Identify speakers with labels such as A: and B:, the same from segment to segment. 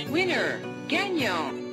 A: Winner, gagnant.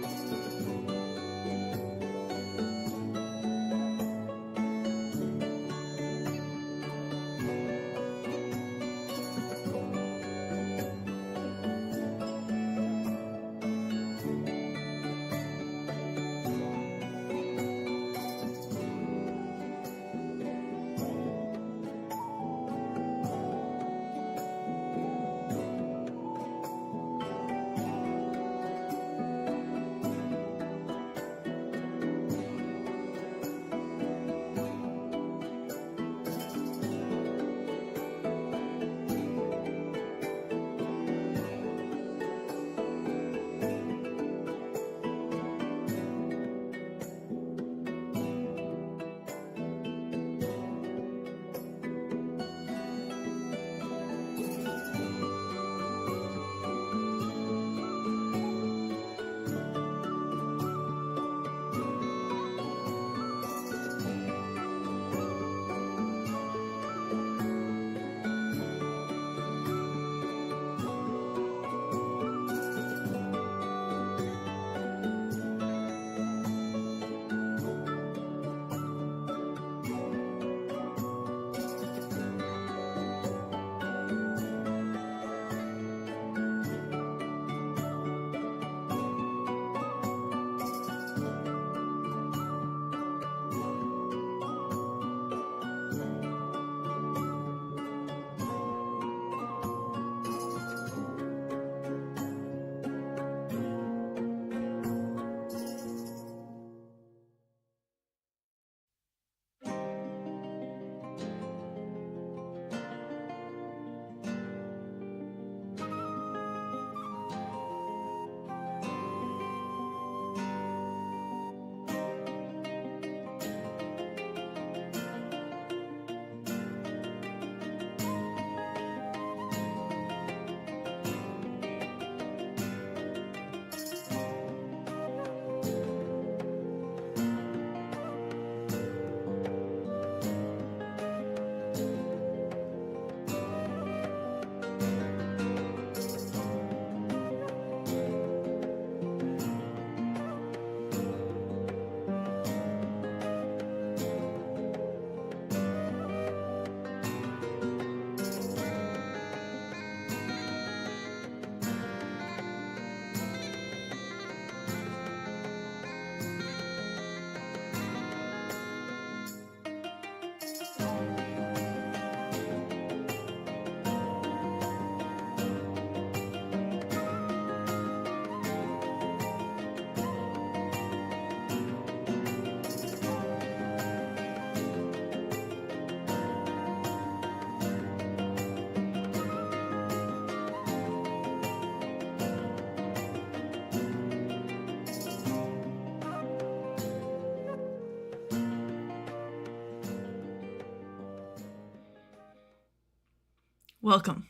B: Welcome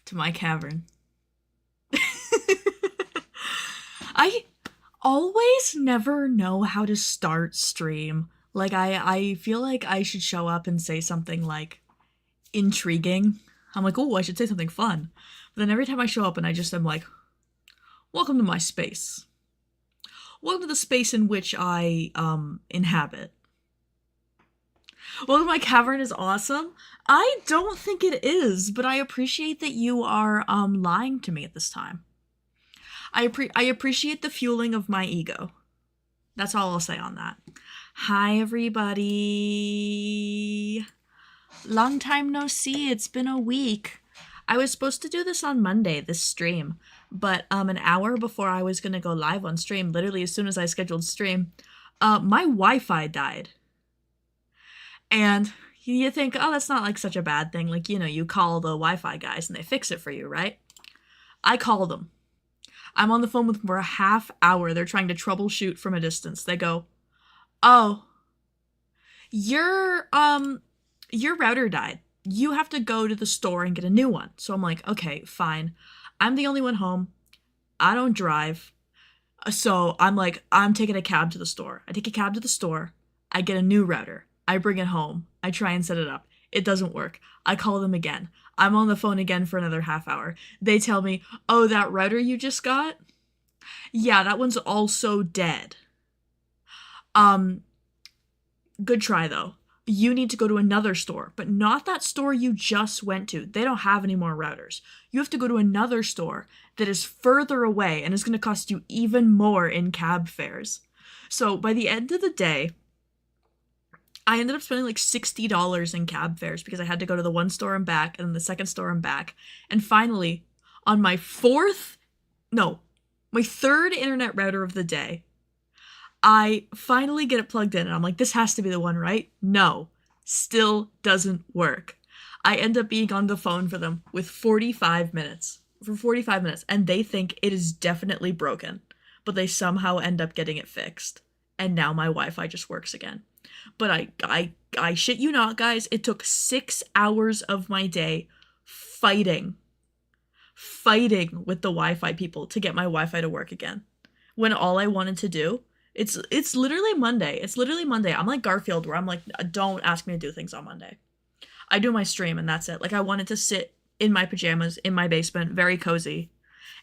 B: to my cavern. I always never know how to start stream. Like, I feel like I should show up and say something, like, intriguing. I'm like, oh, I should say something fun. But then every time I show up and I just am like, welcome to my space. Welcome to the space in which I, inhabit. Welcome to my cavern is awesome. I don't think it is, but I appreciate that you are, lying to me at this time. I appreciate the fueling of my ego. That's all I'll say on that. Hi, everybody. Long time no see. It's been a week. I was supposed to do this on Monday, this stream, but an hour before I was gonna go live on stream, literally as soon as I scheduled stream, my Wi-Fi died. And you think, oh, that's not like such a bad thing. Like, you know, you call the Wi-Fi guys and they fix it for you, right? I call them. I'm on the phone with them for a half hour. They're trying to troubleshoot from a distance. They go, oh, your router died. You have to go to the store and get a new one. So I'm like, okay, fine. I'm the only one home. I don't drive. So I'm like, I'm taking a cab to the store. I take a cab to the store. I get a new router. I bring it home. I try and set it up. It doesn't work. I call them again. I'm on the phone again for another half hour. They tell me, oh, that router you just got? Yeah, that one's also dead. Good try, though. You need to go to another store, but not that store you just went to. They don't have any more routers. You have to go to another store that is further away and is going to cost you even more in cab fares. So by the end of the day, I ended up spending like $60 in cab fares because I had to go to the one store and back and then the second store and back. And finally, on my third internet router of the day, I finally get it plugged in and I'm like, this has to be the one, right? No, still doesn't work. I end up being on the phone for them for 45 minutes, and they think it is definitely broken, but they somehow end up getting it fixed. And now my Wi-Fi just works again. But I shit you not, guys, it took 6 hours of my day fighting with the Wi-Fi people to get my Wi-Fi to work again. When all I wanted to do, it's literally Monday. It's literally Monday. I'm like Garfield, where I'm like, don't ask me to do things on Monday. I do my stream and that's it. Like, I wanted to sit in my pajamas in my basement, very cozy,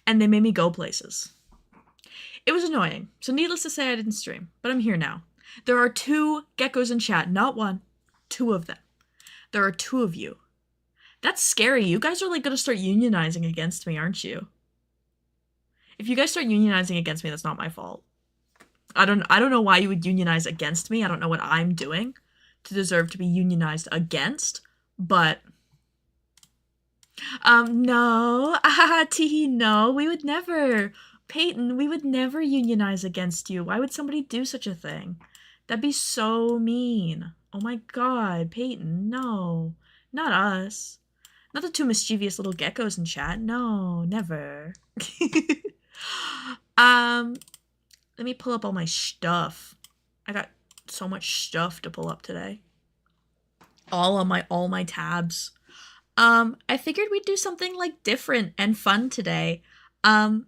B: and they made me go places. It was annoying. So needless to say, I didn't stream, but I'm here now. There are 2 geckos in chat, not 1, 2 of them. There are 2 of you. That's scary. You guys are like gonna start unionizing against me, aren't you? If you guys start unionizing against me, that's not my fault. I don't know why you would unionize against me. I don't know what I'm doing to deserve to be unionized against, but no. Teehee, no. We would never. Peyton, we would never unionize against you. Why would somebody do such a thing? That'd be so mean. Oh my god, Peyton, no. Not us. Not the 2 mischievous little geckos in chat. No, never. Let me pull up all my stuff. I got so much stuff to pull up today. All my tabs. I figured we'd do something like different and fun today. And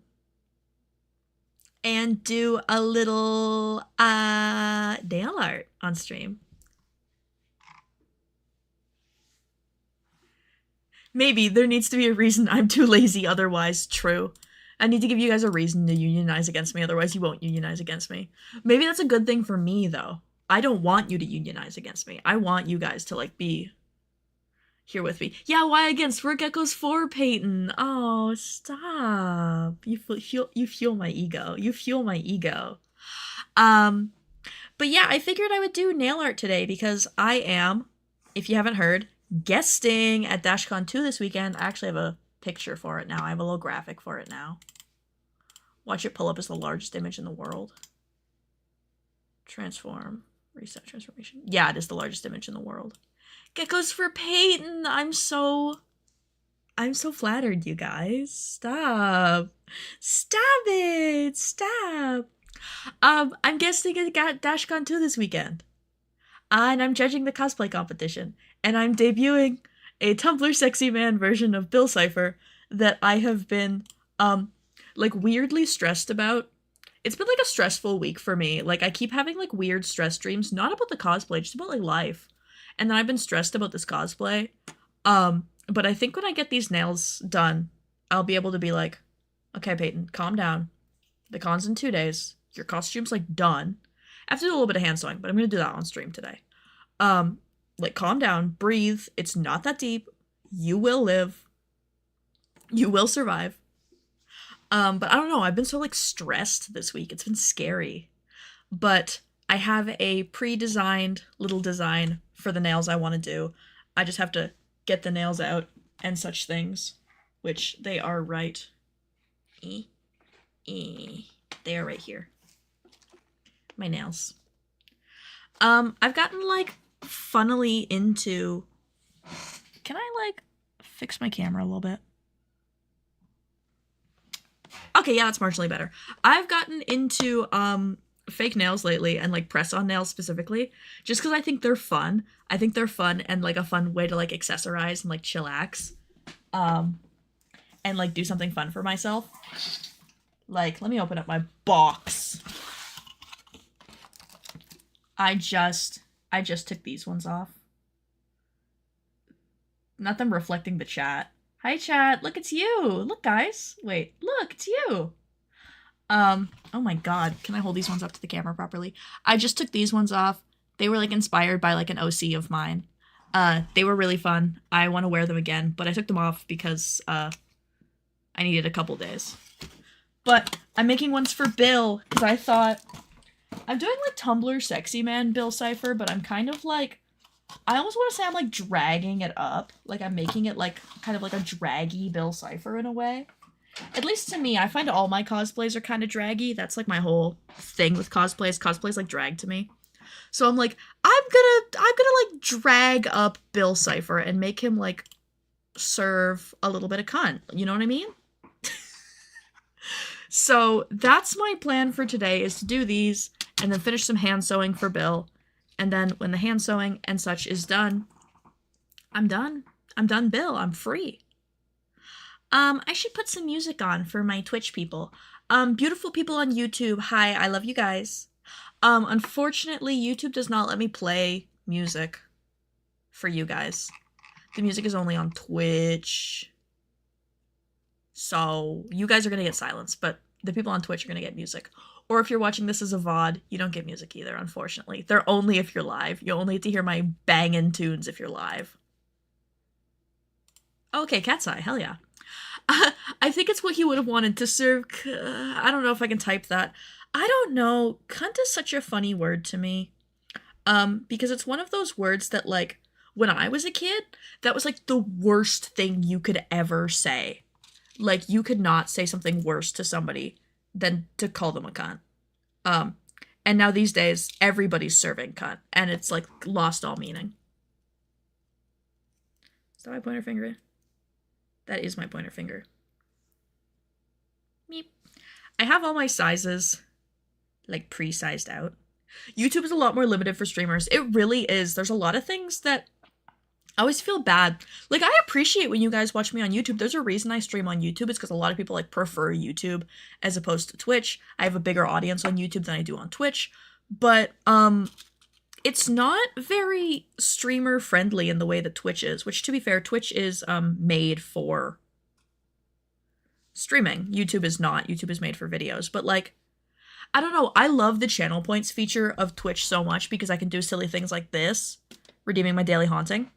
B: do a little nail art on stream. Maybe there needs to be a reason I'm too lazy, otherwise true. I need to give you guys a reason to unionize against me, otherwise you won't unionize against me. Maybe that's a good thing for me, though. I don't want you to unionize against me. I want you guys to, like, be here with me. Yeah, why against? We're geckos for Peyton. Oh, stop. You fuel my ego. You fuel my ego. But yeah, I figured I would do nail art today because I am, if you haven't heard, guesting at DASHCON 2 this weekend. I actually have a picture for it now. I have a little graphic for it now. Watch it pull up as the largest image in the world. Transform. Reset transformation. Yeah, it is the largest image in the world. Geckos for Peyton. I'm so flattered, you guys. Stop. Stop it. Stop. I'm guesting at DASHCON 2 this weekend. And I'm judging the cosplay competition. And I'm debuting a Tumblr sexy man version of Bill Cipher that I have been, like, weirdly stressed about. It's been, like, a stressful week for me. Like, I keep having, like, weird stress dreams. Not about the cosplay, just about, like, life. And then I've been stressed about this cosplay. But I think when I get these nails done, I'll be able to be like, okay, Peyton, calm down. The con's in 2 days. Your costume's, like, done. I have to do a little bit of hand sewing, but I'm going to do that on stream today. Like, calm down, breathe. It's not that deep. You will live. You will survive. But I don't know. I've been so, like, stressed this week. It's been scary. but I have a pre-designed little design for the nails I want to do. I just have to get the nails out and such things, which they are right. They are right here. My nails. I've gotten like funnily into. Can I like fix my camera a little bit? Okay, yeah, that's marginally better. I've gotten into fake nails lately and like press-on nails specifically, just because I think they're fun. I think they're fun and like a fun way to like accessorize and like chillax, and like do something fun for myself. Like, let me open up my box. I just took these ones off. Not them reflecting the chat. Hi chat, look, it's you. Look guys. Wait, look, it's you. Oh my god, can I hold these ones up to the camera properly? I just took these ones off. They were like inspired by like an OC of mine. They were really fun. I want to wear them again, but I took them off because I needed a couple days. But I'm making ones for Bill because I thought I'm doing like Tumblr sexy man Bill cipher, but I'm kind of like, I almost want to say I'm like dragging it up. Like I'm making it like kind of like a draggy Bill cipher in a way. At least to me, I find all my cosplays are kind of draggy. That's like my whole thing with cosplays. Cosplays like drag to me. So I'm like, I'm gonna like drag up Bill cipher and make him like serve a little bit of cunt. You know what I mean? So that's my plan for today, is to do these and then finish some hand sewing for Bill. And then when the hand sewing and such is done, I'm done. I'm done, Bill. I'm free. I should put some music on for my Twitch people. Beautiful people on YouTube, hi, I love you guys. Unfortunately, YouTube does not let me play music for you guys. The music is only on Twitch. So you guys are gonna get silence, but the people on Twitch are gonna get music. Or if you're watching this as a VOD, you don't get music either, unfortunately. They're only if you're live. You only get to hear my bangin' tunes if you're live. Okay, Cat's Eye, hell yeah. I think it's what he would have wanted to serve. I don't know if I can type that. I don't know. Cunt is such a funny word to me. Because it's one of those words that, like, when I was a kid, that was, like, the worst thing you could ever say. Like, you could not say something worse to somebody than to call them a cunt. And now these days, everybody's serving cunt, and it's, like, lost all meaning. Is that my pointer finger? That is my pointer finger. Meep. I have all my sizes, like, pre-sized out. YouTube is a lot more limited for streamers. It really is. There's a lot of things that I always feel bad. Like, I appreciate when you guys watch me on YouTube. There's a reason I stream on YouTube. It's because a lot of people, like, prefer YouTube as opposed to Twitch. I have a bigger audience on YouTube than I do on Twitch. But, it's not very streamer friendly in the way that Twitch is, which, to be fair, Twitch is made for streaming. YouTube is not. YouTube is made for videos. But, like, I don't know. I love the channel points feature of Twitch so much because I can do silly things like this, redeeming my daily haunting.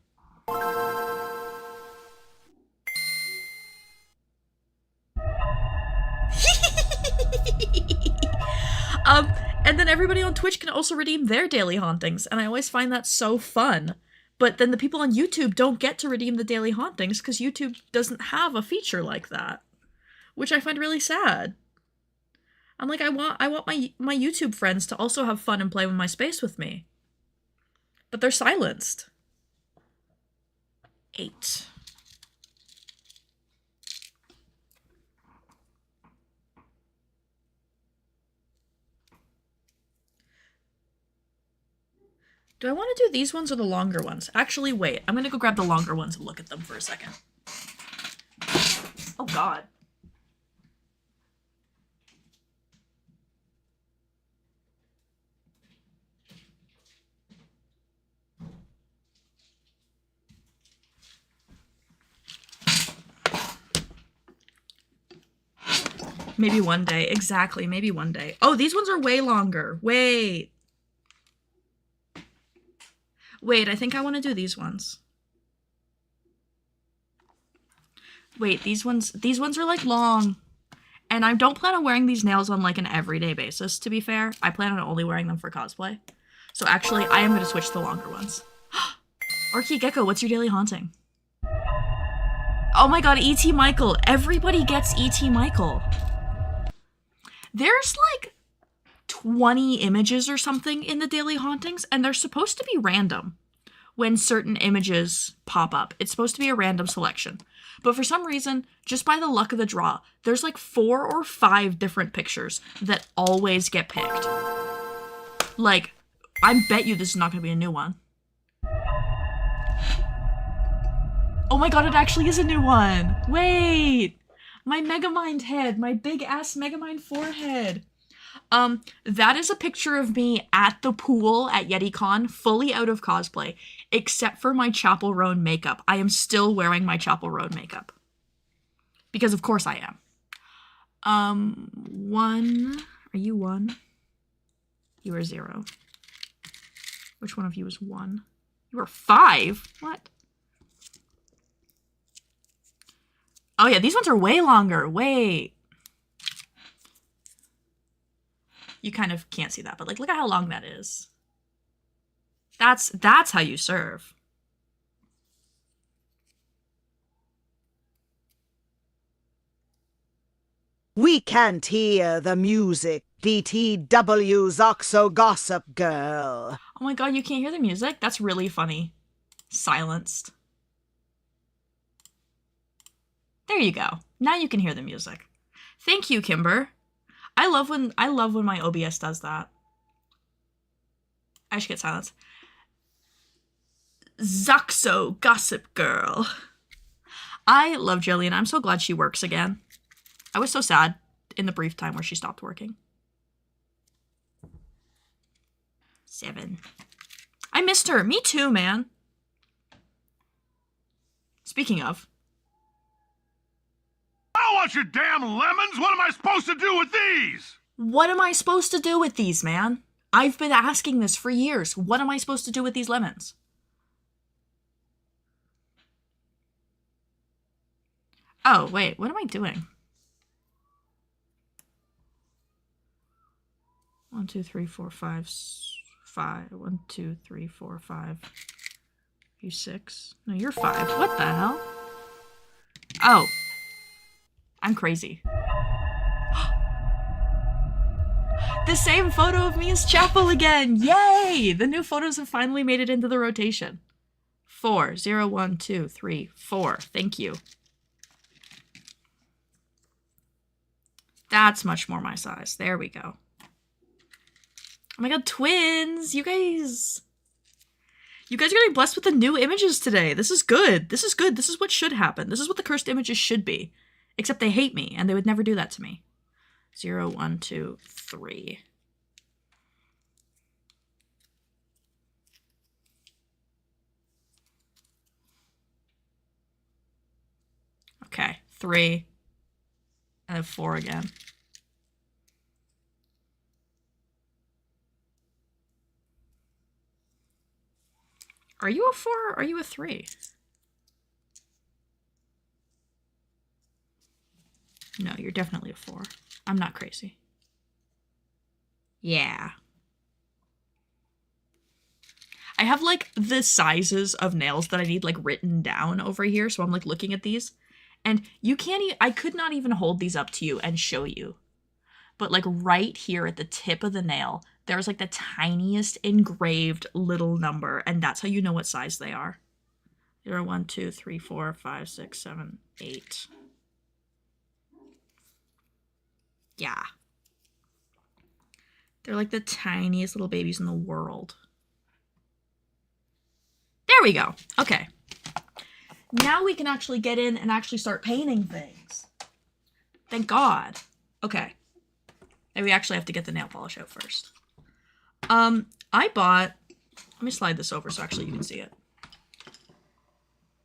B: And then everybody on Twitch can also redeem their daily hauntings, and I always find that so fun. But then the people on YouTube don't get to redeem the daily hauntings because YouTube doesn't have a feature like that, which I find really sad. I'm like, I want my YouTube friends to also have fun and play with my space with me. But they're silenced. 8. Do I want to do these ones or the longer ones? Actually, wait. I'm going to go grab the longer ones and look at them for a second. Oh, God. Maybe one day. Exactly. Maybe one day. Oh, these ones are way longer. Wait. Wait, I think I want to do these ones. Wait, these ones are like long. And I don't plan on wearing these nails on like an everyday basis, to be fair. I plan on only wearing them for cosplay. So actually, I am going to switch to the longer ones. Orky Gecko, what's your daily haunting? Oh my god, E.T. Michael. Everybody gets E.T. Michael. There's like 20 images or something in the daily hauntings, and they're supposed to be random when certain images pop up. It's supposed to be a random selection. But for some reason, just by the luck of the draw, there's like 4 or 5 different pictures that always get picked. Like, I bet you this is not going to be a new one. Oh my god, it actually is a new one! Wait! My Megamind head, my big-ass Megamind forehead. That is a picture of me at the pool at YetiCon, fully out of cosplay, except for my Chapel Roan makeup. I am still wearing my Chapel Roan makeup. Because of course I am. 1. Are you 1? You are 0. Which one of you is 1? You are 5? What? Oh yeah, these ones are way longer. Wait. You kind of can't see that, but like, look at how long that is. That's how you serve.
C: We can't hear the music, DTW's Oxo Gossip Girl.
B: Oh my god, you can't hear the music? That's really funny. Silenced. There you go. Now you can hear the music. Thank you, Kimber. I love when my OBS does that. I should get silence. Zoxo Gossip Girl. I love Jillian. I'm so glad she works again. I was so sad in the brief time where she stopped working. 7. I missed her. Me too, man. Speaking of.
D: I don't want your damn lemons! What am I supposed to do with these?
B: What am I supposed to do with these, man? I've been asking this for years. What am I supposed to do with these lemons? Oh, wait. What am I doing? 1, 2, 3, 4, 5, 5. 1, 2, 3, 4, 5. You 6? No, you're 5. What the hell? Oh. I'm crazy. The same photo of me as Chapel again! Yay! The new photos have finally made it into the rotation. 4. 0, 1, 2, 3, 4. Thank you. That's much more my size. There we go. Oh my god, twins! You guys are getting blessed with the new images today. This is good. This is good. This is what should happen. This is what the cursed images should be. Except they hate me, and they would never do that to me. 0, 1, 2, 3. Okay, 3. And then 4 again. Are you a 4 or are you a 3? No, you're definitely a 4. I'm not crazy. Yeah. I have like the sizes of nails that I need like written down over here. So I'm like looking at these and you can't I could not even hold these up to you and show you. But like right here at the tip of the nail, there's like the tiniest engraved little number. And that's how you know what size they are. 0, 1, 2, 3, 4, 5, 6, 7, 8. Yeah. They're like the tiniest little babies in the world. There we go. Okay. Now we can actually get in and actually start painting things. Thank God. Okay. And we actually have to get the nail polish out first. I bought, let me slide this over so actually you can see it.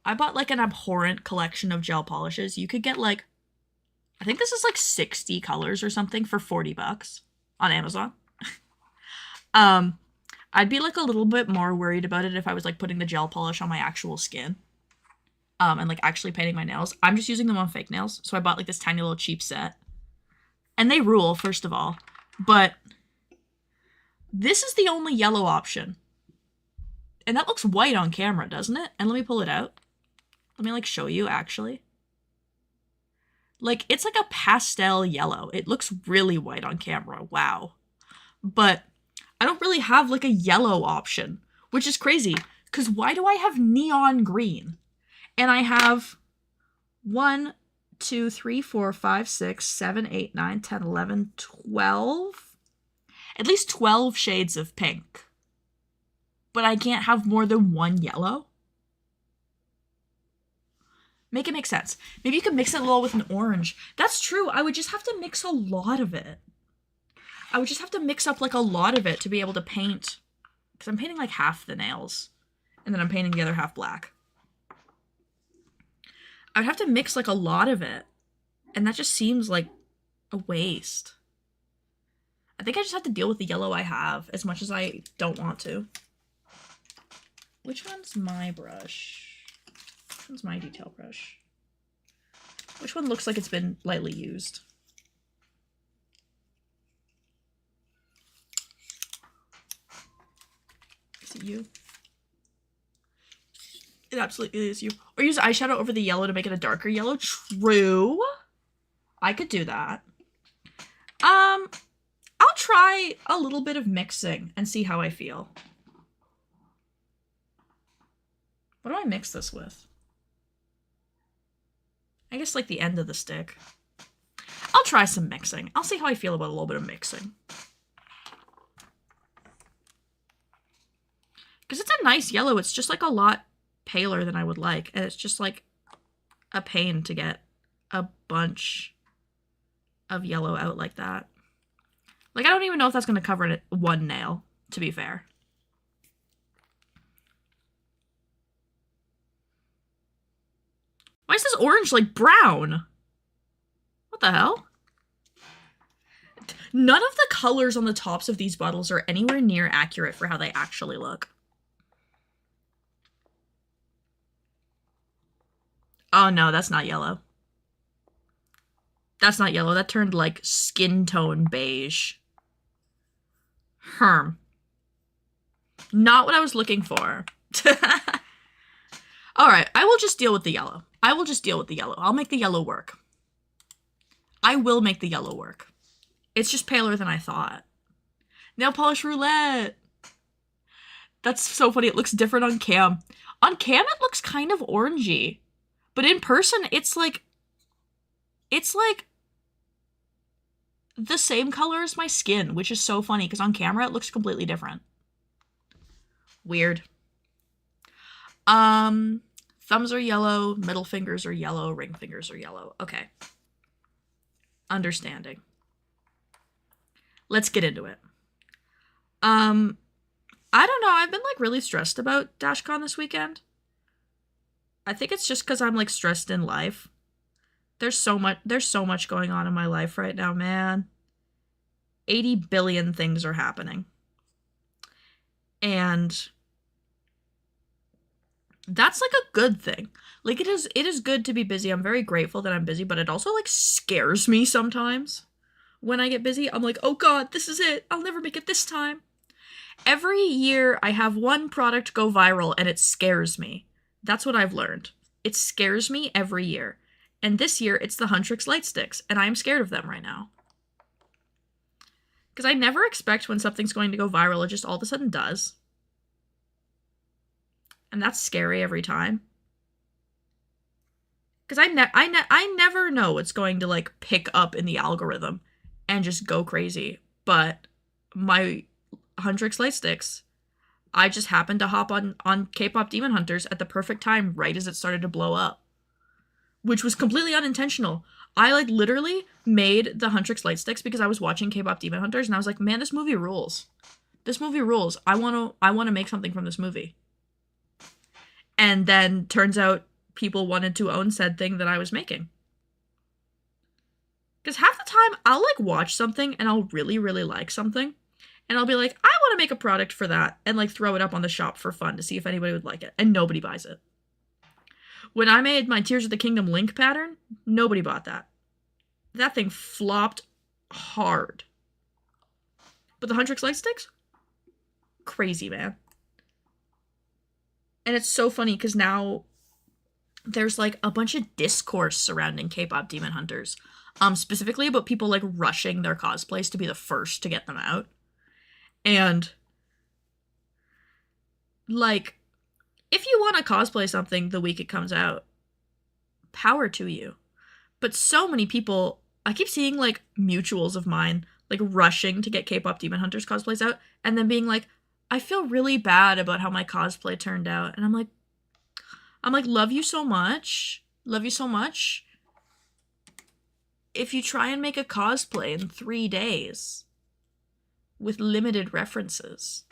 B: I bought like an abhorrent collection of gel polishes. You could get like, I think this is like 60 colors or something for $40 on Amazon. I'd be like a little bit more worried about it if I was like putting the gel polish on my actual skin. And like actually painting my nails. I'm just using them on fake nails. So I bought like this tiny little cheap set. And they rule, first of all. But this is the only yellow option. And that looks white on camera, doesn't it? And let me pull it out. Let me, like, show you, actually. Like, it's like a pastel yellow. It looks really white on camera. Wow. But I don't really have, like, a yellow option, which is crazy. Because why do I have neon green? And I have 1, 2, 3, 4, 5, 6, 7, 8, 9, 10, 11, 12? At least 12 shades of pink. But I can't have more than one yellow? Make it make sense. Maybe you could mix it a little with an orange. That's true. I would just have to mix a lot of it. I would just have to mix up like a lot of it to be able to paint. Because I'm painting like half the nails. And then I'm painting the other half black. I would have to mix like a lot of it. And that just seems like a waste. I think I just have to deal with the yellow I have as much as I don't want to. Which one's my brush? Which one's my detail brush? Which one looks like it's been lightly used? Is it you? It absolutely is you. Or use eyeshadow over the yellow to make it a darker yellow. True. I could do that. I'll try a little bit of mixing and see how I feel. What do I mix this with? I guess like the end of the stick. I'll try some mixing. I'll see how I feel about a little bit of mixing. Because it's a nice yellow. It's just like a lot paler than I would like. And it's just like a pain to get a bunch of yellow out like that. Like, I don't even know if that's going to cover one nail, to be fair. Why is this orange like brown? What the hell? None of the colors on the tops of these bottles are anywhere near accurate for how they actually look. Oh no, that's not yellow. That's not yellow. That turned like skin tone beige. Not what I was looking for. Alright, I will just deal with the yellow. I will just deal with the yellow. I'll make the yellow work. I will make the yellow work. It's just paler than I thought. Nail polish roulette! That's so funny. It looks different on cam. On cam, it looks kind of orangey. But in person, it's like the same color as my skin, which is so funny because on camera, it looks completely different. Weird. Thumbs are yellow, middle fingers are yellow, ring fingers are yellow. Okay. Understanding. Let's get into it. I don't know. I've been like really stressed about DASHCON this weekend. I think it's just because I'm like stressed in life. There's so much going on in my life right now, man. 80 billion things are happening. And that's like a good thing. Like it is good to be busy. I'm very grateful that I'm busy, but it also like scares me sometimes when I get busy. I'm like, oh God, this is it. I'll never make it this time. Every year I have one product go viral and it scares me. That's what I've learned. It scares me every year. And this year it's the Huntrix light sticks and I'm scared of them right now. Because I never expect when something's going to go viral, it just all of a sudden does. And that's scary every time. Because I never know what's going to, like, pick up in the algorithm and just go crazy. But my Huntrix light sticks, I just happened to hop on K-pop Demon Hunters at the perfect time right as it started to blow up. Which was completely unintentional. I, like, literally made the Huntrix light sticks because I was watching K-pop Demon Hunters and I was like, man, this movie rules. This movie rules. I want to make something from this movie. And then turns out people wanted to own said thing that I was making. Because half the time I'll like watch something and I'll really, really like something. And I'll be like, I want to make a product for that and like throw it up on the shop for fun to see if anybody would like it. And nobody buys it. When I made my Tears of the Kingdom Link pattern, nobody bought that. That thing flopped hard. But the Huntrix light sticks? Crazy, man. And it's so funny because now there's like a bunch of discourse surrounding K-pop demon hunters. Specifically about people like rushing their cosplays to be the first to get them out. And like, if you want to cosplay something the week it comes out, power to you. But so many people, I keep seeing like mutuals of mine like rushing to get K-pop demon hunters cosplays out and then being like, I feel really bad about how my cosplay turned out. And I'm like, love you so much. Love you so much. If you try and make a cosplay in 3 days with limited references,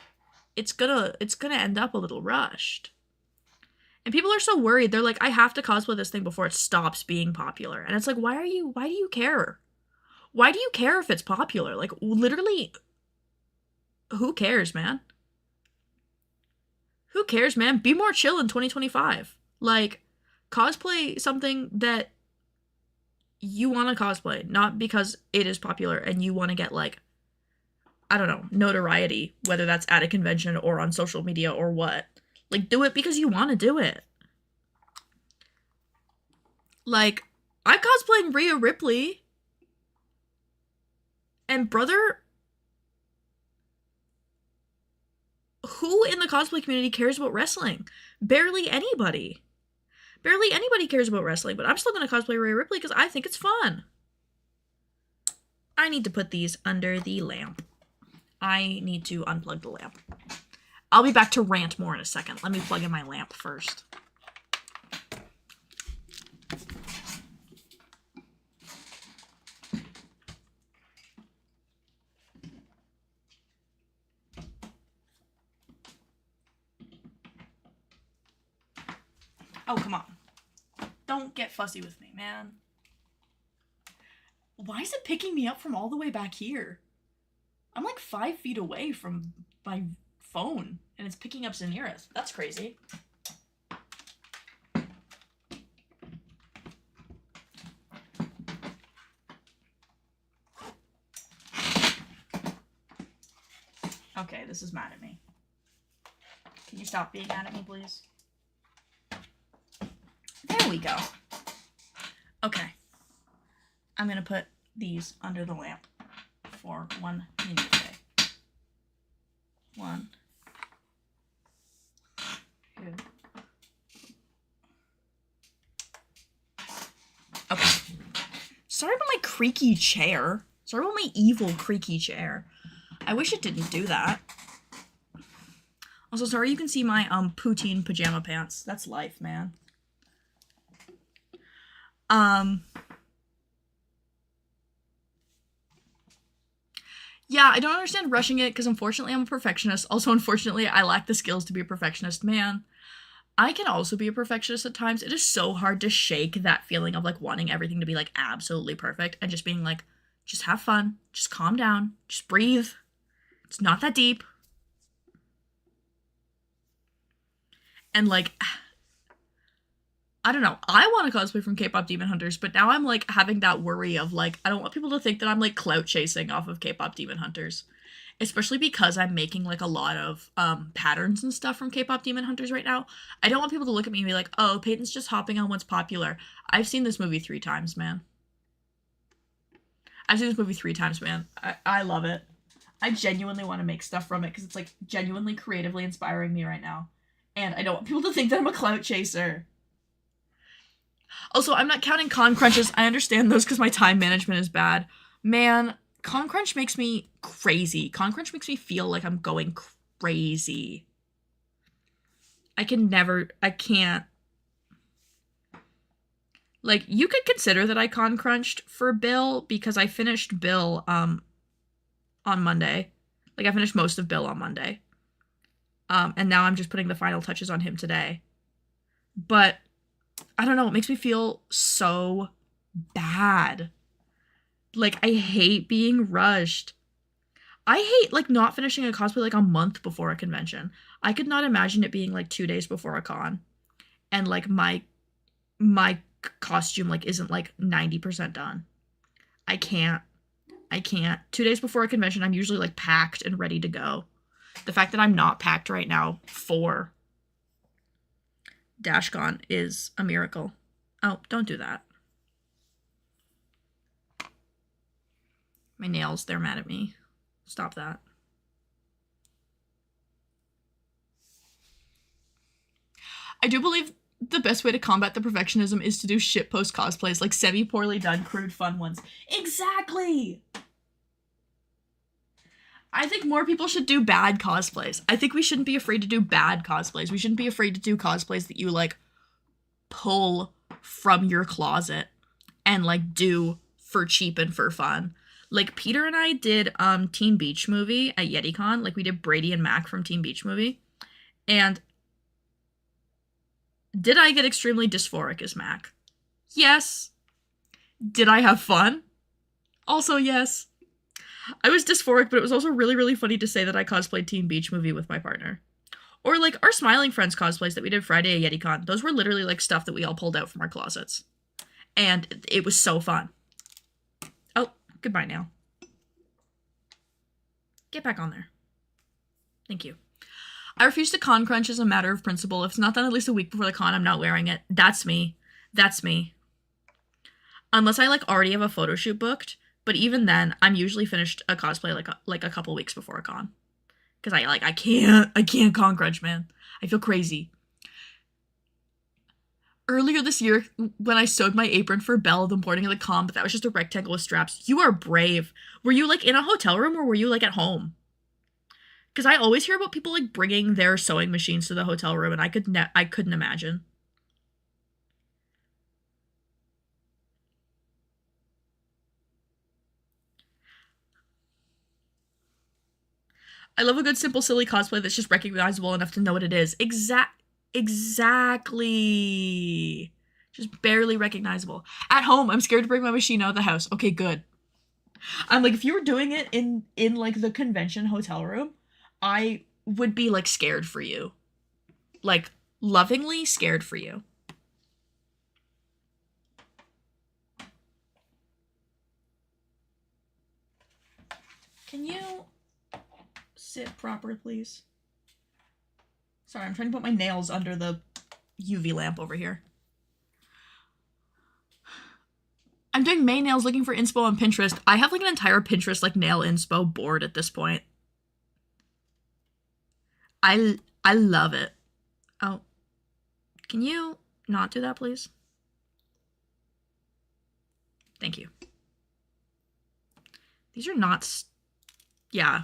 B: it's gonna end up a little rushed. And people are so worried. They're like, I have to cosplay this thing before it stops being popular. And it's like, why do you care? Why do you care if it's popular? Like, literally, who cares, man? Who cares, man? Be more chill in 2025. Like, cosplay something that you want to cosplay, not because it is popular and you want to get, like, I don't know, notoriety, whether that's at a convention or on social media or what. Like, do it because you want to do it. Like, I'm cosplaying Rhea Ripley. And brother, who in the cosplay community cares about wrestling? Barely anybody. Barely anybody cares about wrestling, but I'm still going to cosplay Rhea Ripley because I think it's fun. I need to put these under the lamp. I need to unplug the lamp. I'll be back to rant more in a second. Let me plug in my lamp first. Oh, come on. Don't get fussy with me, man. Why is it picking me up from all the way back here? I'm like 5 feet away from my phone, and it's picking up Zanira's. That's crazy. Okay, this is mad at me. Can you stop being mad at me, please? There we go. Okay. I'm gonna put these under the lamp for 1 minute. 1, 2. Okay. Sorry about my creaky chair. Sorry about my evil creaky chair. I wish it didn't do that. Also, sorry you can see my poutine pajama pants. That's life, man. Yeah, I don't understand rushing it because unfortunately I'm a perfectionist. Also, unfortunately, I lack the skills to be a perfectionist. Man, I can also be a perfectionist at times. It is so hard to shake that feeling of like wanting everything to be like absolutely perfect and just being like, just have fun, just calm down, just breathe. It's not that deep. And like, I don't know. I want to cosplay from K-pop Demon Hunters, but now I'm like having that worry of like, I don't want people to think that I'm like clout chasing off of K-pop Demon Hunters. Especially because I'm making like a lot of patterns and stuff from K-pop Demon Hunters right now. I don't want people to look at me and be like, oh, Peyton's just hopping on what's popular. I've seen this movie 3 times, man. I've seen this movie 3 times, man. I love it. I genuinely want to make stuff from it because it's like genuinely creatively inspiring me right now. And I don't want people to think that I'm a clout chaser. Also, I'm not counting con crunches. I understand those because my time management is bad. Man, con crunch makes me crazy. Con crunch makes me feel like I'm going crazy. I can't. Like, you could consider that I con crunched for Bill because I finished Bill on Monday. Like, I finished most of Bill on Monday. And now I'm just putting the final touches on him today. But I don't know, it makes me feel so bad. Like, I hate being rushed. I hate, like, not finishing a cosplay, like, a month before a convention. I could not imagine it being, like, 2 days before a con. And, like, my costume, like, isn't, like, 90% done. I can't I can't. 2 days before a convention, I'm usually like packed and ready to go. The fact that I'm not packed right now for DASHCON is a miracle. Oh, don't do that. My nails, they're mad at me. Stop that. I do believe the best way to combat the perfectionism is to do shitpost cosplays, like semi-poorly done, crude, fun ones. Exactly! I think more people should do bad cosplays. I think we shouldn't be afraid to do bad cosplays. We shouldn't be afraid to do cosplays that you, like, pull from your closet and, like, do for cheap and for fun. Like, Peter and I did Teen Beach Movie at YetiCon. Like, we did Brady and Mac from Teen Beach Movie. And did I get extremely dysphoric as Mac? Yes. Did I have fun? Also, yes. I was dysphoric, but it was also really, really funny to say that I cosplayed Teen Beach Movie with my partner. Or, like, our Smiling Friends cosplays that we did Friday at YetiCon. Those were literally, like, stuff that we all pulled out from our closets. And it was so fun. Oh, goodbye now. Get back on there. Thank you. I refuse to con crunch as a matter of principle. If it's not done at least a week before the con, I'm not wearing it. That's me. That's me. Unless I, like, already have a photo shoot booked. But even then, I'm usually finished a cosplay, like a couple weeks before a con. Because I can't con crunch, man. I feel crazy. Earlier this year, when I sewed my apron for Belle the morning of the con, but that was just a rectangle with straps. You are brave. Were you, like, in a hotel room, or were you, like, at home? Because I always hear about people, like, bringing their sewing machines to the hotel room, and I couldn't imagine. I love a good, simple, silly cosplay that's just recognizable enough to know what it is. Exactly. Just barely recognizable. At home, I'm scared to bring my machine out of the house. Okay, good. I'm like, if you were doing it in like, the convention hotel room, I would be, like, scared for you. Like, lovingly scared for you. Can you sit proper, please? Sorry, I'm trying to put my nails under the UV lamp over here. I'm doing May nails looking for inspo on Pinterest. I have, like, an entire Pinterest, like, nail inspo board at this point. I love it. Oh. Can you not do that, please? Thank you. These are not... yeah.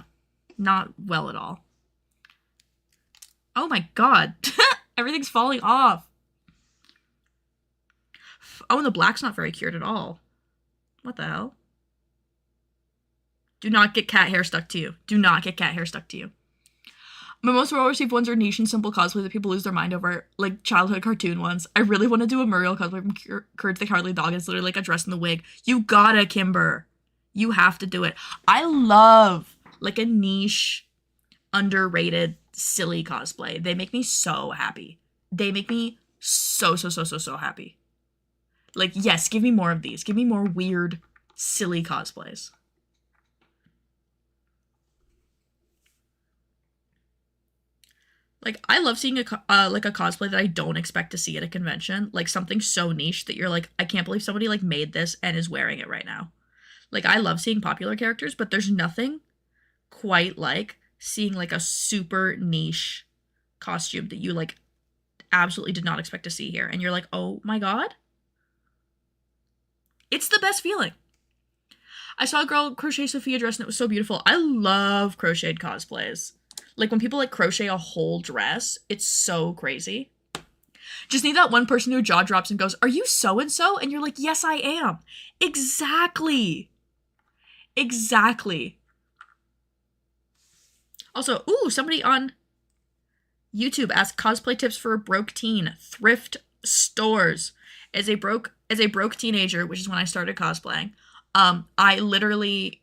B: Not well at all. Oh my god. Everything's falling off. Oh, and the black's not very cured at all. What the hell? Do not get cat hair stuck to you. Do not get cat hair stuck to you. My most well-received ones are niche and simple cosplay that people lose their mind over, like childhood cartoon ones. I really want to do a Muriel cosplay from Courage the Cowardly Dog. It's literally like a dress in the wig. You gotta, Kimber. You have to do it. I love, like, a niche, underrated, silly cosplay. They make me so happy. They make me so happy. Like, yes, give me more of these. Give me more weird, silly cosplays. Like, I love seeing a cosplay that I don't expect to see at a convention. Like, something so niche that you're like, I can't believe somebody, like, made this and is wearing it right now. Like, I love seeing popular characters, but there's nothing quite like seeing, like, a super niche costume that you, like, absolutely did not expect to see here. And you're like, oh my god. It's the best feeling. I saw a girl crochet Sophia dress and it was so beautiful. I love crocheted cosplays. Like, when people, like, crochet a whole dress, it's so crazy. Just need that one person who jaw drops and goes, are you so-and-so? And you're like, yes, I am. Exactly. Exactly. Also, ooh, somebody on YouTube asked cosplay tips for a broke teen. Thrift stores. As a broke teenager, which is when I started cosplaying, I literally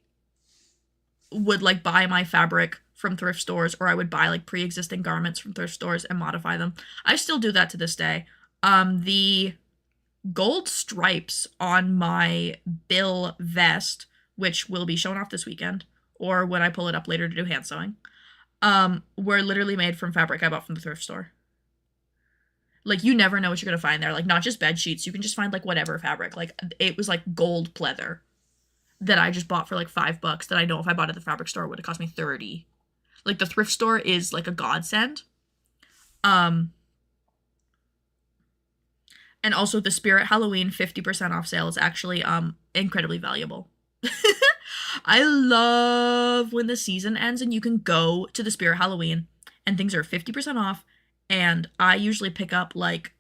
B: would, like, buy my fabric from thrift stores, or I would buy, like, pre-existing garments from thrift stores and modify them. I still do that to this day. The gold stripes on my Bill vest which will be shown off this weekend, or when I pull it up later to do hand sewing, were literally made from fabric I bought from the thrift store. Like, you never know what you're gonna find there. Like, not just bed sheets, you can just find, like, whatever fabric. Like, it was, like, gold pleather that I just bought for, like, $5 that I know if I bought at the fabric store it would have cost me $30. Like, the thrift store is, like, a godsend. And also the Spirit Halloween 50% off sale is actually, incredibly valuable. I love when the season ends and you can go to the Spirit Halloween and things are 50% off. And I usually pick up, like,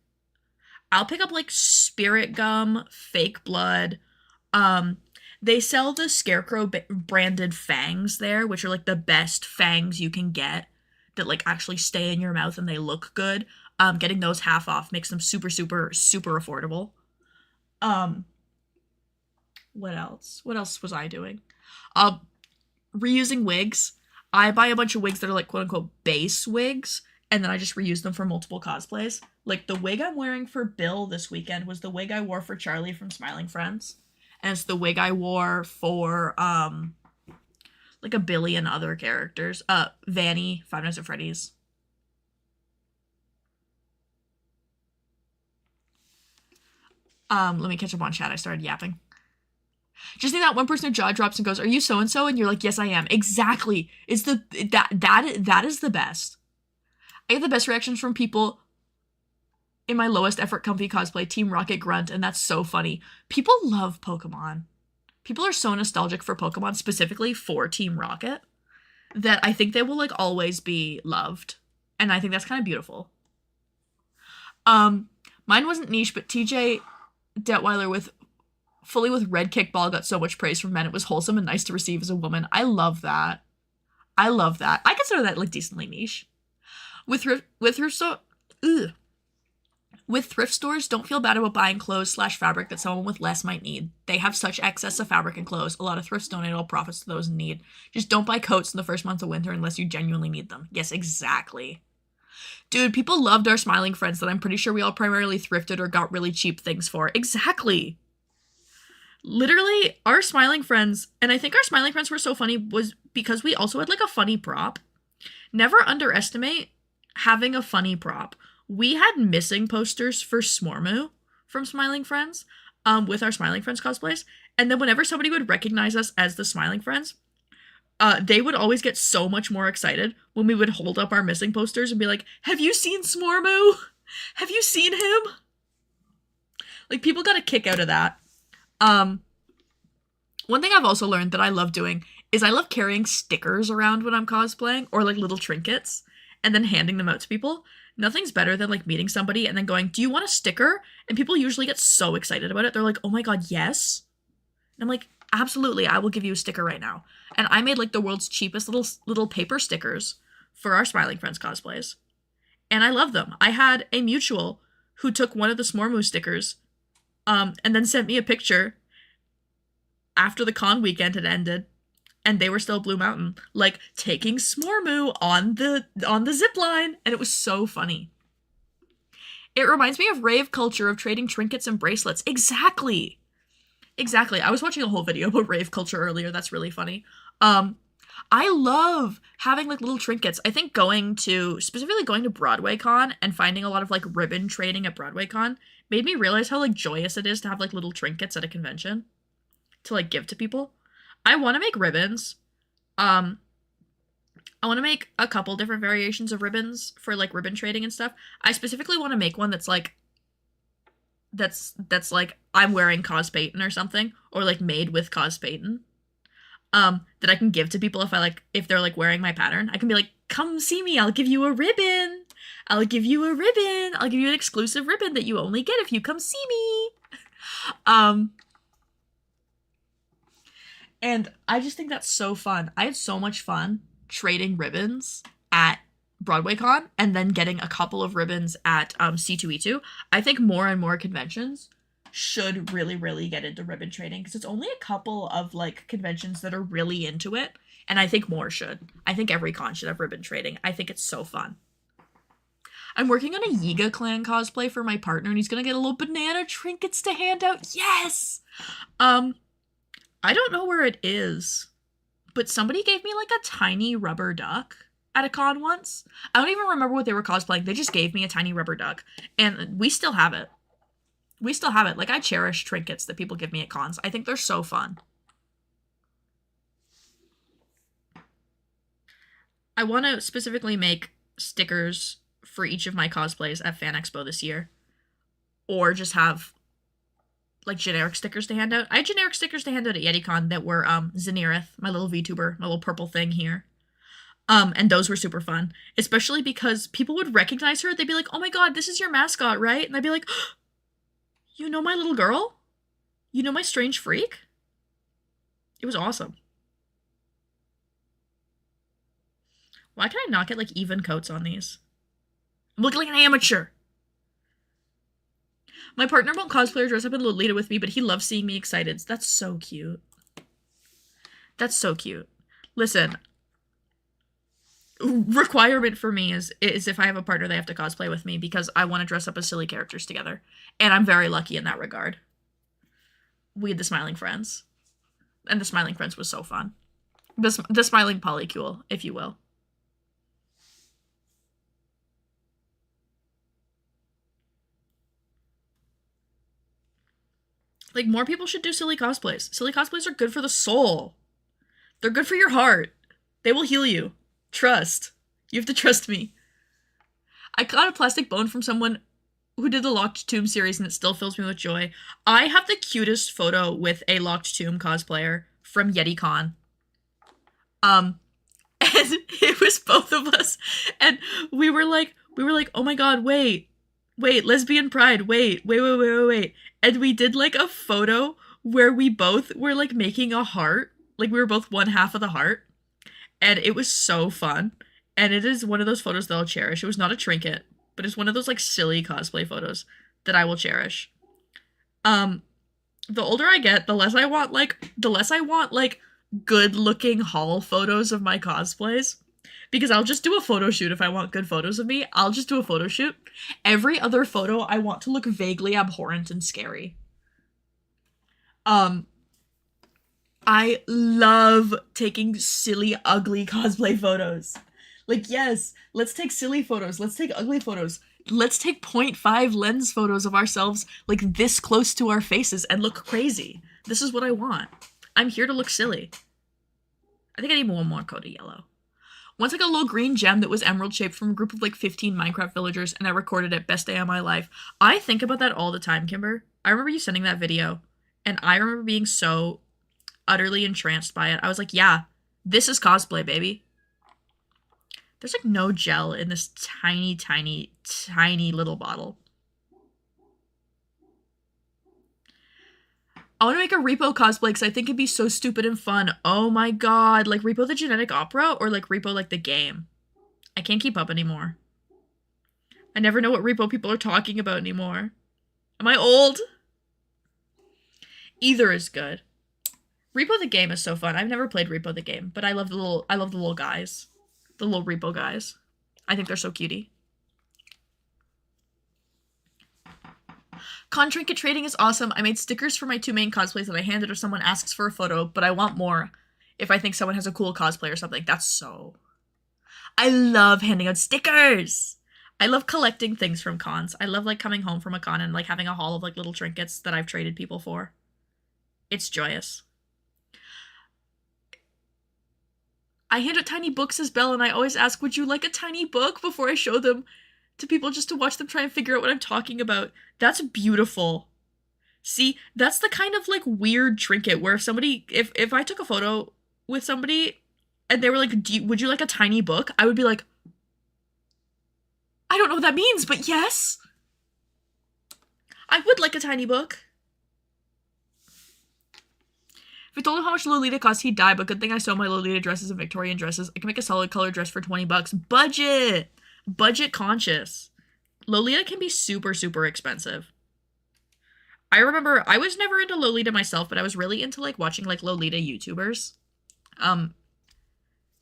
B: I'll pick up, like, spirit gum, fake blood. They sell the Scarecrow branded fangs there, which are, like, the best fangs you can get that, like, actually stay in your mouth and they look good. Getting those half off makes them super, super, super affordable. What else? What else was I doing? Reusing wigs. I buy a bunch of wigs that are, like, quote-unquote base wigs, and then I just reuse them for multiple cosplays. Like, the wig I'm wearing for Bill this weekend was the wig I wore for Charlie from Smiling Friends. And it's the wig I wore for, like, a billion other characters. Vanny, Five Nights at Freddy's. Let me catch up on chat. I started yapping. Just think that one person who jaw drops and goes, "Are you so-and-so?" And you're like, "Yes, I am." Exactly. It's that is the best. I get the best reactions from people in my lowest effort comfy cosplay, Team Rocket Grunt, and that's so funny. People love Pokemon. People are so nostalgic for Pokemon, specifically for Team Rocket, that I think they will, like, always be loved. And I think that's kind of beautiful. Mine wasn't niche, but TJ Detweiler fully with red kickball got so much praise from men. It was wholesome and nice to receive as a woman. I love that. I consider that, like, decently niche. With thrift stores, don't feel bad about buying clothes / fabric that someone with less might need. They have such excess of fabric and clothes. A lot of thrifts donate all profits to those in need. Just don't buy coats in the first month of winter unless you genuinely need them. Yes, exactly. Dude, people loved our Smiling Friends that I'm pretty sure we all primarily thrifted or got really cheap things for. Exactly. Literally, our Smiling Friends, and I think our Smiling Friends were so funny was because we also had, like, a funny prop. Never underestimate having a funny prop. We had missing posters for Smormu from Smiling Friends, with our Smiling Friends cosplays, and then whenever somebody would recognize us as the Smiling Friends, they would always get so much more excited when we would hold up our missing posters and be like, "Have you seen Smormu? Have you seen him?" Like, people got a kick out of that. One thing I've also learned that I love doing is I love carrying stickers around when I'm cosplaying, or, like, little trinkets, and then handing them out to people. Nothing's better than, like, meeting somebody and then going, "Do you want a sticker?" And people usually get so excited about it. They're like, "Oh my god, yes." And I'm like, "Absolutely, I will give you a sticker right now." And I made, like, the world's cheapest little paper stickers for our Smiling Friends cosplays. And I love them. I had a mutual who took one of the Smormu stickers, and then sent me a picture after the con weekend had ended, and they were still Blue Mountain, like, taking Smormu on the zip line, and it was so funny. It reminds me of rave culture of trading trinkets and bracelets. Exactly. I was watching a whole video about rave culture earlier. That's really funny. I love having, like, little trinkets. I think specifically going to Broadway Con and finding a lot of, like, ribbon trading at Broadway Con made me realize how, like, joyous it is to have, like, little trinkets at a convention to, like, give to people. I want to make ribbons. I want to make a couple different variations of ribbons for, like, ribbon trading and stuff. I specifically want to make one that's like I'm wearing Cos Payton or something, or, like, made with Cos Payton. That I can give to people if they're, like, wearing my pattern. I can be like, "Come see me, I'll give you a ribbon. I'll give you an exclusive ribbon that you only get if you come see me." And I just think that's so fun. I had so much fun trading ribbons at Broadway Con and then getting a couple of ribbons at C2E2. I think more and more conventions should really, really get into ribbon trading because it's only a couple of, like, conventions that are really into it, and I think more should. I think every con should have ribbon trading. I think it's so fun. I'm working on a Yiga Clan cosplay for my partner, and he's gonna get a little banana trinkets to hand out. Yes! I I don't know where it is, but somebody gave me like a tiny rubber duck at a con once. I don't even remember what they were cosplaying. They just gave me a tiny rubber duck, and we still have it. We still have it. Like, I cherish trinkets that people give me at cons. I think they're so fun. I want to specifically make stickers for each of my cosplays at Fan Expo this year. Or just have, like, generic stickers to hand out. I had generic stickers to hand out at YetiCon that were, Zanirith, my little VTuber, my little purple thing here. And those were super fun. Especially because people would recognize her. They'd be like, oh my god, this is your mascot, right? And I'd be like, you know my little girl? You know my strange freak? It was awesome. Why can I not get, like, even coats on these? I'm looking like an amateur! My partner won't cosplay or dress up in Lolita with me, but he loves seeing me excited. That's so cute. That's so cute. Listen, requirement for me is if I have a partner, they have to cosplay with me because I want to dress up as silly characters together. And I'm very lucky in that regard. We had the Smiling Friends. And the Smiling Friends was so fun. The Smiling Polycule, if you will. Like, more people should do silly cosplays. Silly cosplays are good for the soul. They're good for your heart. They will heal you. Trust. You have to trust me. I got a plastic bone from someone who did the Locked Tomb series, and it still fills me with joy. I have the cutest photo with a Locked Tomb cosplayer from YetiCon. And it was both of us. And we were like, oh my god, wait, lesbian pride, wait. And we did, like, a photo where we both were, like, making a heart. Like, we were both one half of the heart. And it was so fun. And it is one of those photos that I'll cherish. It was not a trinket, but it's one of those, like, silly cosplay photos that I will cherish. The older I get, the less I want, like, good-looking haul photos of my cosplays. Because I'll just do a photo shoot if I want good photos of me. I'll just do a photo shoot. Every other photo, I want to look vaguely abhorrent and scary. I love taking silly, ugly cosplay photos. Like, yes, let's take silly photos. Let's take ugly photos. Let's take 0.5 lens photos of ourselves, like, this close to our faces and look crazy. This is what I want. I'm here to look silly. I think I need one more coat of yellow. Once I got a little green gem that was emerald-shaped from a group of, like, 15 Minecraft villagers, and I recorded it. Best day of my life. I think about that all the time, Kimber. I remember you sending that video, and I remember being so utterly entranced by it. I was like, yeah, this is cosplay, baby. There's, like, no gel in this tiny, tiny, tiny little bottle. I want to make a Repo cosplay because I think it'd be so stupid and fun. Oh my god. Like Repo the Genetic Opera or like Repo like the game? I can't keep up anymore. I never know what Repo people are talking about anymore. Am I old? Either is good. Repo the game is so fun. I've never played Repo the game, but I love the little guys. The little Repo guys. I think they're so cutie. Con trinket trading is awesome. I made stickers for my 2 main cosplays that I handed if someone asks for a photo, but I want more if I think someone has a cool cosplay or something. That's so... I love handing out stickers! I love collecting things from cons. I love, like, coming home from a con and, like, having a haul of, like, little trinkets that I've traded people for. It's joyous. I hand out tiny books as Belle, and I always ask, would you like a tiny book before I show them to people just to watch them try and figure out what I'm talking about. That's beautiful. See, that's the kind of, like, weird trinket where if somebody, if I took a photo with somebody and they were like, would you like a tiny book? I would be like, I don't know what that means, but yes. I would like a tiny book. If I told him how much Lolita cost, he'd die, but good thing I sew my Lolita dresses and Victorian dresses. I can make a solid color dress for $20. Budget! Budget conscious. Lolita can be super, super expensive. I remember, I was never into Lolita myself, but I was really into, like, watching, like, Lolita YouTubers.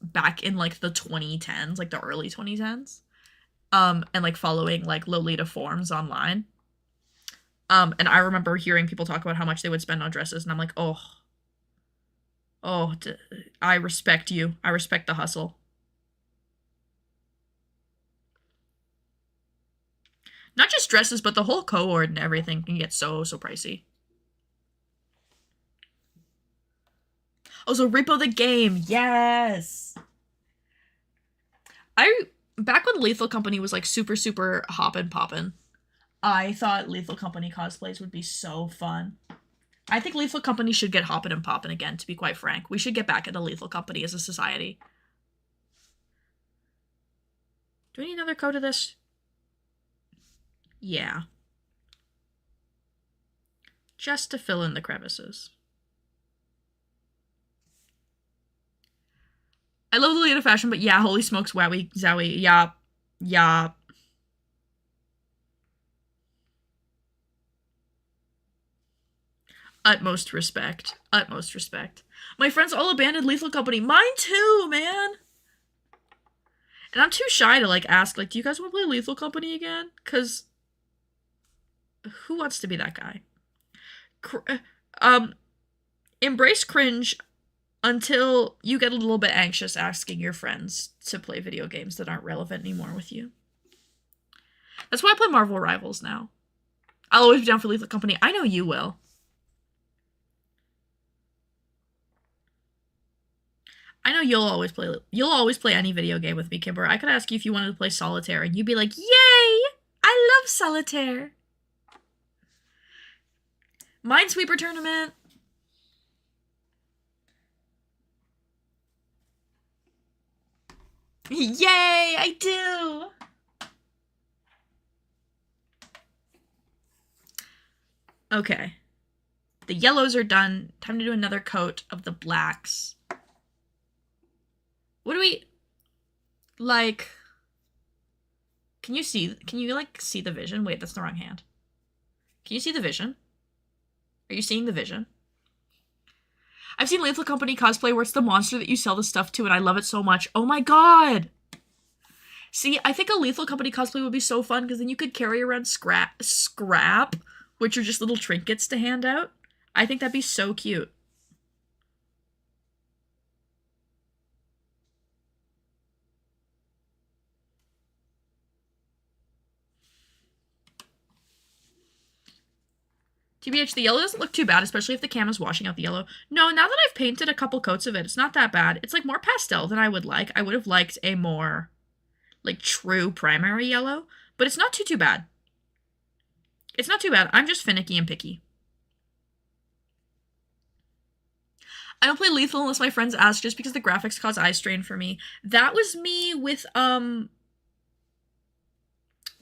B: Back in, like, the 2010s, like, the early 2010s. And, like, following, like, Lolita forums online. And I remember hearing people talk about how much they would spend on dresses, and I'm like, oh. Oh, I respect you. I respect the hustle. Not just dresses, but the whole cohort and everything can get so pricey. Also, Repo the game. Yes. Back when Lethal Company was like super hoppin' poppin', I thought Lethal Company cosplays would be so fun. I think Lethal Company should get hoppin' and poppin' again, to be quite frank. We should get back into Lethal Company as a society. Do we need another code of this? Yeah. Just to fill in the crevices. I love the Lolita fashion, but yeah, holy smokes, wowie, zowie, yeah, yeah. Utmost respect. Utmost respect. My friends all abandoned Lethal Company. Mine too, man. And I'm too shy to, like, ask, like, do you guys want to play Lethal Company again? Because who wants to be that guy? Embrace cringe until you get a little bit anxious asking your friends to play video games that aren't relevant anymore with you. That's why I play Marvel Rivals now. I'll always be down for Lethal Company. I know you will. I know you'll always play any video game with me, Kimber. I could ask you if you wanted to play Solitaire, and you'd be like, yay! I love Solitaire. Minesweeper tournament. Yay, I do! Okay. The yellows are done. Time to do another coat of the blacks. What do we... Like... Can you, like, see the vision? Wait, that's the wrong hand. Can you see the vision? Are you seeing the vision? I've seen Lethal Company cosplay where it's the monster that you sell the stuff to, and I love it so much. Oh my god! See, I think a Lethal Company cosplay would be so fun, because then you could carry around scrap, which are just little trinkets to hand out. I think that'd be so cute. TBH, the yellow doesn't look too bad, especially if the cam is washing out the yellow. No, now that I've painted a couple coats of it, it's not that bad. It's, like, more pastel than I would like. I would have liked a more, like, true primary yellow, but it's not too bad. It's not too bad. I'm just finicky and picky. I don't play Lethal unless my friends ask, just because the graphics cause eye strain for me. That was me with,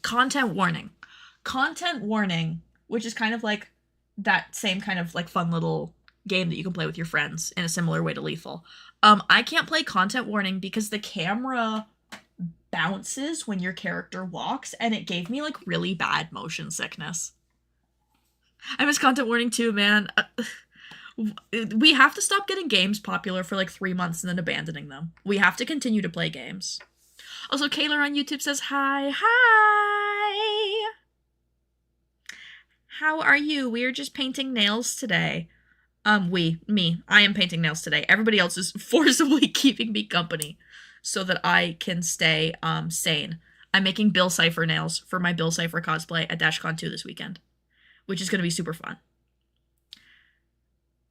B: Content Warning. Content Warning, which is kind of like that same kind of, like, fun little game that you can play with your friends in a similar way to Lethal. I can't play Content Warning because the camera bounces when your character walks, and it gave me, like, really bad motion sickness. I miss Content Warning too, man. We have to stop getting games popular for, like, 3 months and then abandoning them. We have to continue to play games. Also, Kayla on YouTube says, hi. How are you? We are just painting nails today. Me. I am painting nails today. Everybody else is forcibly keeping me company so that I can stay, sane. I'm making Bill Cipher nails for my Bill Cipher cosplay at DASHCON 2 this weekend, which is going to be super fun.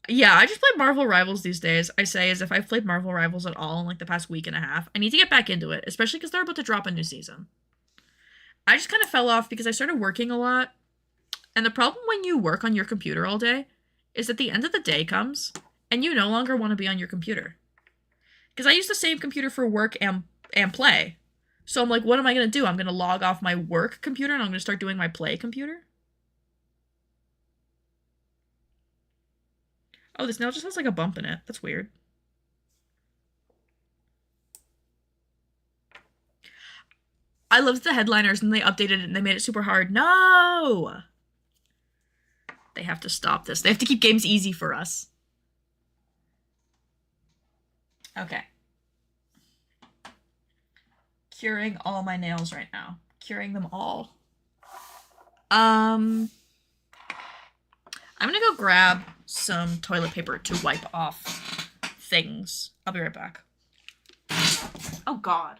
B: Yeah, I just play Marvel Rivals these days. I say as if I've played Marvel Rivals at all in, like, the past week and a half. I need to get back into it, especially because they're about to drop a new season. I just kind of fell off because I started working a lot. And the problem when you work on your computer all day is that the end of the day comes and you no longer want to be on your computer. Because I use the same computer for work and play. So I'm like, what am I going to do? I'm going to log off my work computer and I'm going to start doing my play computer? Oh, this nail just has, like, a bump in it. That's weird. I loved the headliners and they updated it and they made it super hard. No! They have to stop this. They have to keep games easy for us. Okay. Curing all my nails right now. Curing them all. I'm gonna go grab some toilet paper to wipe off things. I'll be right back. Oh, God.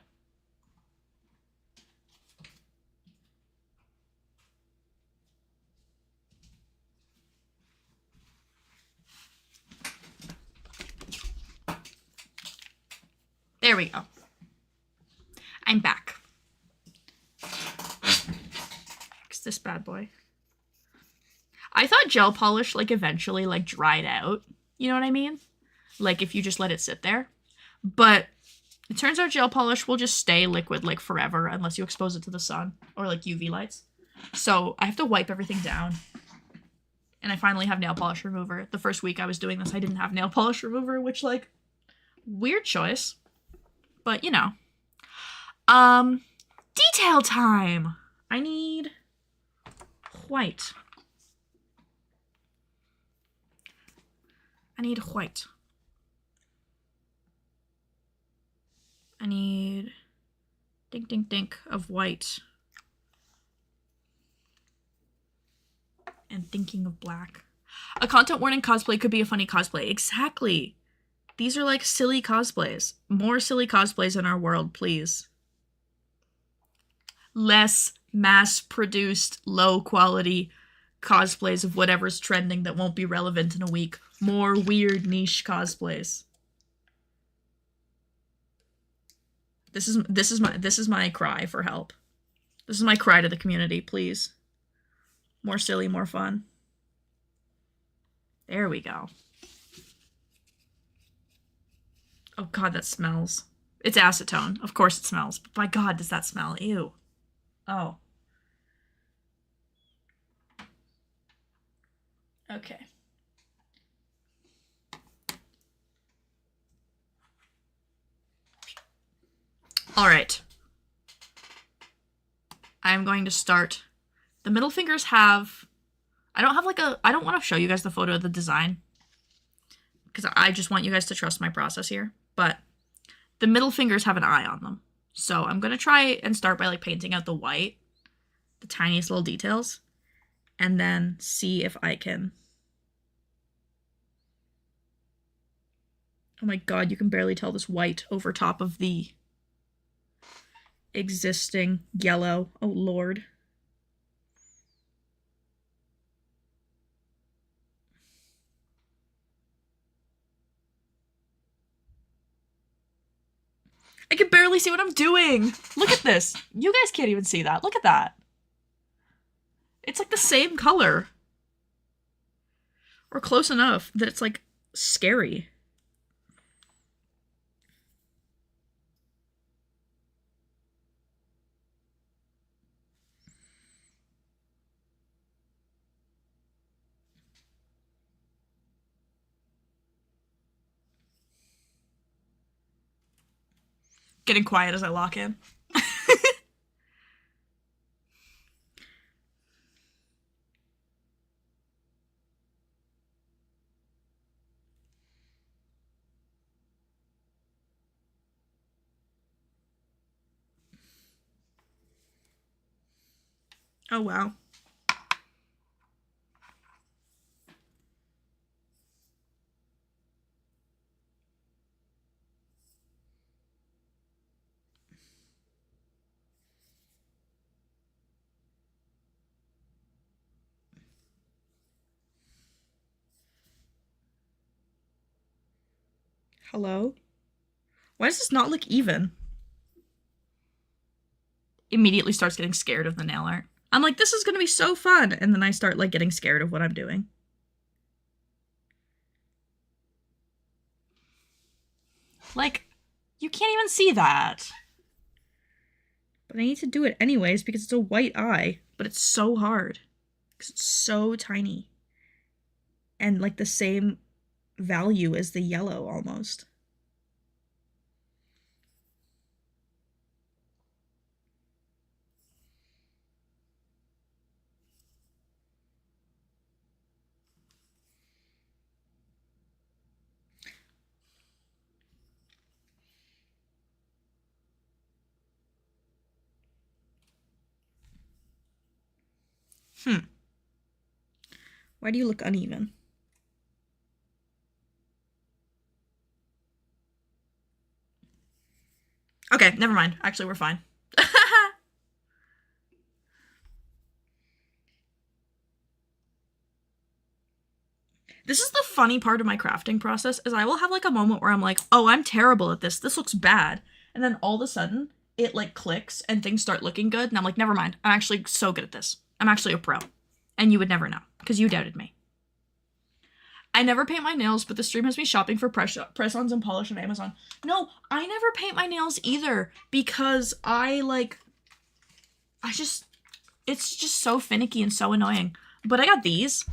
B: There we go. I'm back. Fix this bad boy. I thought gel polish, like, eventually, like, dried out. You know what I mean? Like, if you just let it sit there. But it turns out gel polish will just stay liquid, like, forever unless you expose it to the sun or, like, UV lights. So I have to wipe everything down. And I finally have nail polish remover. The first week I was doing this, I didn't have nail polish remover, which, like, weird choice. But, you know. Detail time! I need white. I need white. I need dink dink dink of white. And thinking of black. A content warning cosplay could be a funny cosplay. Exactly. These are like silly cosplays. More silly cosplays in our world, please. Less mass-produced, low-quality cosplays of whatever's trending that won't be relevant in a week. More weird niche cosplays. This is my cry for help. This is my cry to the community, please. More silly, more fun. There we go. Oh God, that smells. It's acetone. Of course it smells. But by God, does that smell? Ew. Oh. Okay. All right. I'm going to start. The middle fingers have... I don't want to show you guys the photo of the design, because I just want you guys to trust my process here. But the middle fingers have an eye on them. So I'm going to try and start by like painting out the white, the tiniest little details, and then see if I can... Oh my God, you can barely tell this white over top of the existing yellow. Oh Lord. I can barely see what I'm doing. Look at this. You guys can't even see that. Look at that. It's like the same color. Or close enough that it's like scary. Getting quiet as I lock in. Oh, wow. Hello? Why does this not look even? Immediately starts getting scared of the nail art. I'm like, this is gonna be so fun. And then I start like getting scared of what I'm doing. Like, you can't even see that. But I need to do it anyways because it's a white eye. But it's so hard. Because it's so tiny. And like the same value as the yellow almost. Why do you look uneven? Okay, never mind. Actually, we're fine. This is the funny part of my crafting process, is I will have like a moment where I'm like, oh, I'm terrible at this. This looks bad. And then all of a sudden, it like clicks and things start looking good. And I'm like, never mind. I'm actually so good at this. I'm actually a pro. And you would never know, because you doubted me. I never paint my nails, but the stream has me shopping for press-ons and polish on Amazon. No, I never paint my nails either, because it's just so finicky and so annoying. But I got these.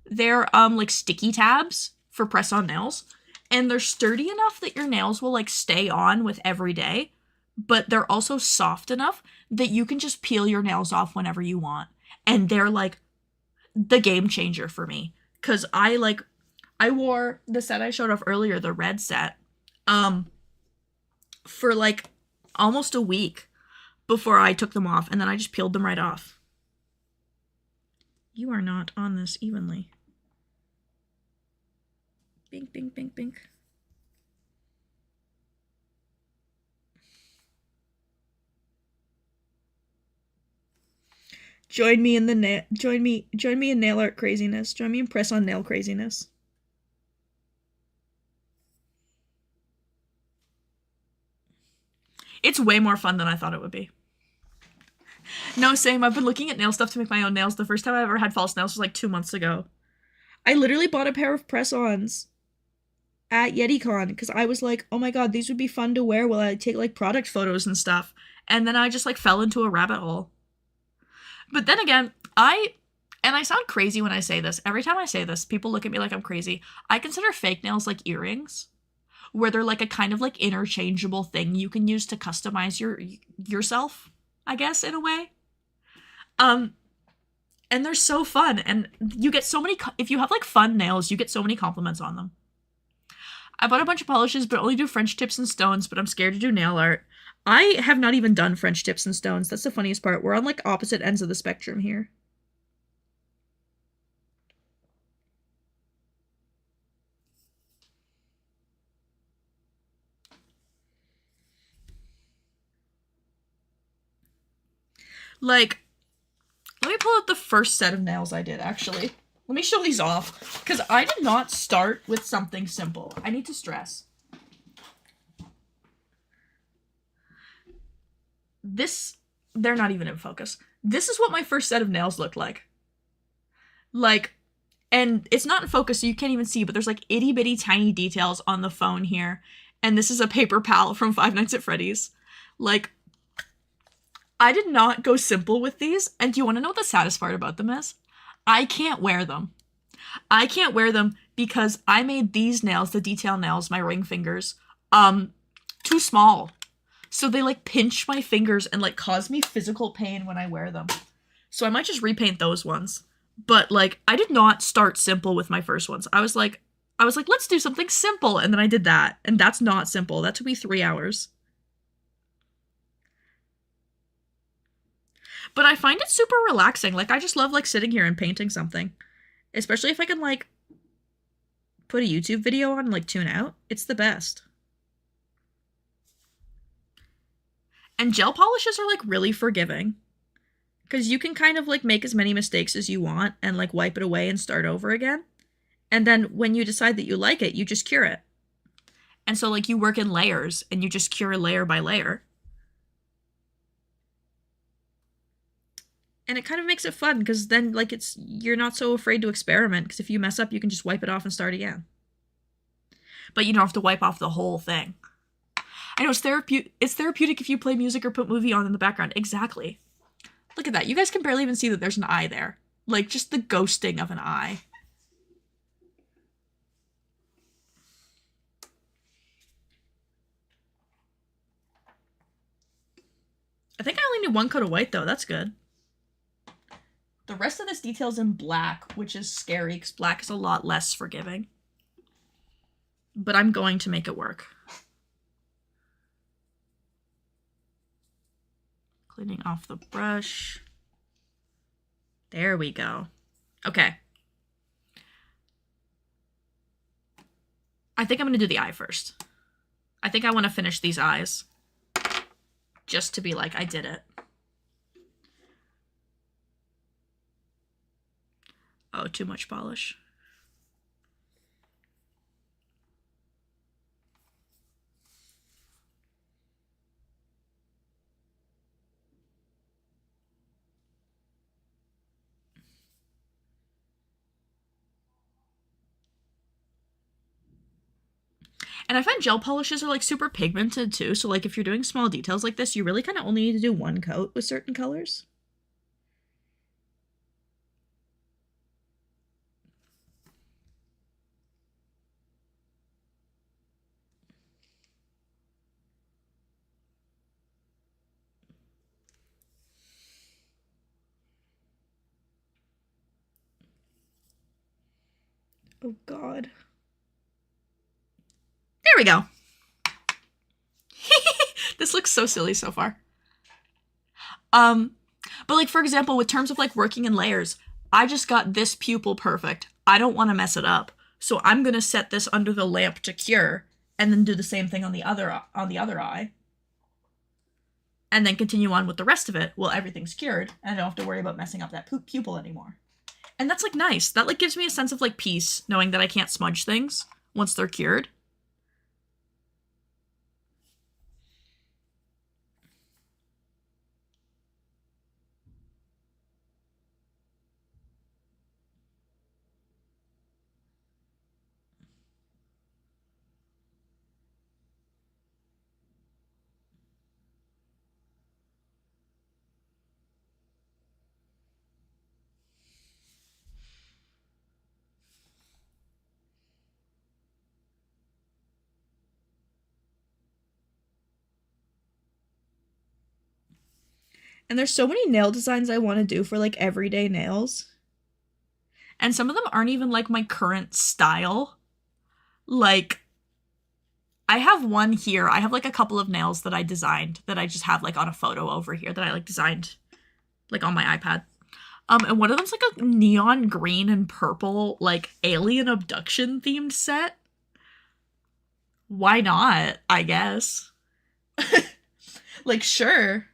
B: They're like sticky tabs for press-on nails, and they're sturdy enough that your nails will like stay on with every day, but they're also soft enough that you can just peel your nails off whenever you want. And they're like the game changer for me, because I wore the set I showed off earlier, the red set, for like almost a week before I took them off, and then I just peeled them right off. You are not on this evenly. Bink, bink, bink, bink. Join me in nail art craziness. Join me in press on nail craziness. It's way more fun than I thought it would be. No, same. I've been looking at nail stuff to make my own nails. The first time I ever had false nails was like 2 months ago. I literally bought a pair of press-ons at YetiCon because I was like, oh my god, these would be fun to wear while I take like product photos and stuff. And then I just like fell into a rabbit hole. But then again, I sound crazy when I say this. Every time I say this, people look at me like I'm crazy. I consider fake nails like earrings, where they're like a kind of like interchangeable thing you can use to customize yourself, I guess, in a way. And they're so fun, and you get so many, if you have like fun nails, you get so many compliments on them. I bought a bunch of polishes, but only do French tips and stones, but I'm scared to do nail art. I have not even done French tips and stones. That's the funniest part. We're on like opposite ends of the spectrum here. Like, let me pull out the first set of nails I did, actually. Let me show these off, because I did not start with something simple. I need to stress. They're not even in focus. This is what my first set of nails looked like. And it's not in focus, so you can't even see, but there's like itty bitty tiny details on the phone here. And this is a paper pal from Five Nights at Freddy's. Like, I did not go simple with these, and do you want to know what the saddest part about them is? I can't wear them. I can't wear them because I made these nails, the detail nails, my ring fingers, too small. So they like pinch my fingers and like cause me physical pain when I wear them. So I might just repaint those ones. But like, I did not start simple with my first ones. I was like, let's do something simple, and then I did that, and that's not simple. That took me 3 hours. But I find it super relaxing. Like, I just love, like, sitting here and painting something. Especially if I can, like, put a YouTube video on and, like, tune out. It's the best. And gel polishes are, like, really forgiving. Because you can kind of, like, make as many mistakes as you want and, like, wipe it away and start over again. And then when you decide that you like it, you just cure it. And so, like, you work in layers and you just cure layer by layer. And it kind of makes it fun, because then, like, you're not so afraid to experiment, because if you mess up, you can just wipe it off and start again. But you don't have to wipe off the whole thing. I know, it's therapeutic if you play music or put movie on in the background. Exactly. Look at that. You guys can barely even see that there's an eye there. Like, just the ghosting of an eye. I think I only need one coat of white, though. That's good. The rest of this detail's in black, which is scary, because black is a lot less forgiving. But I'm going to make it work. Cleaning off the brush. There we go. Okay. I think I'm going to do the eye first. I think I want to finish these eyes. just to be like, I did it. Oh, too much polish. And I find gel polishes are like super pigmented too, so like if you're doing small details like this, you really kind of only need to do one coat with certain colors. Oh god. There we go. This looks so silly so far. But like for example, with terms of like working in layers, I just got this pupil perfect. I don't want to mess it up. So I'm going to set this under the lamp to cure and then do the same thing on the other eye. And then continue on with the rest of it while everything's cured and I don't have to worry about messing up that pupil anymore. And that's like nice. That like gives me a sense of like peace knowing that I can't smudge things once they're cured. And there's so many nail designs I want to do for like everyday nails. And some of them aren't even like my current style. Like, I have one here. I have like a couple of nails that I designed that I just have like on a photo over here that I like designed like on my iPad. And one of them's like a neon green and purple like alien abduction themed set. Why not? I guess. Like, sure.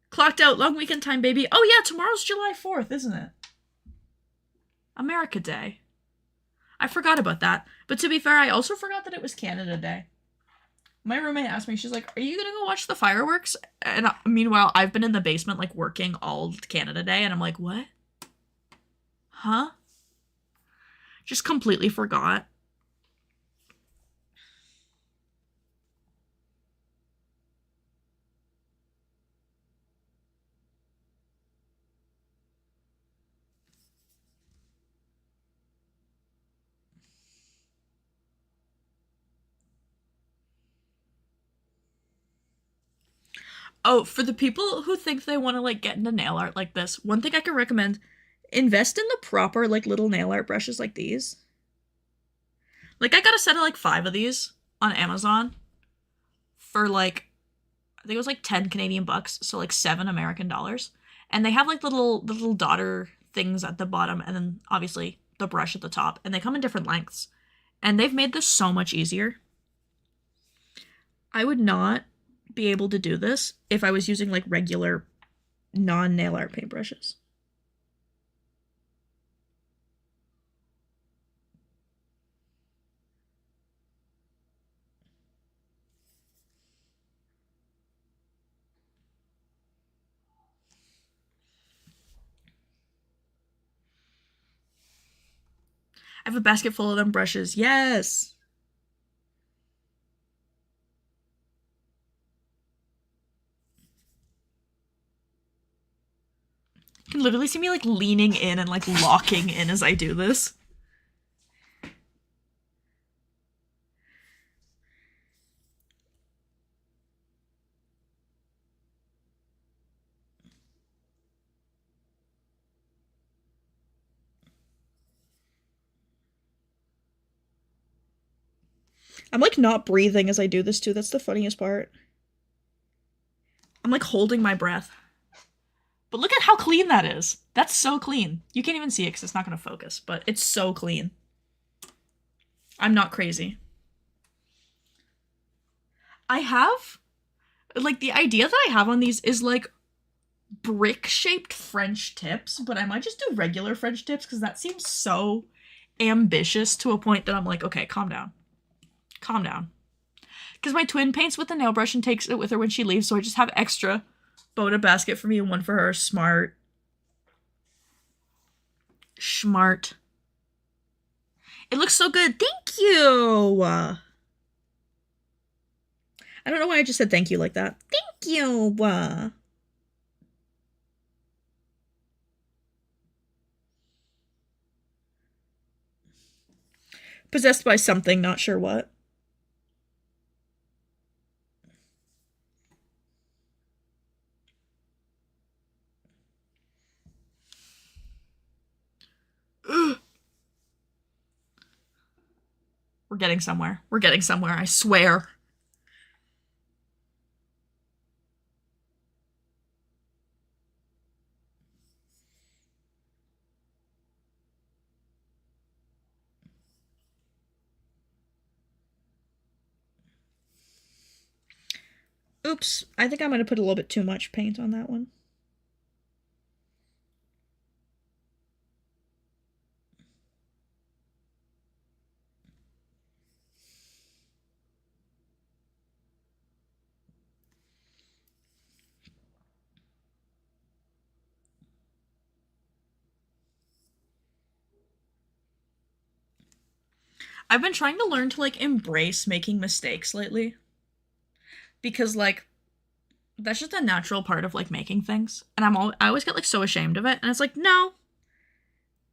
B: Clocked out, long weekend time, baby. Oh yeah, tomorrow's July 4th, isn't it? America Day. I forgot about that. But to be fair, I also forgot that it was Canada Day. My roommate asked me, she's like, are you gonna go watch the fireworks? And meanwhile, I've been in the basement, like, working all Canada Day, and I'm like, what? Huh? Just completely forgot. Oh, for the people who think they want to, like, get into nail art like this, one thing I can recommend, invest in the proper, like, little nail art brushes like these. Like, I got a set of, like, 5 of these on Amazon for, like, I think it was, like, 10 Canadian bucks, so, like, $7 American dollars. And they have, like, the little daughter things at the bottom, and then, obviously, the brush at the top. And they come in different lengths. And they've made this so much easier. I would not be able to do this if I was using like regular non-nail art paintbrushes. I have a basket full of them brushes. Yes. You can literally see me like leaning in and like locking in as I do this. I'm like not breathing as I do this too. That's the funniest part. I'm like holding my breath. But look at how clean that is. That's so clean. You can't even see it because it's not going to focus, but it's so clean. I'm not crazy. I have, like, the idea that I have on these is, like, brick-shaped French tips, but I might just do regular French tips because that seems so ambitious to a point that I'm like, okay, calm down. Calm down. Because my twin paints with the nail brush and takes it with her when she leaves, so I just have extra. Bought a basket for me and one for her. Smart. Smart. It looks so good. Thank you! I don't know why I just said thank you like that. Thank you! Possessed by something, not sure what. We're getting somewhere. We're getting somewhere, I swear. Oops, I think I'm gonna put a little bit too much paint on that one. I've been trying to learn to, like, embrace making mistakes lately. Because, like, that's just a natural part of, like, making things. And I always get, like, so ashamed of it. And it's like, no.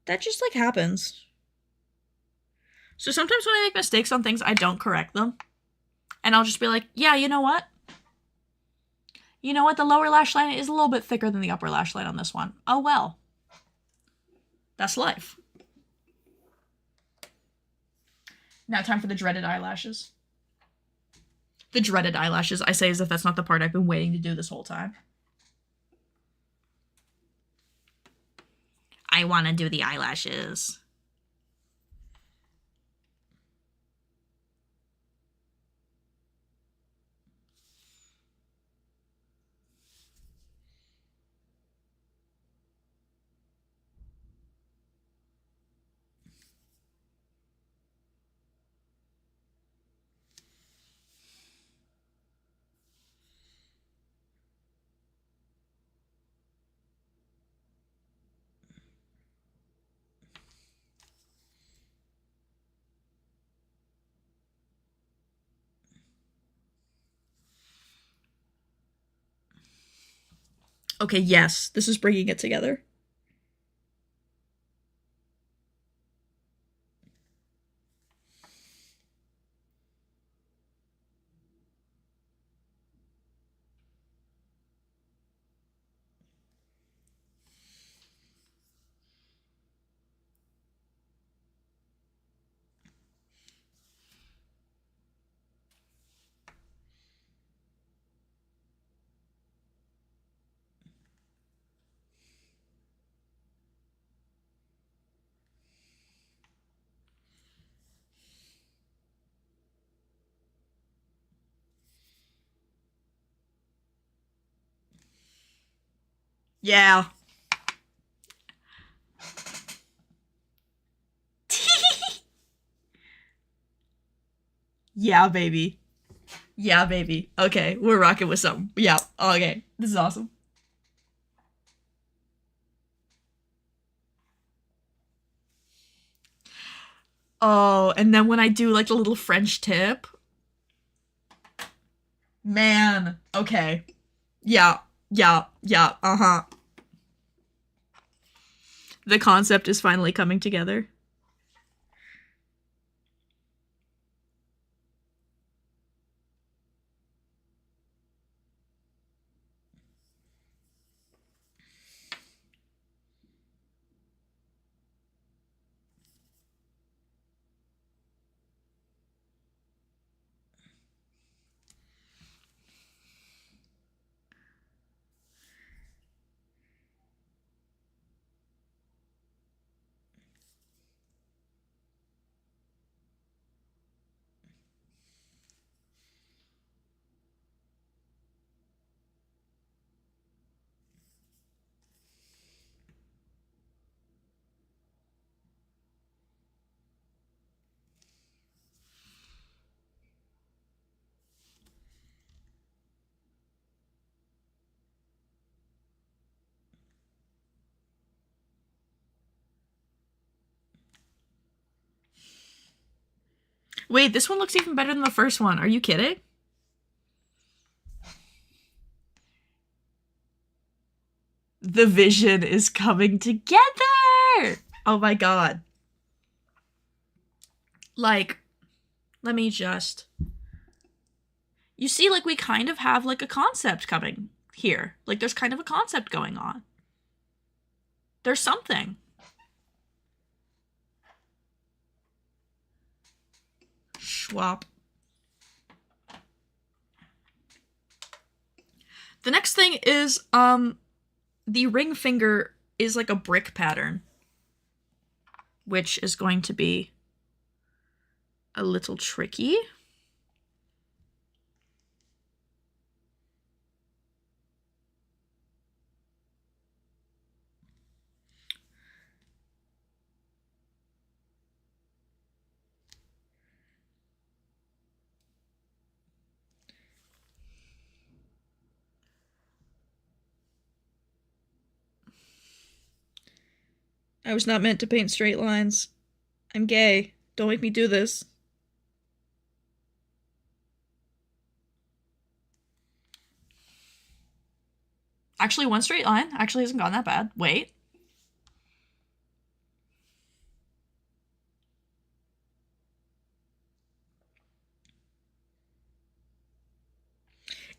B: That just, like, happens. So sometimes when I make mistakes on things, I don't correct them. And I'll just be like, yeah, you know what? You know what? The lower lash line is a little bit thicker than the upper lash line on this one. Oh, well. That's life. Now time for the dreaded eyelashes. The dreaded eyelashes, I say as if that's not the part I've been waiting to do this whole time. I want to do the eyelashes. Okay, yes, this is bringing it together. Yeah. Yeah, baby. Yeah, baby. Okay, we're rocking with something. Yeah, okay. This is awesome. Oh, and then when I do, like, the little French tip. Man. Okay. Yeah. Yeah. Yeah. Uh-huh. The concept is finally coming together. Wait, this one looks even better than the first one. Are you kidding? The vision is coming together! Oh my god. Like, let me just... You see, like, we kind of have, like, a concept coming here. Like, there's kind of a concept going on. There's something. Schwab. The next thing is, the ring finger is like a brick pattern, which is going to be a little tricky. I was not meant to paint straight lines. I'm gay. Don't make me do this. Actually, one straight line actually hasn't gone that bad. Wait.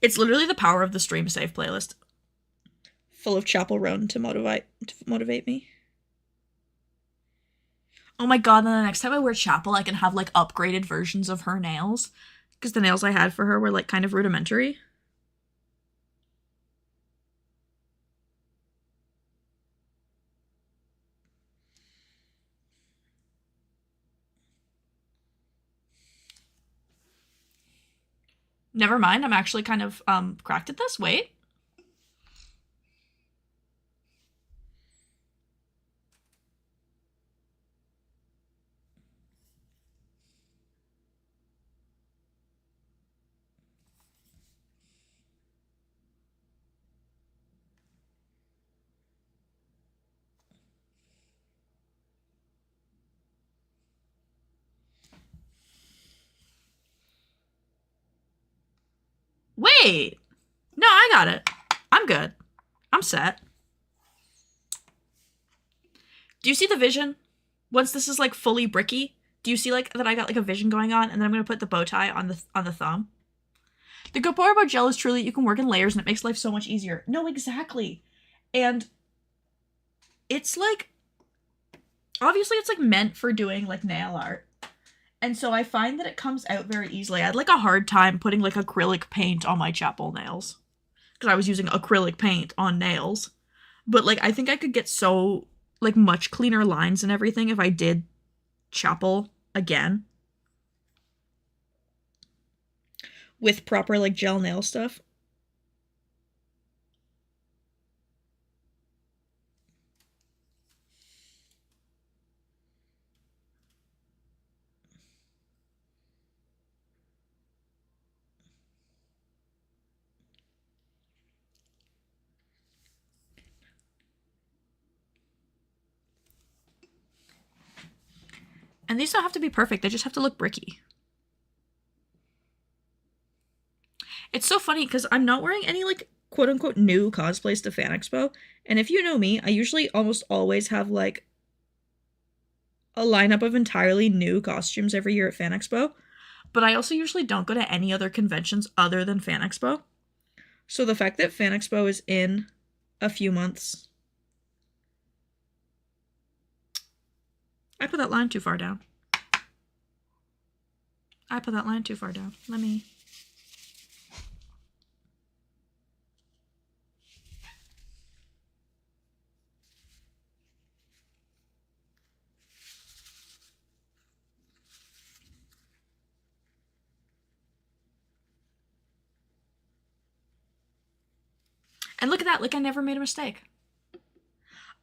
B: It's literally the power of the stream save playlist. Full of Chapel Roan to motivate me. Oh my god, then the next time I wear Chapel, I can have, like, upgraded versions of her nails. Because the nails I had for her were, like, kind of rudimentary. Never mind, I'm actually kind of, cracked at this. Wait. Wait! No, I got it. I'm good. I'm set. Do you see the vision? Once this is, like, fully bricky, do you see, like, that I got, like, a vision going on, and then I'm gonna put the bow tie on the thumb? The good part about gel is truly you can work in layers, and it makes life so much easier. No, exactly. And it's, like... Obviously, it's, like, meant for doing, like, nail art. And so I find that it comes out very easily. I had, like, a hard time putting, like, acrylic paint on my Chapel nails. Because I was using acrylic paint on nails. But, like, I think I could get so, like, much cleaner lines and everything if I did Chapel again. With proper, like, gel nail stuff. And these don't have to be perfect, they just have to look bricky. It's so funny because I'm not wearing any, like, quote-unquote new cosplays to Fan Expo. And if you know me, I usually almost always have, like, a lineup of entirely new costumes every year at Fan Expo. But I also usually don't go to any other conventions other than Fan Expo. So the fact that Fan Expo is in a few months... I put that line too far down. I put that line too far down. Let me... And look at that, like I never made a mistake.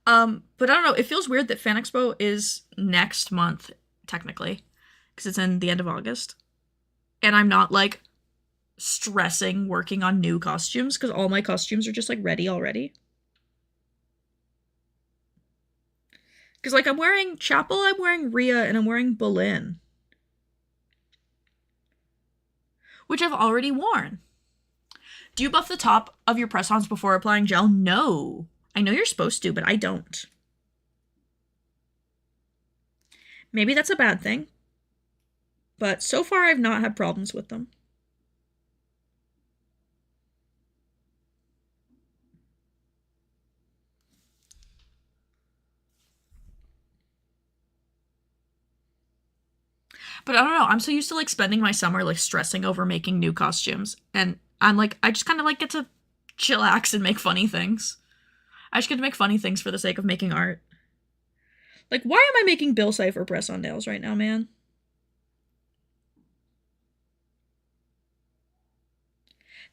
B: But I don't know, it feels weird that Fan Expo is next month, technically. Because it's in the end of August. And I'm not, like, stressing working on new costumes, because all my costumes are just, like, ready already. Because, like, I'm wearing Chapel, I'm wearing Rhea, and I'm wearing Bolin. which I've already worn. Do you buff the top of your press-ons before applying gel? No. I know you're supposed to, but I don't. Maybe that's a bad thing. But so far, I've not had problems with them. But I don't know, I'm so used to, like, spending my summer, like, stressing over making new costumes. And I'm like, I just kind of, like, get to chillax and make funny things. I just get to make funny things for the sake of making art. Like, why am I making Bill Cipher press-on nails right now, man?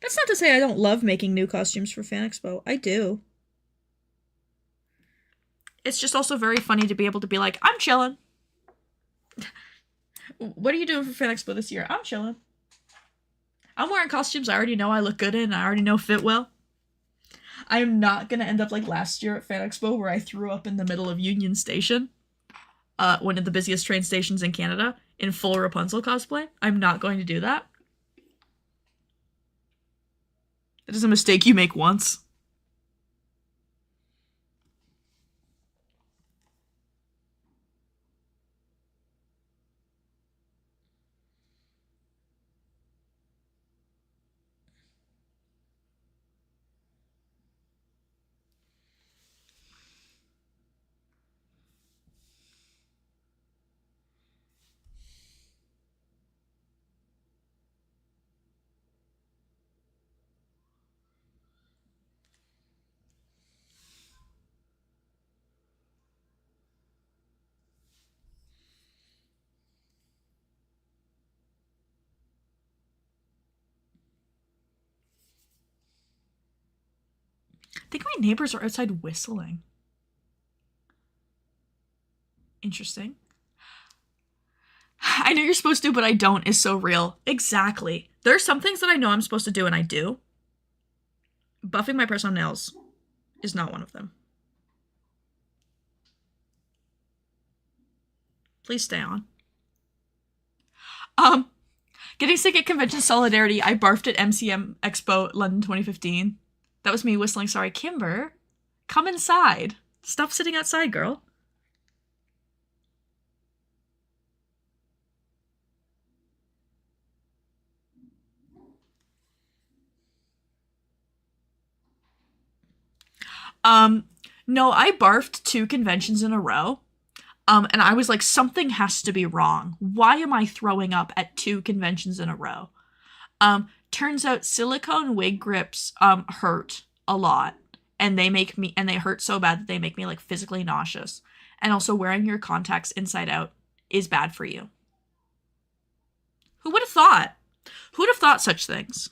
B: That's not to say I don't love making new costumes for Fan Expo. I do. It's just also very funny to be able to be like, I'm chilling. What are you doing for Fan Expo this year? I'm chilling. I'm wearing costumes I already know I look good in. I already know fit well. I am not going to end up like last year at Fan Expo where I threw up in the middle of Union Station, one of the busiest train stations in Canada, in full Rapunzel cosplay. I'm not going to do that. That is a mistake you make once. I think my neighbors are outside whistling. Interesting. I know you're supposed to, but I don't is so real. Exactly. There are some things that I know I'm supposed to do and I do. Buffing my press-on nails is not one of them. Please stay on. Getting sick at convention solidarity. I barfed at MCM Expo London 2015. That was me whistling. Sorry, Kimber. Come inside. Stop sitting outside, girl. No, I barfed 2 conventions in a row. And I was like, something has to be wrong. Why am I throwing up at 2 conventions in a row? Turns out silicone wig grips, hurt a lot. And they hurt so bad that they make me, like, physically nauseous. And also wearing your contacts inside out is bad for you. Who would have thought? Who would have thought such things?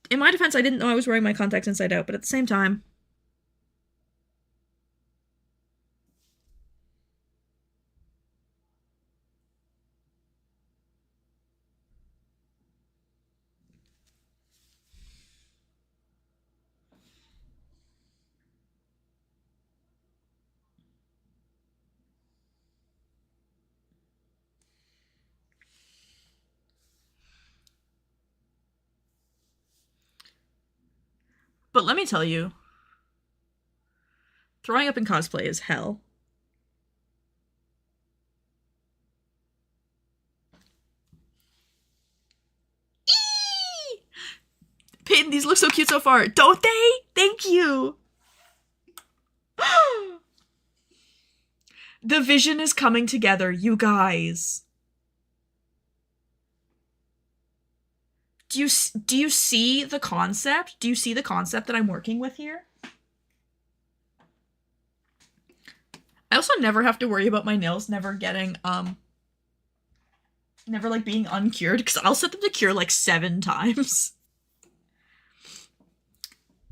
B: In my defense, I didn't know I was wearing my contacts inside out, but at the same time... But let me tell you, throwing up in cosplay is hell. Eee! Peyton, these look so cute so far. Don't they? Thank you. The vision is coming together, you guys. Do you see the concept? Do you see the concept that I'm working with here? I also never have to worry about my nails never getting, never, like, being uncured, because I'll set them to cure, like, 7 times.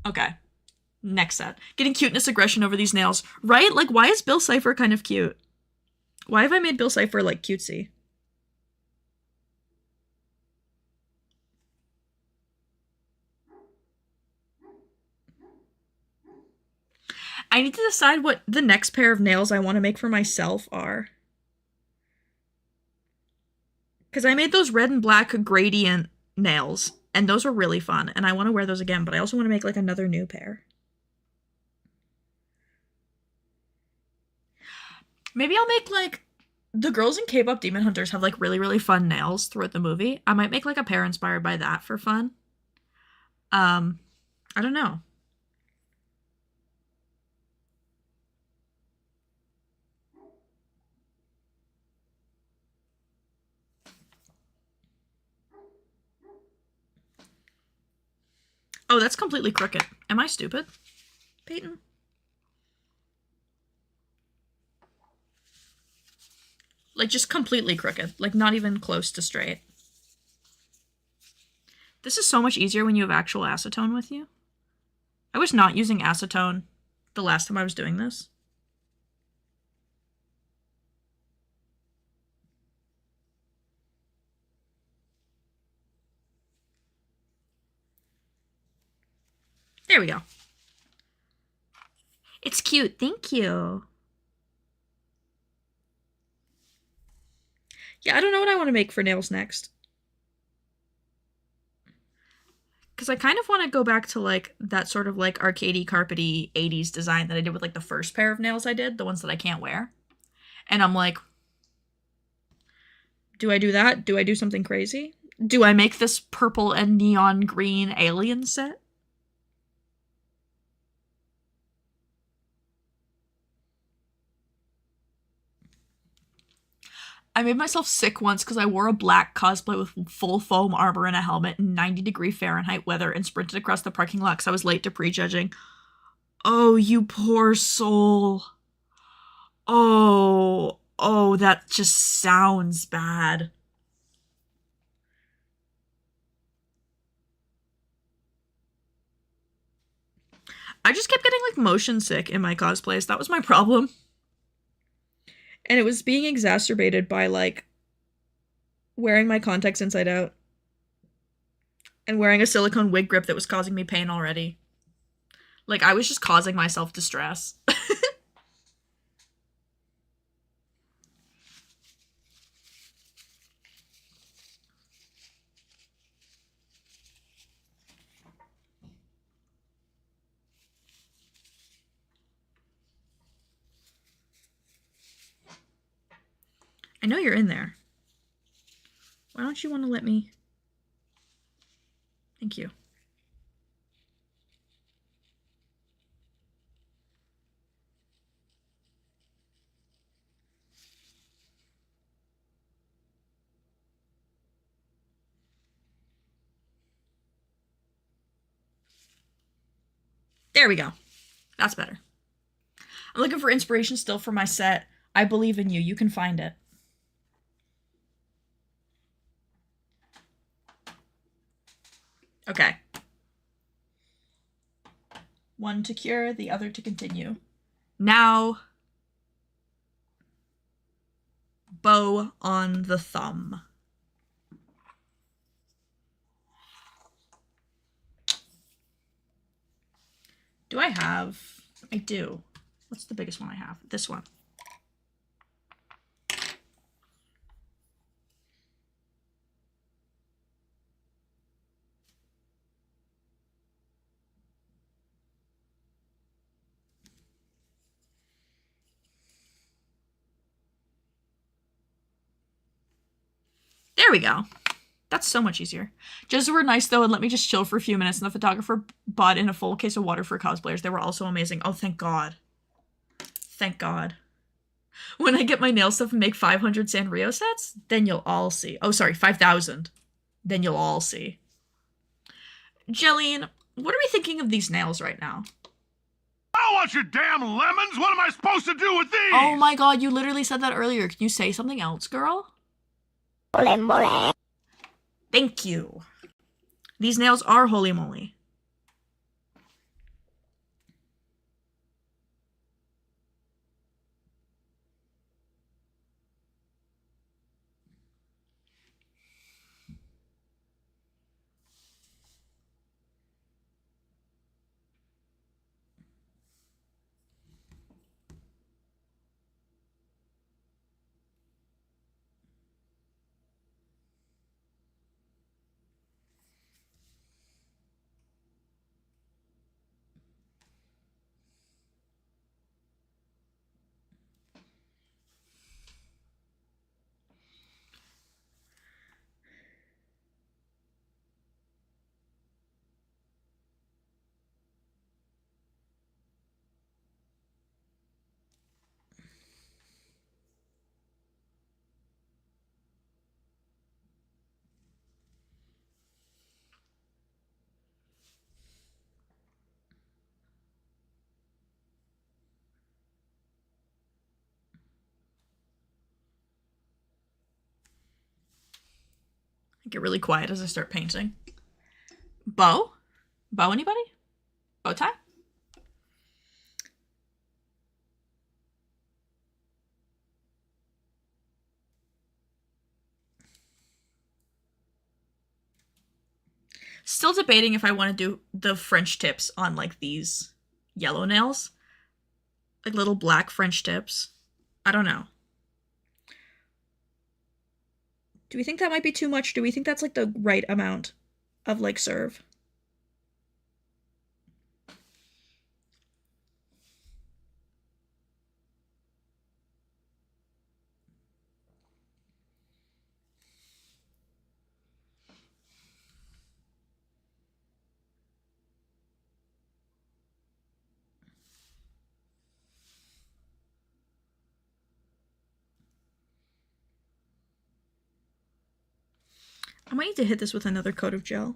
B: Okay. Next set. Getting cuteness aggression over these nails. Right? Like, why is Bill Cipher kind of cute? Why have I made Bill Cipher, like, cutesy? I need to decide what the next pair of nails I want to make for myself are. Because I made those red and black gradient nails, and those were really fun, and I want to wear those again, but I also want to make, like, another new pair. Maybe I'll make, like, the girls in K-pop Demon Hunters have, like, really, really fun nails throughout the movie. I might make, like, a pair inspired by that for fun. I don't know. Oh, that's completely crooked. Am I stupid, Peyton? Like, just completely crooked. Like, not even close to straight. This is so much easier when you have actual acetone with you. I was not using acetone the last time I was doing this. There we go. It's cute. Thank you. Yeah, I don't know what I want to make for nails next. Because I kind of want to go back to, like, that sort of, like, arcadey, carpety 80s design that I did with, like, the first pair of nails I did, the ones that I can't wear. And I'm like, do I do that? Do I do something crazy? Do I make this purple and neon green alien set? I made myself sick once because I wore a black cosplay with full foam armor and a helmet in 90-degree Fahrenheit weather and sprinted across the parking lot because I was late to prejudging. Oh, you poor soul. Oh, that just sounds bad. I just kept getting, like, motion sick in my cosplays. That was my problem. And it was being exacerbated by, like, wearing my contacts inside out and wearing a silicone wig grip that was causing me pain already. Like, I was just causing myself distress. I know you're in there. Why don't you want to let me? Thank you. There we go. That's better. I'm looking for inspiration still for my set. I believe in you. You can find it. Okay. One to cure, the other to continue. Now, bow on the thumb. Do I have? I do. What's the biggest one I have? This one. There we go. That's so much easier. Judges were nice, though, and let me just chill for a few minutes, and the photographer bought in a full case of water for cosplayers. They were also amazing. Oh, thank God. Thank God. When I get my nail stuff and make 500 Sanrio sets, then you'll all see. Oh, sorry, 5,000. Then you'll all see. Jelline, what are we thinking of these nails right now?
D: I don't want your damn lemons! What am I supposed to do with these?
B: Oh my God, you literally said that earlier. Can you say something else, girl? Thank you. These nails are holy moly. get really quiet as I start painting. Bow? Bow anybody? Bow tie? Still debating if I want to do the French tips on, like, these yellow nails. Like, little black French tips. I don't know. Do we think that might be too much? Do we think that's, like, the right amount of, like, serve? I might need to hit this with another coat of gel.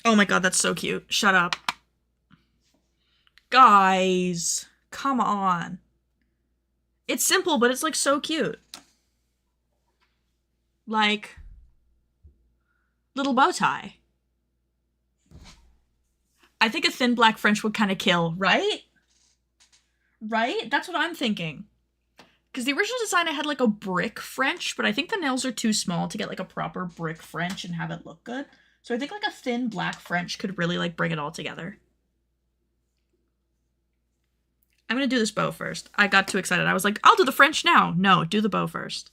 B: Oh my god, that's so cute. Shut up. Guys, come on. It's simple, but it's, like, so cute. Like, little bow tie. I think a thin black French would kind of kill, right? Right? That's what I'm thinking. Because the original design I had, like, a brick French, but I think the nails are too small to get, like, a proper brick French and have it look good. So I think, like, a thin black French could really, like, bring it all together. I'm gonna do this bow first. I got too excited. I was like, I'll do the French now. No, do the bow first.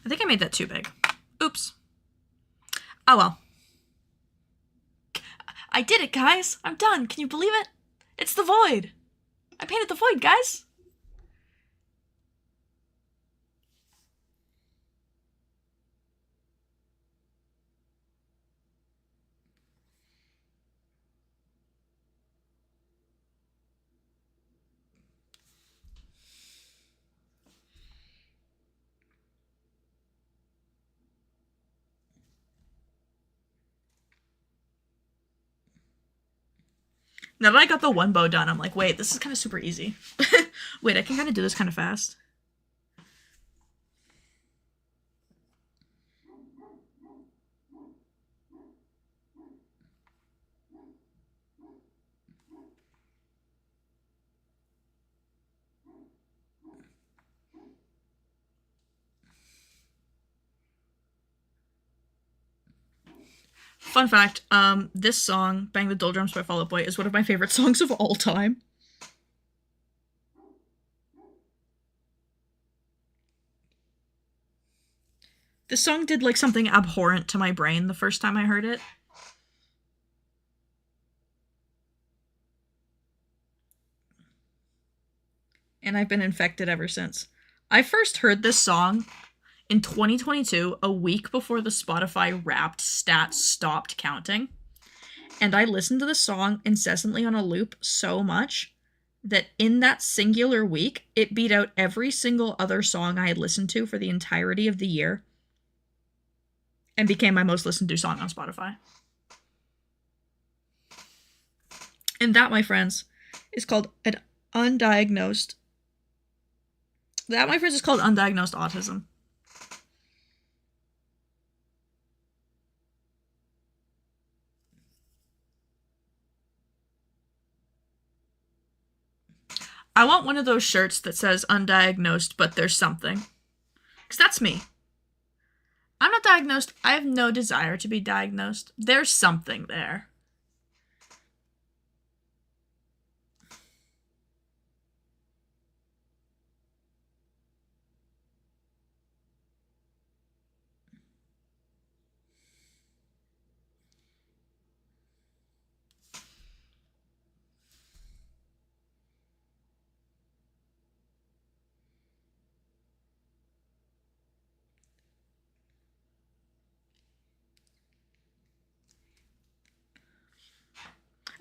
B: I think I made that too big. Oops. Oh well. I did it, guys! I'm done! Can you believe it? It's the void! I painted the void, guys! Now that I got the one bow done, I'm like, wait, this is kind of super easy. Wait, I can kind of do this kind of fast. Fun fact, this song, Bang the Dull Drums by Fall Out Boy, is one of my favorite songs of all time. This song did, like, something abhorrent to my brain the first time I heard it. And I've been infected ever since. I first heard this song in 2022, a week before the Spotify Wrapped stats stopped counting. And I listened to the song incessantly on a loop so much that in that singular week, it beat out every single other song I had listened to for the entirety of the year and became my most listened to song on Spotify. And that, my friends, is called an undiagnosed... That, my friends, is called undiagnosed autism. I want one of those shirts that says undiagnosed, but there's something. Because that's me. I'm not diagnosed. I have no desire to be diagnosed. There's something there.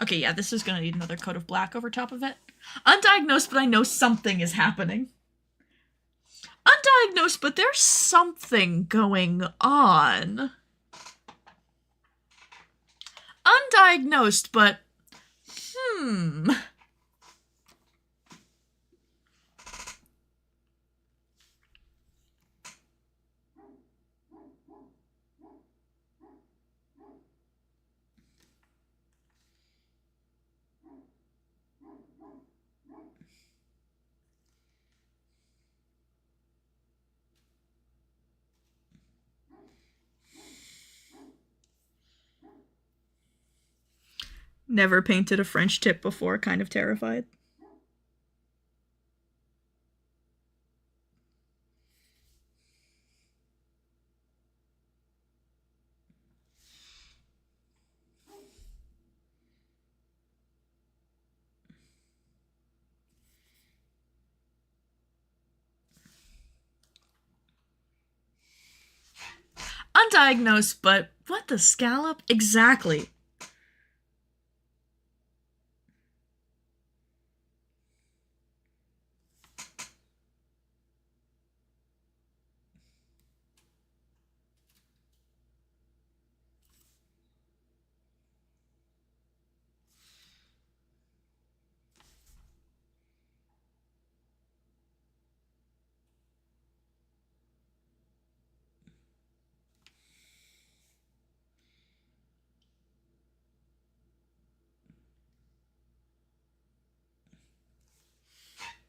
B: Okay, yeah, this is gonna need another coat of black over top of it. Undiagnosed, but I know something is happening. Undiagnosed, but there's something going on. Undiagnosed, but... Never painted a French tip before, kind of terrified. Undiagnosed, but what the scallop? Exactly.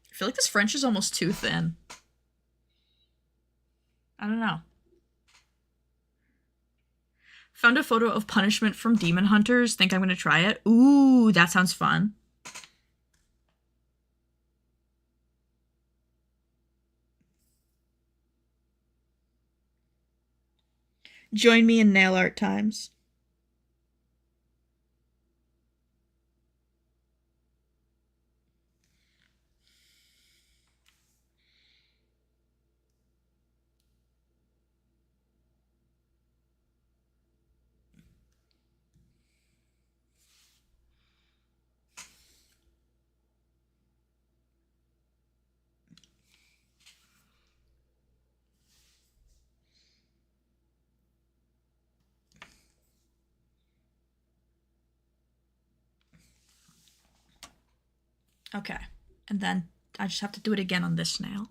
B: I feel like this French is almost too thin. I don't know. Found a photo of Punishment from Demon Hunters. Think I'm gonna try it. Ooh, that sounds fun. Join me in nail art times. Okay, and then I just have to do it again on this nail.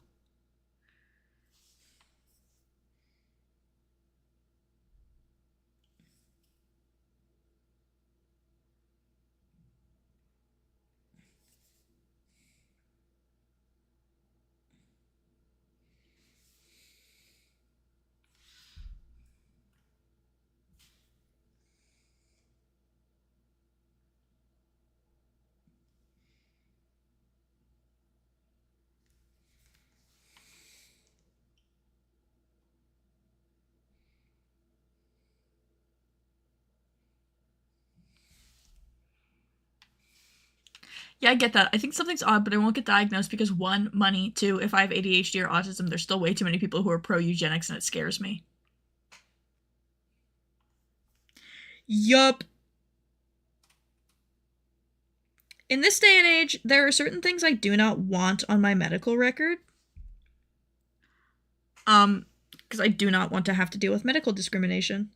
B: Yeah, I get that. I think something's odd, but I won't get diagnosed because 1, money, 2, if I have ADHD or autism, there's still way too many people who are pro-eugenics and it scares me. Yup. In this day and age, there are certain things I do not want on my medical record. Because I do not want to have to deal with medical discrimination.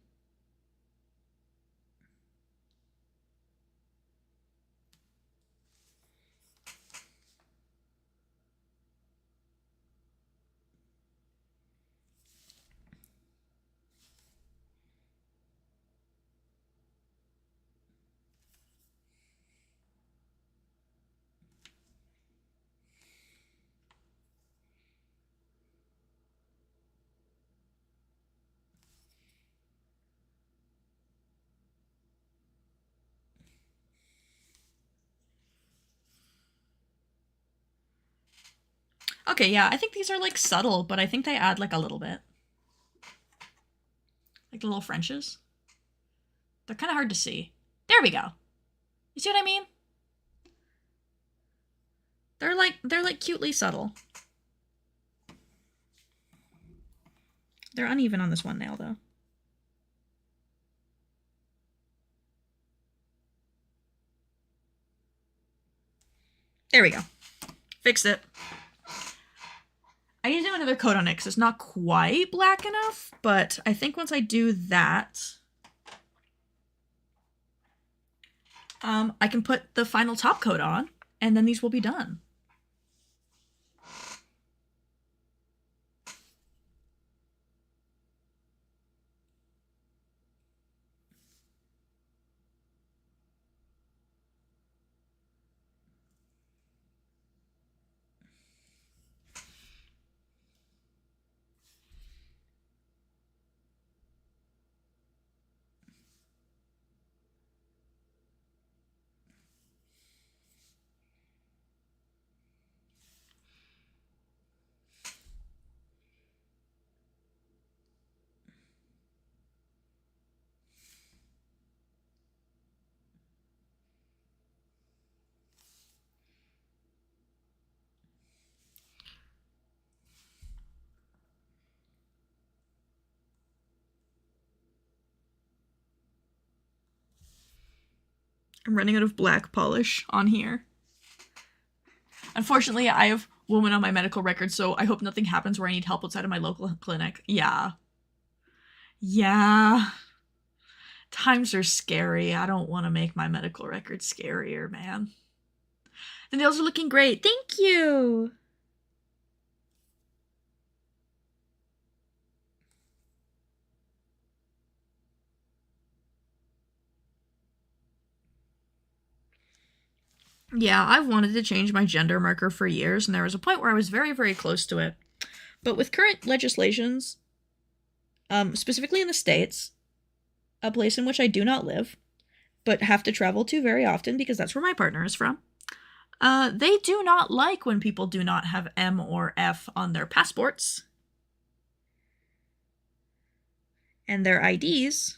B: Okay, yeah, I think these are, like, subtle, but I think they add, like, a little bit. Like the little Frenches. They're kind of hard to see. There we go. You see what I mean? They're like cutely subtle. They're uneven on this one nail, though. There we go. Fixed it. I need to do another coat on it because it's not quite black enough, but I think once I do that, I can put the final top coat on, and then these will be done. I'm running out of black polish on here. Unfortunately, I have woman on my medical record, so I hope nothing happens where I need help outside of my local clinic. Yeah. Yeah. Times are scary. I don't want to make my medical record scarier, man. The nails are looking great. Thank you. Yeah, I've wanted to change my gender marker for years, and there was a point where I was very, very close to it. But with current legislations, specifically in the States, a place in which I do not live, but have to travel to very often because that's where my partner is from, they do not like when people do not have M or F on their passports and their IDs.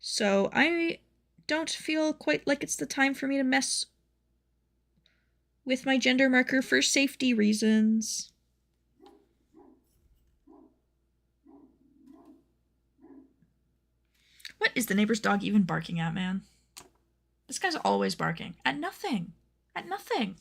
B: So I don't feel quite like it's the time for me to mess with my gender marker for safety reasons. What is the neighbor's dog even barking at, man? This guy's always barking. At nothing. At nothing.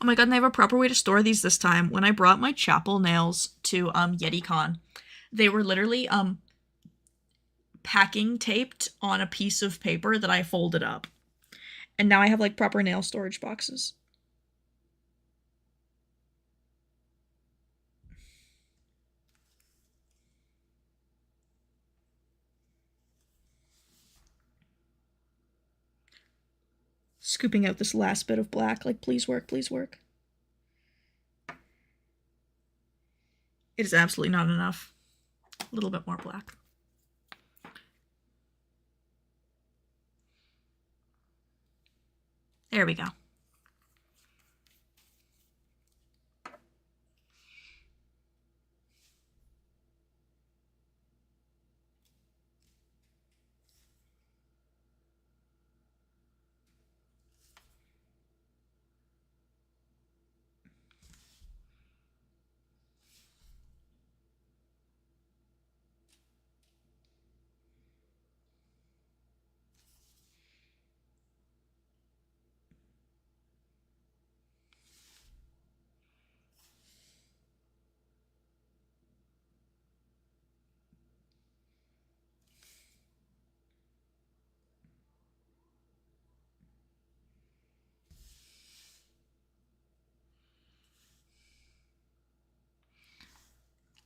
B: Oh my god, and they have a proper way to store these this time. When I brought my chapel nails to YetiCon, they were literally packing taped on a piece of paper that I folded up. And now I have like proper nail storage boxes. Scooping out this last bit of black, like, please work, please work. It is absolutely not enough. A little bit more black. There we go.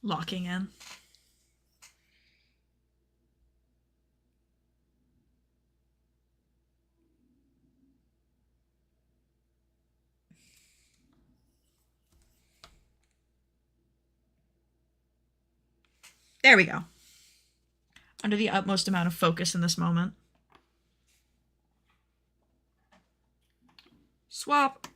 B: Locking in. There we go. Under the utmost amount of focus in this moment. Swap.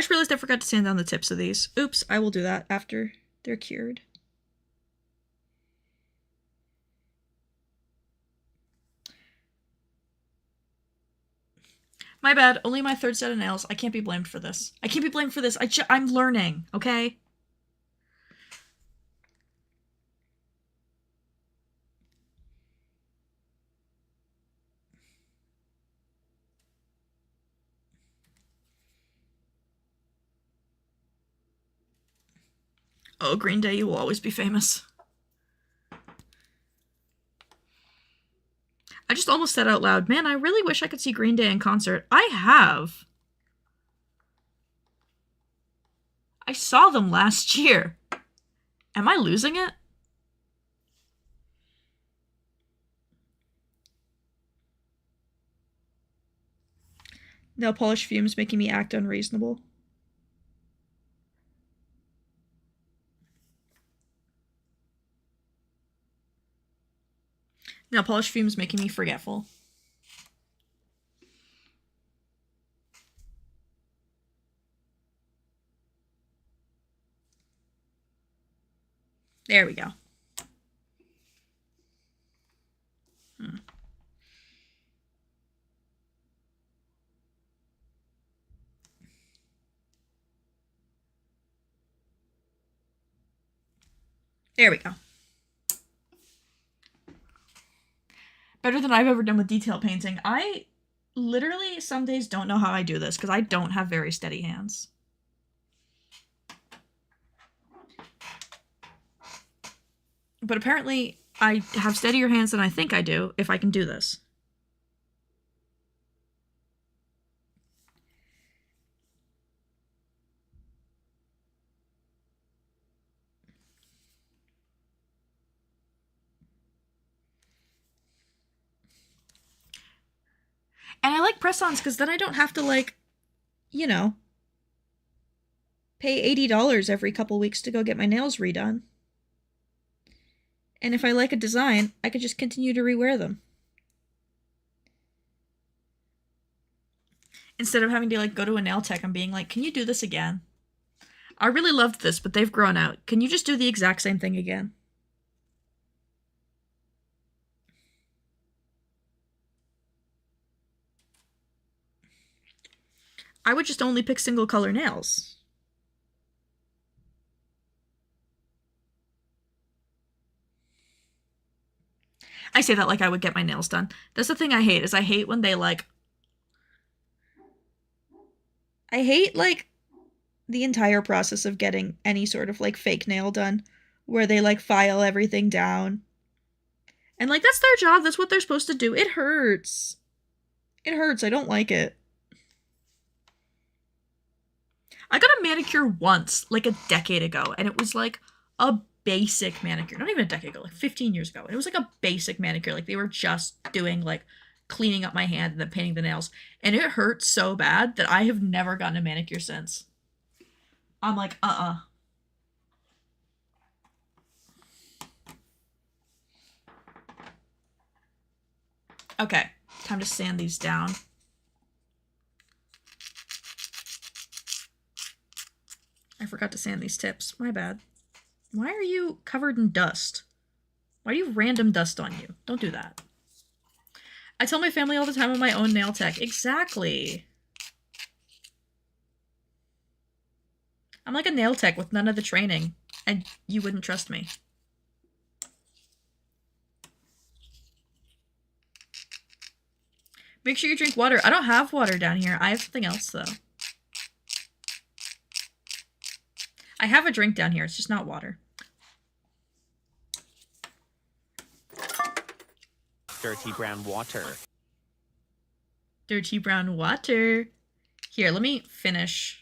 B: just realized I forgot to sand down the tips of these. Oops, I will do that after they're cured. My bad, only my third set of nails. I can't be blamed for this. I can't be blamed for this. I'm learning, okay? Oh, Green Day, you will always be famous. I just almost said out loud, man, I really wish I could see Green Day in concert. I have. I saw them last year. Am I losing it? Nail polish fumes making me act unreasonable. Nail polish fumes making me forgetful. There we go. There we go. Better than I've ever done with detail painting. I literally some days don't know how I do this because I don't have very steady hands. But apparently I have steadier hands than I think I do if I can do this. And I like press-ons because then I don't have to, like, you know, pay $80 every couple weeks to go get my nails redone. And if I like a design, I could just continue to rewear them. Instead of having to, like, go to a nail tech and being like, can you do this again? I really loved this, but they've grown out. Can you just do the exact same thing again? I would just only pick single color nails. I say that like I would get my nails done. That's the thing I hate, is I hate when they, like... I hate, like, the entire process of getting any sort of, like, fake nail done, where they, like, file everything down. And, like, that's their job. That's what they're supposed to do. It hurts. It hurts. I don't like it. I got a manicure once, like a decade ago, and it was like a basic manicure. Not even a decade ago, like 15 years ago. And it was like a basic manicure. Like they were just doing like cleaning up my hand and then painting the nails. And it hurt so bad that I have never gotten a manicure since. I'm like, Okay, time to sand these down. I forgot to sand these tips. My bad. Why are you covered in dust? Why do you have random dust on you? Don't do that. I tell my family all the time I'm my own nail tech. Exactly. I'm like a nail tech with none of the training, and you wouldn't trust me. Make sure you drink water. I don't have water down here. I have something else, though. I have a drink down here. It's just not water.
E: Dirty brown water.
B: Dirty brown water. Here, let me finish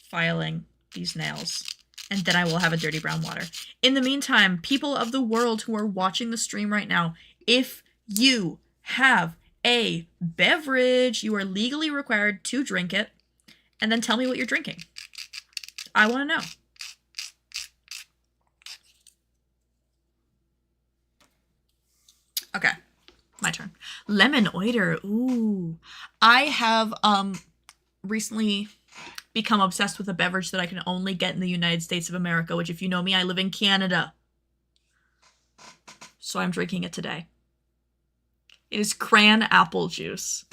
B: filing these nails, and then I will have a dirty brown water. In the meantime, people of the world who are watching the stream right now, if you have a beverage, you are legally required to drink it, and then tell me what you're drinking. I want to know. Okay, my turn. Lemon oiter. Ooh. I have recently become obsessed with a beverage that I can only get in the United States of America, which, if you know me, I live in Canada. So I'm drinking it today. It is cran apple juice.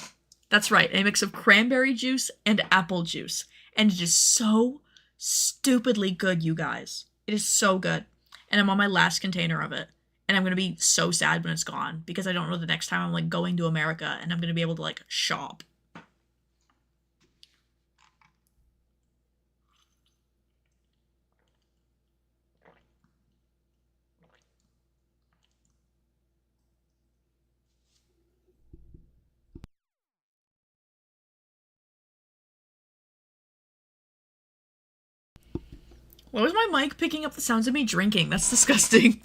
B: That's right, a mix of cranberry juice and apple juice. And it is so stupidly good, you guys. It is so good. And I'm on my last container of it. And I'm going to be so sad when it's gone, because I don't know the next time I'm, like, going to America and I'm going to be able to, like, shop. Why was my mic picking up the sounds of me drinking? That's disgusting.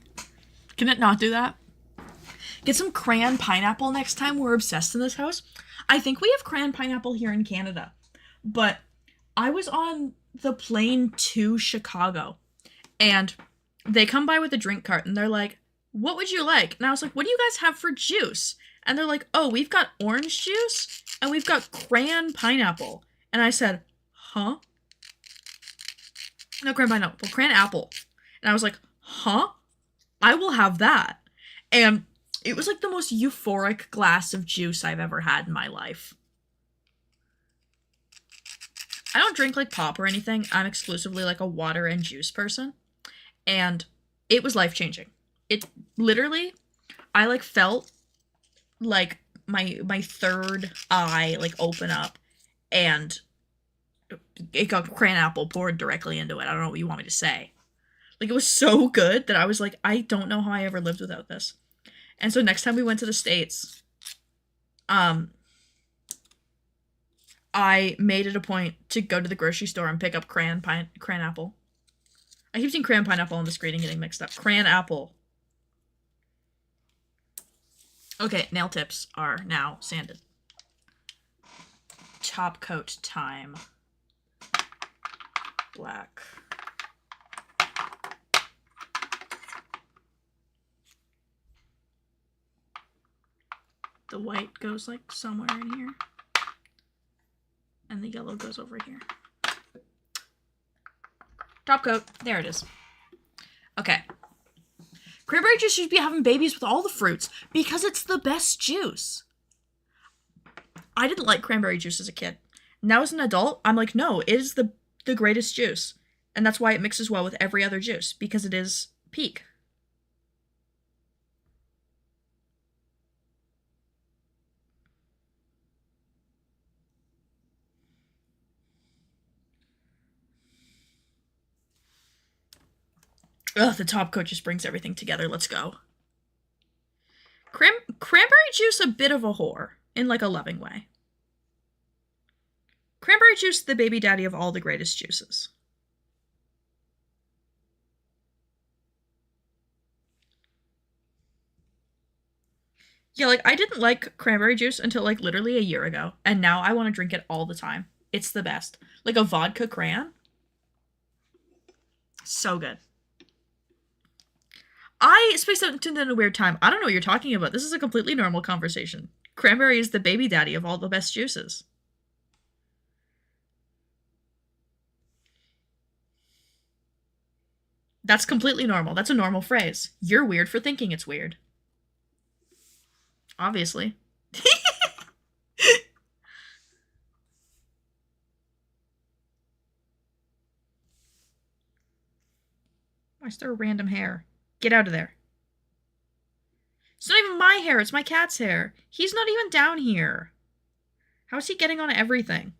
B: Can it not do that? Get some cran pineapple next time. We're obsessed in this house. I think we have cran pineapple here in Canada. But I was on the plane to Chicago. And they come by with a drink cart. And they're like, what would you like? And I was like, what do you guys have for juice? And they're like, oh, we've got orange juice. And we've got cran pineapple. And I said, huh? No, cran pineapple. Cran apple. And I was like, huh? I will have that. And it was like the most euphoric glass of juice I've ever had in my life. I don't drink like pop or anything. I'm exclusively like a water and juice person. And it was life-changing. It literally, I like felt like my third eye like open up, and it got cran apple poured directly into it. I don't know what you want me to say. Like, it was so good that I was like, I don't know how I ever lived without this. And so next time we went to the States, I made it a point to go to the grocery store and pick up cran apple. I keep seeing cran pineapple on the screen and getting mixed up. Cran apple. Okay, nail tips are now sanded. Top coat time. Black. The white goes like somewhere in here. And the yellow goes over here. Top coat. There it is. Okay. Cranberry juice should be having babies with all the fruits because it's the best juice. I didn't like cranberry juice as a kid. Now as an adult, I'm like, no, it is the greatest juice. And that's why it mixes well with every other juice, because it is peak. Ugh, the top coat just brings everything together. Let's go. Cranberry juice, a bit of a whore, in like a loving way. Cranberry juice, the baby daddy of all the greatest juices. Yeah, like, I didn't like cranberry juice until, like, literally a year ago. And now I want to drink it all the time. It's the best. Like a vodka cran. So good. I spaced out in a weird time. I don't know what you're talking about. This is a completely normal conversation. Cranberry is the baby daddy of all the best juices. That's completely normal. That's a normal phrase. You're weird for thinking it's weird. Obviously. Why is there a random hair? Get out of there. It's not even my hair. It's my cat's hair. He's not even down here. How is he getting on everything?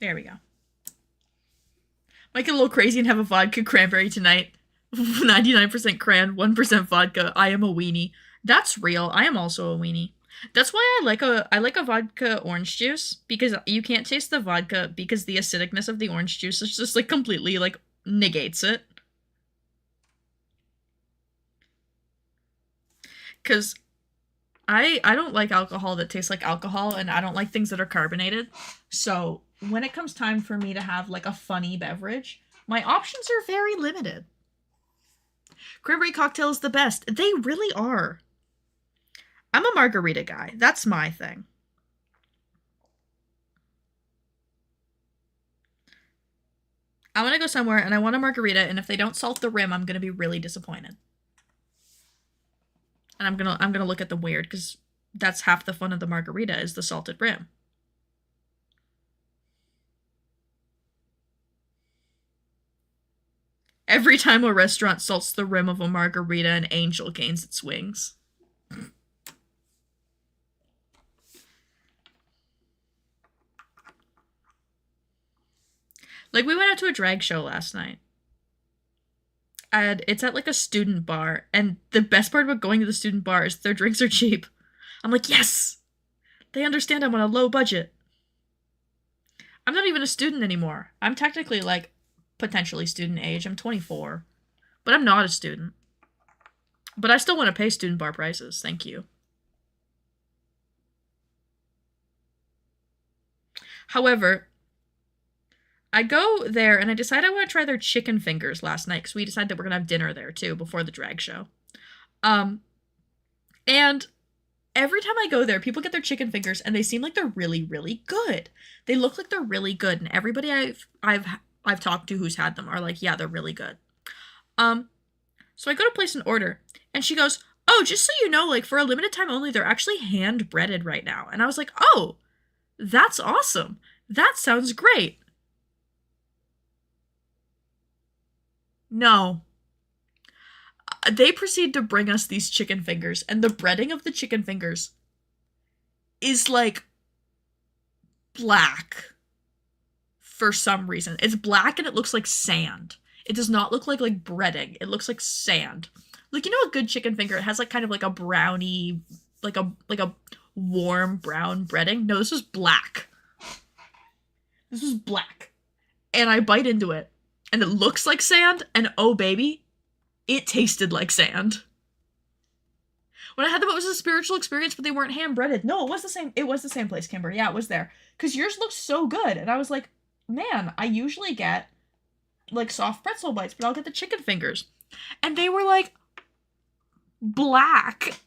B: There we go. Might get a little crazy and have a vodka cranberry tonight. 99% cran, 1% vodka. I am a weenie. That's real. I am also a weenie. That's why I like a vodka orange juice, because you can't taste the vodka because the acidicness of the orange juice is just like completely like negates it. Because I don't like alcohol that tastes like alcohol, and I don't like things that are carbonated. So when it comes time for me to have like a funny beverage, My options are very limited. Cranberry cocktail is the best. They really are. I'm a margarita guy. That's my thing. I want to go somewhere and I want a margarita, and if they don't salt the rim, I'm going to be really disappointed. And I'm going to look at them weird, because that's half the fun of the margarita is the salted rim. Every time a restaurant salts the rim of a margarita, an angel gains its wings. Like, we went out to a drag show last night. And it's at, like, a student bar. And the best part about going to the student bar is their drinks are cheap. I'm like, yes! They understand I'm on a low budget. I'm not even a student anymore. I'm technically, like, potentially student age. I'm 24. But I'm not a student. But I still want to pay student bar prices. Thank you. However, I go there and I decide I want to try their chicken fingers last night, because we decided that we're going to have dinner there too before the drag show. And every time I go there, people get their chicken fingers and they seem like they're really, really good. They look like they're really good, and everybody I've talked to who's had them are like, yeah, they're really good. So I go to place an order and she goes, oh, just so you know, like, for a limited time only, they're actually hand breaded right now. And I was like, oh, that's awesome. That sounds great. No. They proceed to bring us these chicken fingers, and the breading of the chicken fingers is, like, black for some reason. It's black and it looks like sand. It does not look like breading. It looks like sand. Like, you know a good chicken finger? It has, like, kind of like a brownie, like a warm brown breading. No, this was black. This was black. And I bite into it, and it looks like sand, and oh baby, it tasted like sand. When I had them, it was a spiritual experience, but they weren't hand-breaded. No, it was the same. It was the same place, Kimber. Yeah, it was there. Because yours looked so good. And I was like, man, I usually get, like, soft pretzel bites, but I'll get the chicken fingers. And they were, like, black.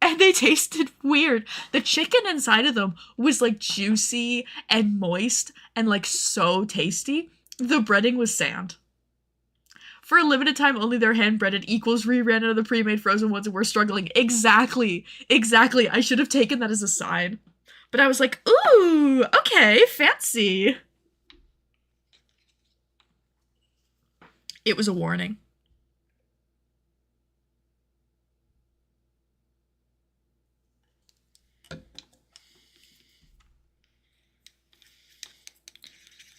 B: And they tasted weird. The chicken inside of them was, like, juicy and moist and, like, so tasty. The breading was sand. For a limited time only, they're hand-breaded equals re-ran out of the pre-made frozen ones and we're struggling. Exactly. Exactly. I should have taken that as a sign. But I was like, ooh, okay, fancy. It was a warning.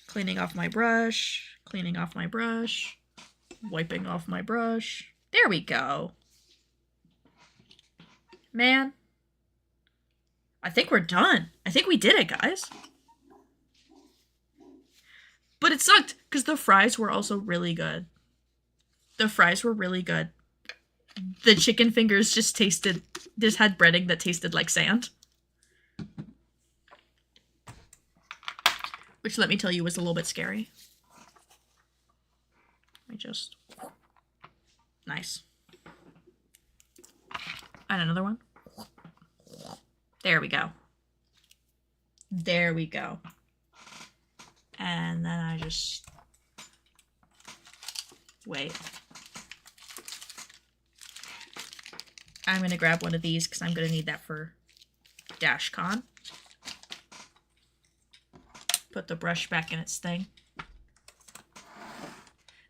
B: Cleaning off my brush. Cleaning off my brush. Wiping off my brush. There we go. Man. I think we're done. I think we did it, guys. But it sucked, because the fries were also really good. The fries were really good. The chicken fingers just had breading that tasted like sand. Which, let me tell you, was a little bit scary. Nice. And another one. There we go. There we go. And then I just... wait. I'm gonna grab one of these because I'm gonna need that for DASHCON. Put the brush back in its thing.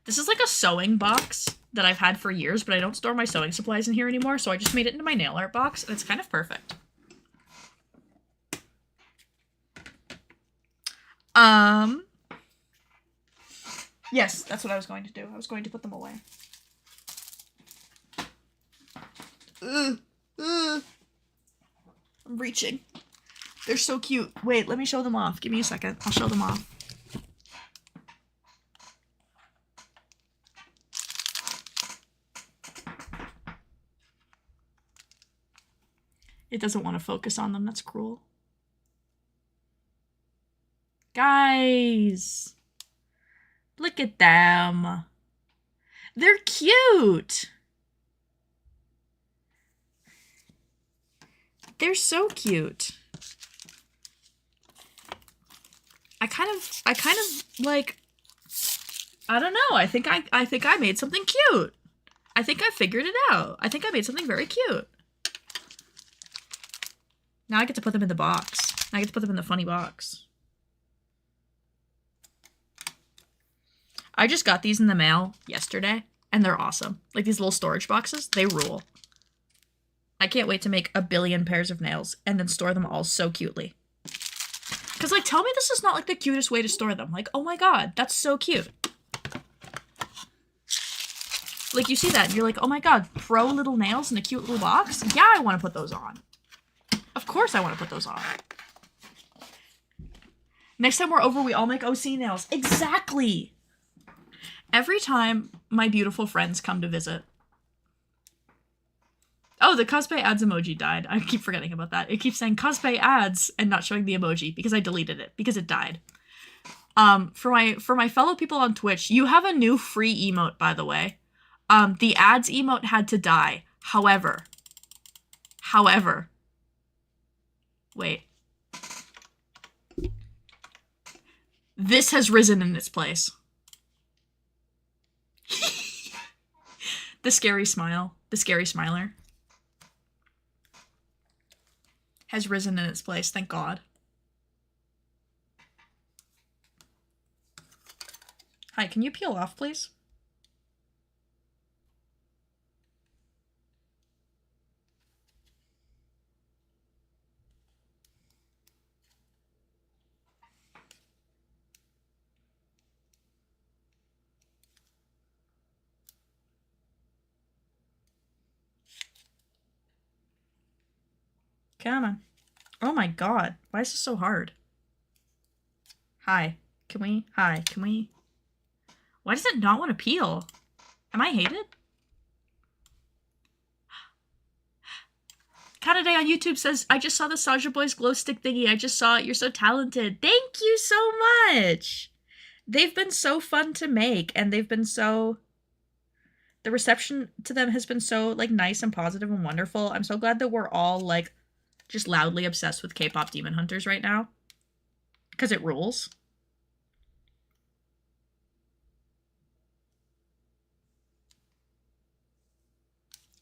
B: This is like a sewing box that I've had for years, but I don't store my sewing supplies in here anymore, so I just made it into my nail art box, and it's kind of perfect. Yes, that's what I was going to do. I was going to put them away. I'm reaching. They're so cute. Wait, let me show them off. Give me a second. I'll show them off. It doesn't want to focus on them. That's cruel. Guys. Look at them. They're cute. They're so cute. I kind of like, I don't know. I think I made something cute. I think I figured it out. I think I made something very cute. Now I get to put them in the box. Now I get to put them in the funny box. I just got these in the mail yesterday, and they're awesome. Like, these little storage boxes, they rule. I can't wait to make a billion pairs of nails and then store them all so cutely. Because, like, tell me this is not, like, the cutest way to store them. Like, oh my god, that's so cute. Like, you see that, and you're like, oh my god, pro little nails in a cute little box? Yeah, I want to put those on. Of course I want to put those on. Next time we're over, we all make OC nails. Exactly! Every time my beautiful friends come to visit. Oh, the cosplay ads emoji died. I keep forgetting about that. It keeps saying cosplay ads and not showing the emoji because I deleted it because it died. For my fellow people on Twitch, you have a new free emote, by the way. The ads emote had to die. However, wait. This has risen in its place. The scary smile, the scary smiler has risen in its place, thank God. Hi, can you peel off, please? Come on. Oh my god. Why is this so hard? Hi. Can we? Hi. Can we? Why does it not want to peel? Am I hated? Kanaday on YouTube says, I just saw the Saja Boys glow stick thingy. I just saw it. You're so talented. Thank you so much. They've been so fun to make, and they've been so... The reception to them has been so, like, nice and positive and wonderful. I'm so glad that we're all, like, just loudly obsessed with K-pop Demon Hunters right now. Because it rules.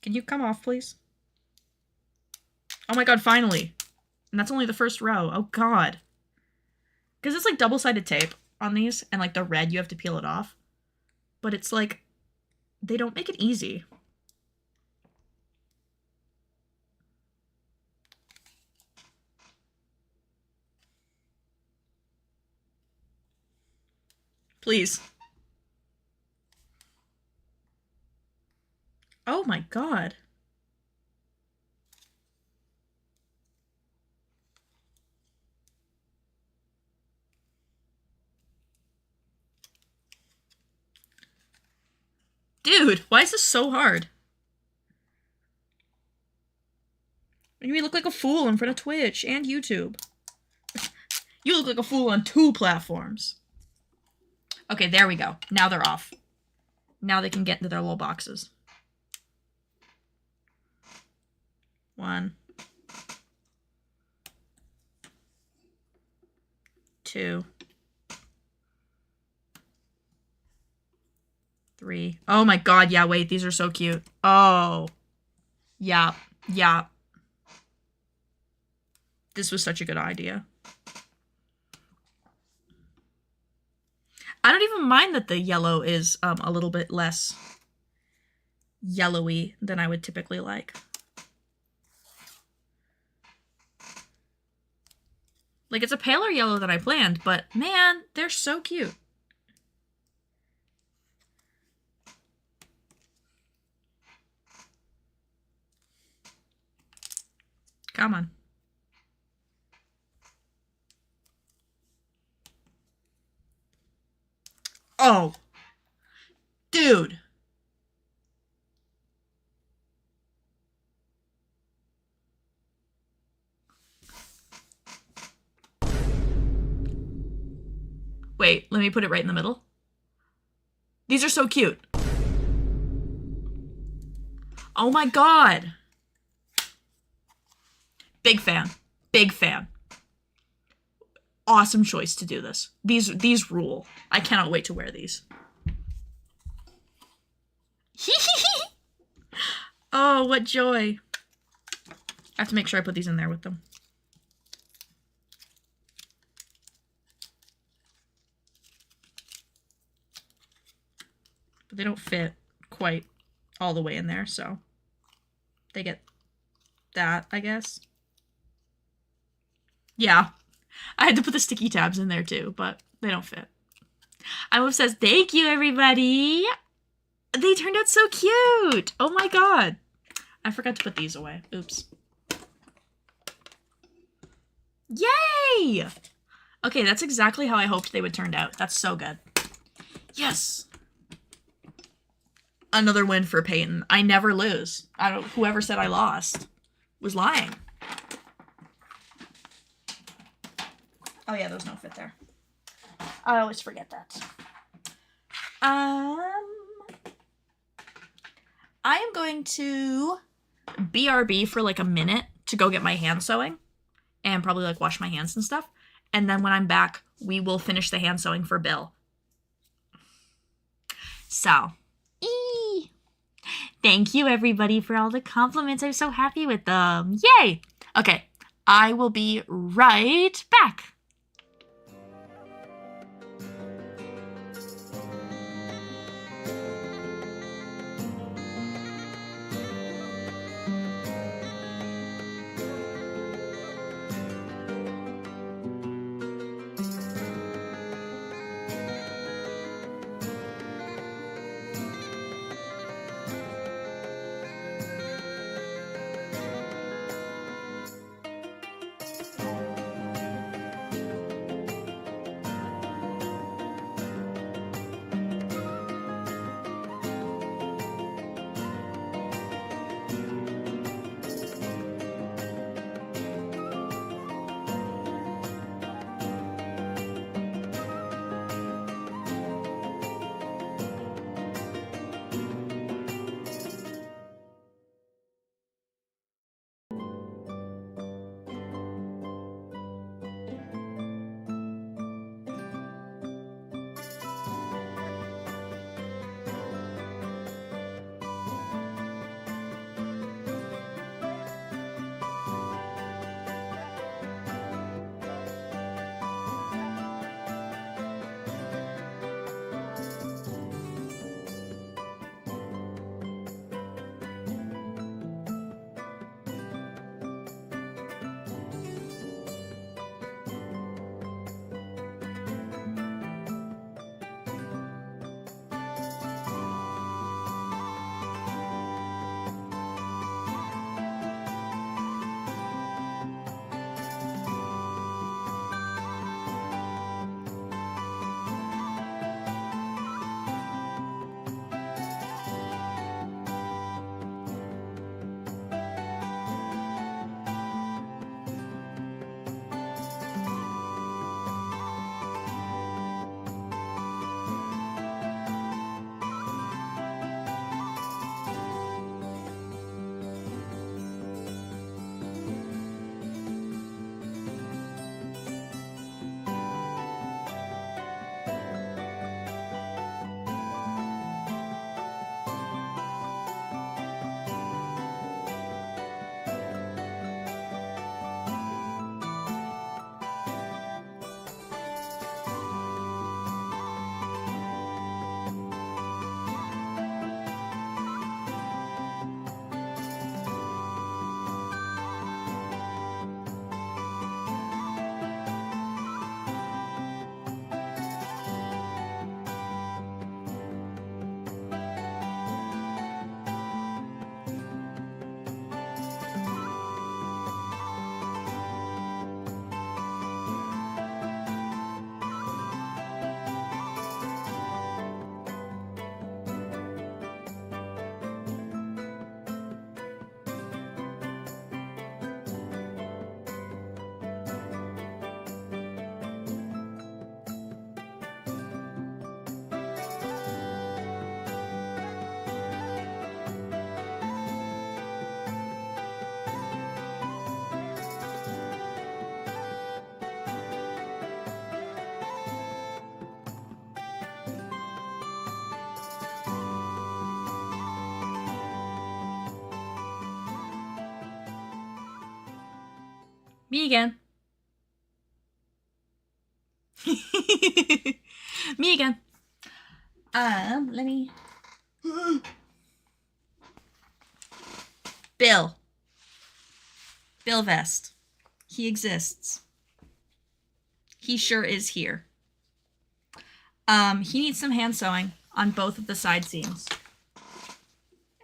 B: Can you come off, please? Oh my god, finally. And that's only the first row. Oh god. Because it's like double-sided tape on these, and like the red, you have to peel it off. But it's like, they don't make it easy. Please. Oh my god. Dude, why is this so hard? You look like a fool in front of Twitch and YouTube. You look like a fool on 2 platforms. Okay, there we go. Now they're off. Now they can get into their little boxes. 1, 2, 3. Oh my god, yeah, wait, these are so cute. Oh. Yeah, yeah. This was such a good idea. I don't even mind that the yellow is a little bit less yellowy than I would typically like. Like, it's a paler yellow than I planned, but man, they're so cute. Come on. Oh. Dude. Wait, let me put it right in the middle. These are so cute. Oh my god. Big fan. Big fan. Awesome choice to do this. These rule. I cannot wait to wear these. Oh, what joy. I have to make sure I put these in there with them. But they don't fit quite all the way in there, so they get that, I guess. Yeah. I had to put the sticky tabs in there too, but they don't fit. I'm obsessed. Thank you, everybody. They turned out so cute. Oh my god. I forgot to put these away. Oops. Yay! Okay, that's exactly how I hoped they would turn out. That's so good. Yes! Another win for Peyton. I never lose. Whoever said I lost was lying. Oh yeah, those don't fit there. I always forget that. I am going to BRB for like a minute to go get my hand sewing and probably like wash my hands and stuff. And then when I'm back, we will finish the hand sewing for Bill. So, thank you everybody for all the compliments. I'm so happy with them. Yay! Okay, I will be right back. Me again. Me again. Let me... Bill. Bill Vest. He exists. He sure is here. He needs some hand sewing on both of the side seams.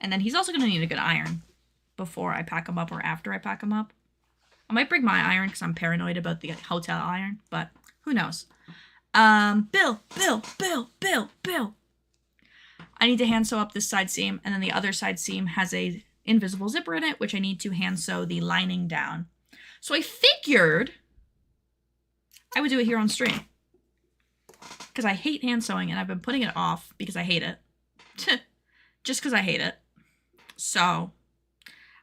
B: And then he's also going to need a good iron before I pack him up or after I pack him up. I might bring my iron because I'm paranoid about the hotel iron, but who knows. Bill. I need to hand sew up this side seam, and then the other side seam has a invisible zipper in it, which I need to hand sew the lining down. So I figured I would do it here on stream. Because I hate hand sewing, and I've been putting it off because I hate it. Just because I hate it. So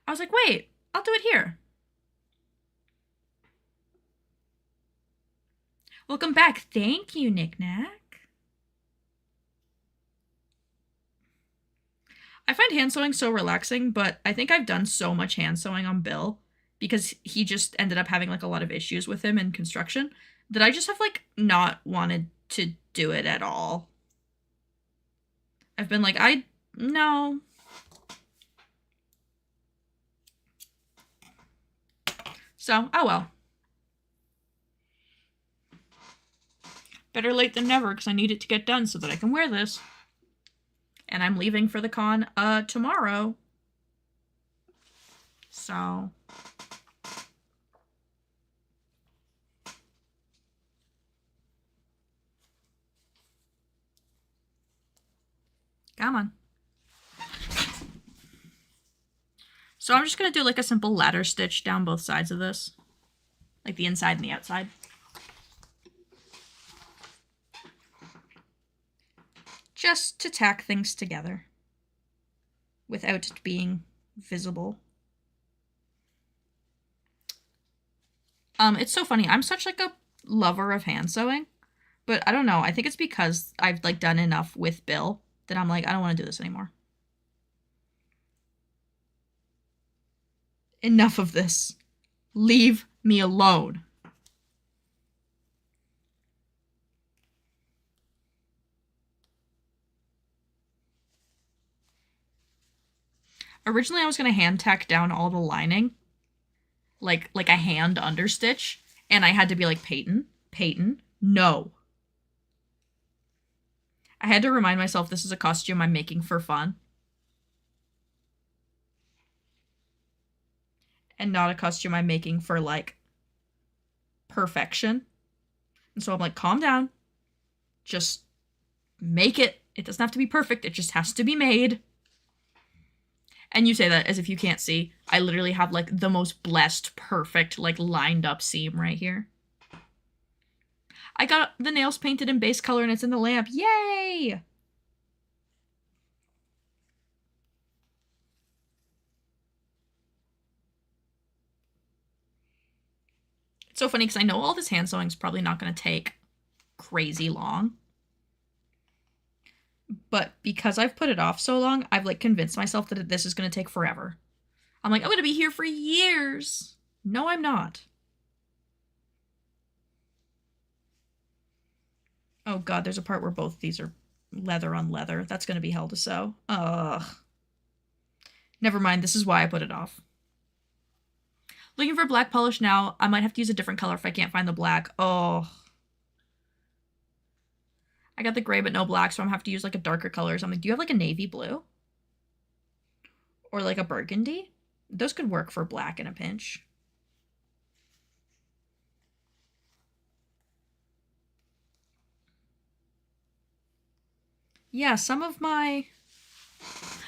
B: I was like, wait, I'll do it here. Welcome back. Thank you, Knick-Knack. I find hand sewing so relaxing, but I think I've done so much hand sewing on Bill because he just ended up having like a lot of issues with him in construction that I just have like not wanted to do it at all. I've been like, no. So, oh well. Better late than never because I need it to get done so that I can wear this. And I'm leaving for the con tomorrow. So. Come on. So I'm just going to do like a simple ladder stitch down both sides of this. Like the inside and the outside. Just to tack things together without it being visible. It's so funny. I'm such like a lover of hand sewing, but I don't know. I think it's because I've like done enough with Bill that I'm like, I don't want to do this anymore. Enough of this. Leave me alone. Originally, I was going to hand tack down all the lining, like a hand understitch, and I had to be like, Peyton, no. I had to remind myself this is a costume I'm making for fun. And not a costume I'm making for, like, perfection. And so I'm like, calm down. Just make it. It doesn't have to be perfect. It just has to be made. And you say that as if you can't see. I literally have, like, the most blessed, perfect, like, lined up seam right here. I got the nails painted in base color and it's in the lamp. Yay! It's so funny because I know all this hand sewing is probably not going to take crazy long. But because I've put it off so long, I've like convinced myself that this is going to take forever. I'm like, I'm going to be here for years. No, I'm not. Oh god, there's a part where both these are leather on leather. That's going to be hell to sew. Ugh. Never mind, this is why I put it off. Looking for black polish now. I might have to use a different color if I can't find the black. Oh. I got the gray but no black, so I'm going to have to use like a darker color or something. Do you have like a navy blue? Or like a burgundy? Those could work for black in a pinch. Yeah, some of my...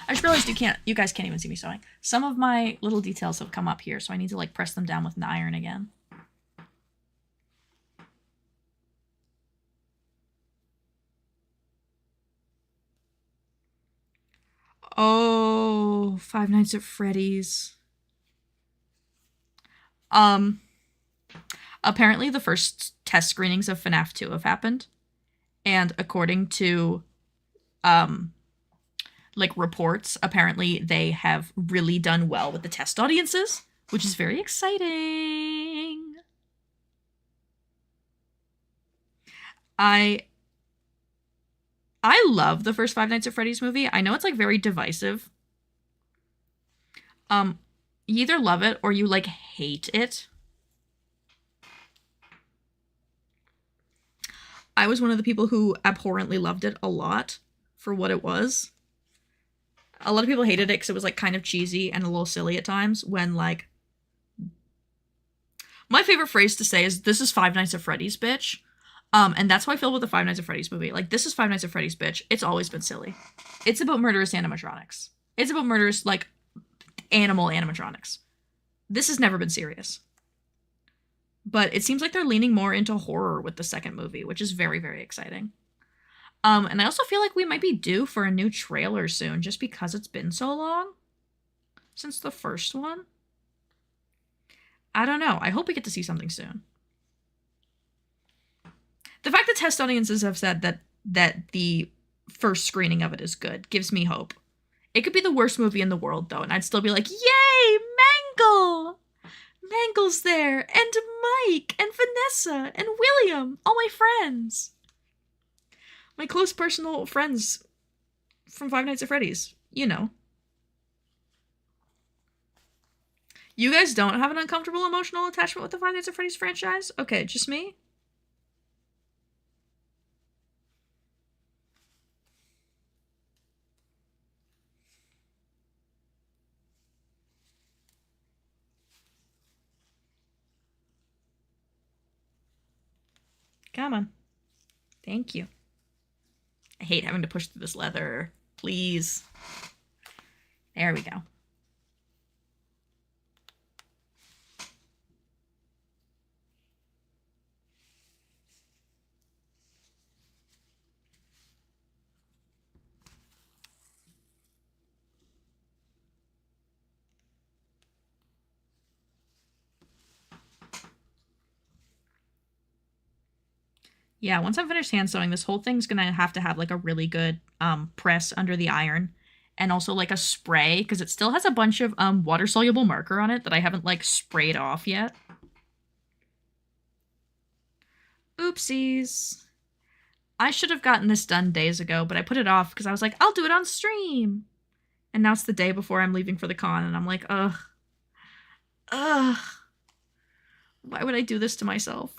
B: I just realized you guys can't even see me sewing. Some of my little details have come up here, so I need to like press them down with an iron again. Oh, Five Nights at Freddy's. Apparently the first test screenings of FNAF 2 have happened. And according to like reports, apparently they have really done well with the test audiences, which is very exciting. I love the first Five Nights at Freddy's movie. I know it's like very divisive. You either love it or you like hate it. I was one of the people who abhorrently loved it a lot for what it was. A lot of people hated it because it was like kind of cheesy and a little silly at times when like... My favorite phrase to say is, "This is Five Nights at Freddy's, bitch." And that's how I feel with the Five Nights at Freddy's movie. Like, this is Five Nights at Freddy's, bitch. It's always been silly. It's about murderous animatronics. It's about murderous, like, animal animatronics. This has never been serious. But it seems like they're leaning more into horror with the second movie, which is very, very exciting. And I also feel like we might be due for a new trailer soon, just because it's been so long since the first one. I don't know. I hope we get to see something soon. The fact that test audiences have said that the first screening of it is good gives me hope. It could be the worst movie in the world, though, and I'd still be like, yay, Mangle! Mangle's there, and Mike, and Vanessa, and William, all my friends. My close personal friends from Five Nights at Freddy's, you know. You guys don't have an uncomfortable emotional attachment with the Five Nights at Freddy's franchise? Okay, just me? Come on. Thank you. I hate having to push through this leather. Please. There we go. Yeah, once I'm finished hand sewing, this whole thing's gonna have to have like a really good press under the iron, and also like a spray, because it still has a bunch of water soluble marker on it that I haven't like sprayed off yet. Oopsies. I should have gotten this done days ago, but I put it off because I was like, I'll do it on stream. And now it's the day before I'm leaving for the con, and I'm like, ugh. Ugh. Why would I do this to myself?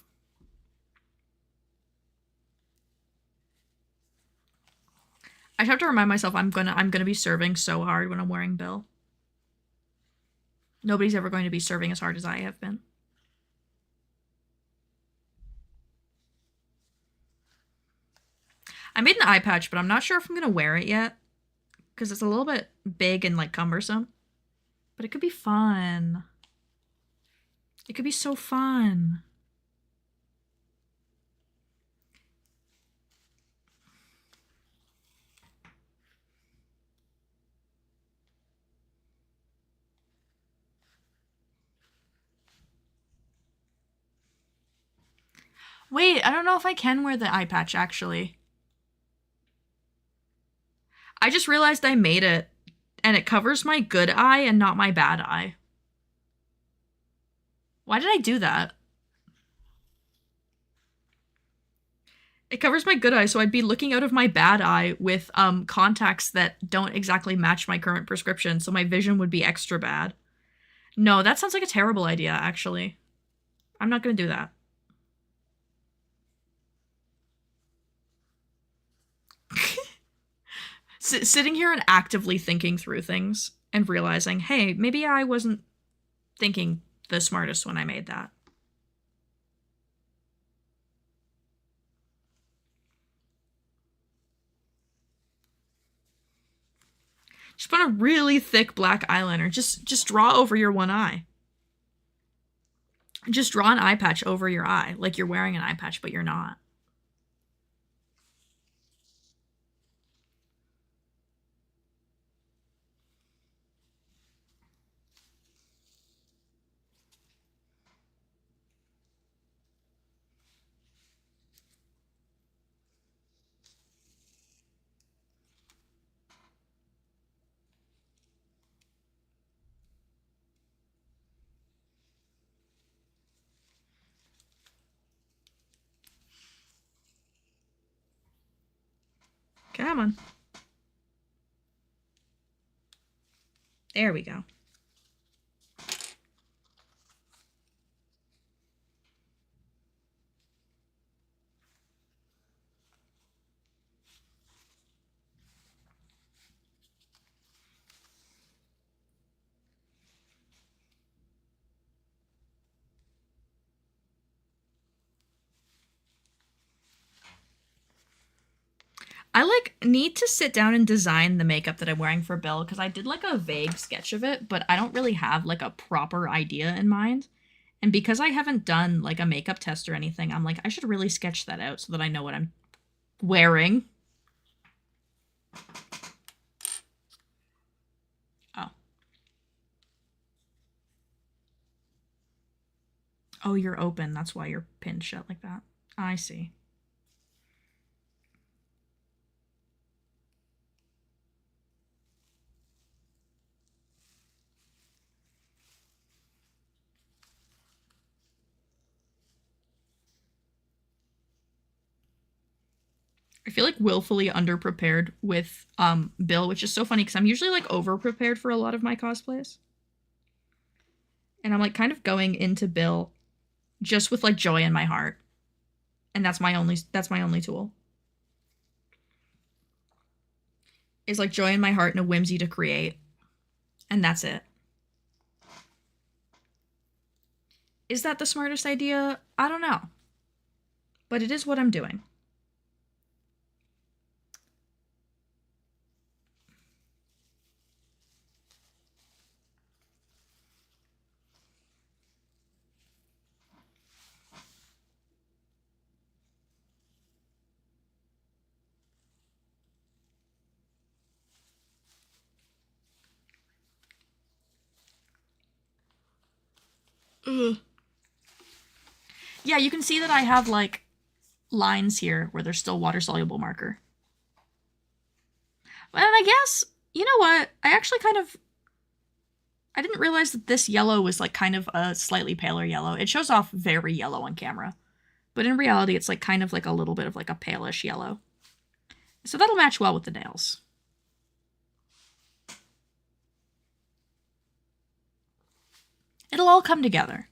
B: I have to remind myself I'm gonna be serving so hard when I'm wearing Bill. Nobody's ever going to be serving as hard as I have been. I made an eye patch, but I'm not sure if I'm gonna wear it yet, because it's a little bit big and like cumbersome. But it could be fun. It could be so fun. Wait, I don't know if I can wear the eye patch, actually. I just realized I made it, and it covers my good eye and not my bad eye. Why did I do that? It covers my good eye, so I'd be looking out of my bad eye with contacts that don't exactly match my current prescription, so my vision would be extra bad. No, that sounds like a terrible idea, actually. I'm not gonna do that. Sitting here and actively thinking through things and realizing, hey, maybe I wasn't thinking the smartest when I made that. Just put a really thick black eyeliner. Just draw over your one eye. Just draw an eye patch over your eye, like you're wearing an eye patch, but you're not. Come on. There we go. I like need to sit down and design the makeup that I'm wearing for Bill because I did like a vague sketch of it, but I don't really have like a proper idea in mind. And because I haven't done like a makeup test or anything, I'm like, I should really sketch that out so that I know what I'm wearing. Oh. Oh, you're open. That's why you're pinned shut like that. I see. I feel like willfully underprepared with Bill, which is so funny because I'm usually like over-prepared for a lot of my cosplays. And I'm like kind of going into Bill just with like joy in my heart. And that's my only tool. Is like joy in my heart and a whimsy to create. And that's it. Is that the smartest idea? I don't know. But it is what I'm doing. Ugh. Yeah, you can see that I have like lines here where there's still water-soluble marker. And I guess, you know what? I didn't realize that this yellow was like kind of a slightly paler yellow. It shows off very yellow on camera. But in reality, it's like kind of like a little bit of like a palish yellow. So that'll match well with the nails. It'll all come together.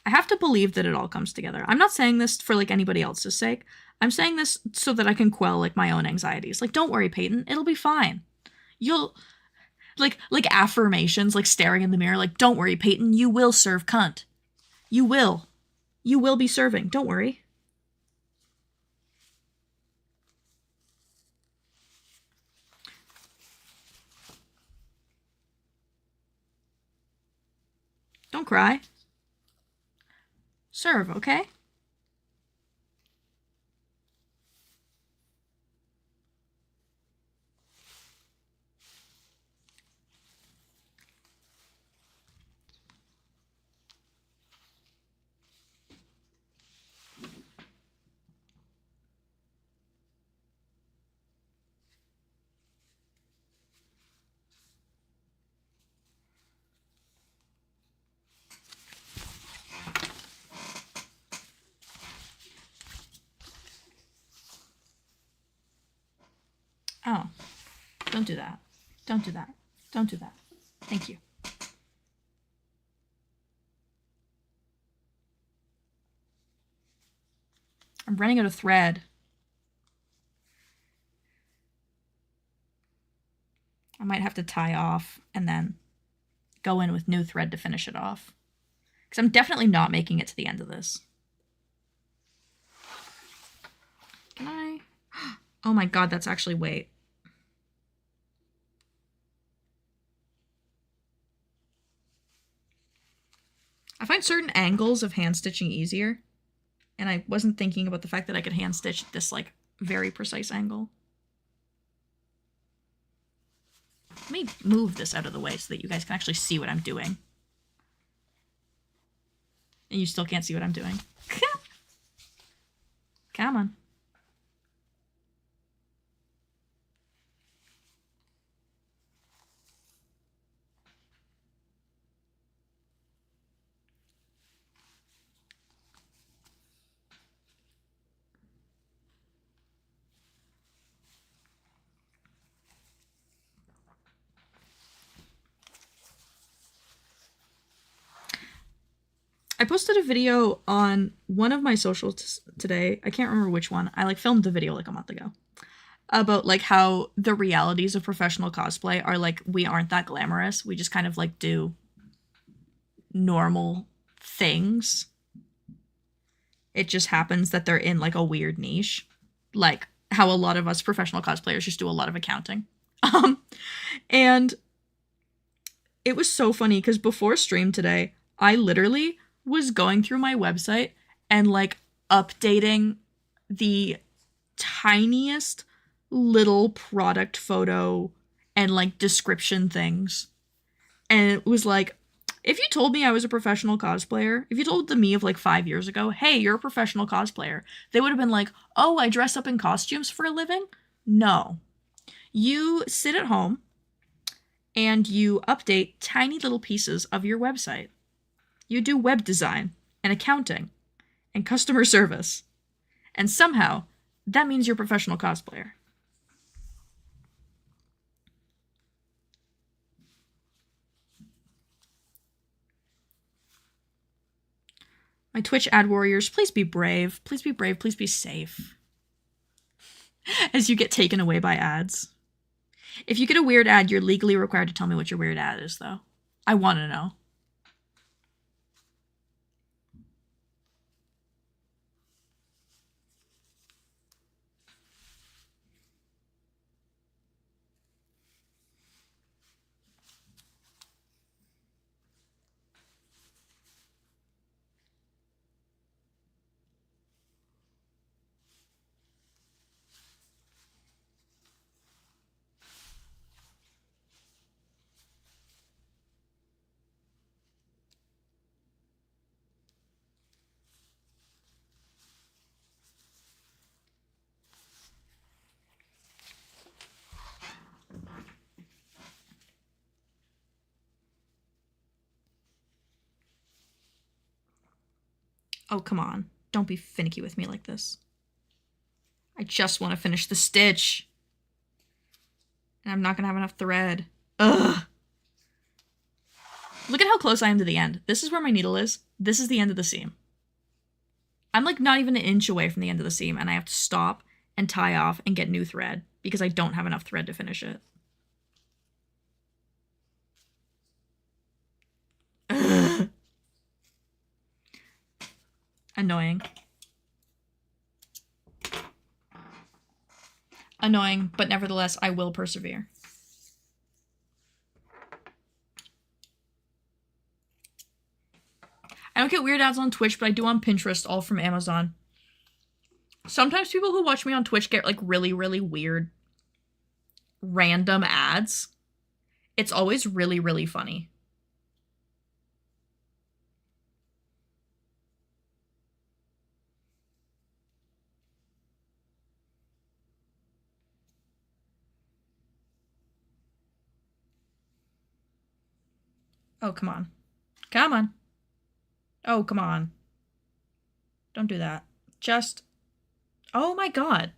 B: I have to believe that it all comes together. I'm not saying this for like anybody else's sake. I'm saying this so that I can quell like my own anxieties. Like, don't worry, Peyton. It'll be fine. You'll like affirmations, like staring in the mirror, like, don't worry, Peyton, you will serve cunt. You will. You will be serving. Don't worry. Don't cry. Serve, okay? Oh, don't do that. Don't do that. Don't do that. Thank you. I'm running out of thread. I might have to tie off and then go in with new thread to finish it off. Because I'm definitely not making it to the end of this. Can I? Oh my god, that's actually weight. I find certain angles of hand stitching easier. And I wasn't thinking about the fact that I could hand stitch this like very precise angle. Let me move this out of the way so that you guys can actually see what I'm doing. And you still can't see what I'm doing. Come on. I posted a video on one of my socials today. I can't remember which one. I like filmed the video like a month ago about like how the realities of professional cosplay are like we aren't that glamorous. We just kind of like do normal things. It just happens that they're in like a weird niche, like how a lot of us professional cosplayers just do a lot of accounting. And it was so funny because before stream today, I literally was going through my website and like updating the tiniest little product photo and like description things. And it was like, if you told me I was a professional cosplayer, if you told the me of like 5 years ago, hey, you're a professional cosplayer, they would have been like, oh, I dress up in costumes for a living? No. You sit at home and you update tiny little pieces of your website. You do web design and accounting and customer service. And somehow, that means you're a professional cosplayer. My Twitch ad warriors, please be brave. Please be brave. Please be safe. As you get taken away by ads. If you get a weird ad, you're legally required to tell me what your weird ad is, though. I want to know. Oh, come on. Don't be finicky with me like this. I just want to finish the stitch. And I'm not going to have enough thread. Ugh. Look at how close I am to the end. This is where my needle is. This is the end of the seam. I'm like not even an inch away from the end of the seam, and I have to stop and tie off and get new thread because I don't have enough thread to finish it. Ugh. Annoying. Annoying, but nevertheless, I will persevere. I don't get weird ads on Twitch, but I do on Pinterest, all from Amazon. Sometimes people who watch me on Twitch get like really, really weird, random ads. It's always really, really funny. Oh, come on. Come on. Oh, come on. Don't do that. Just... Oh my god.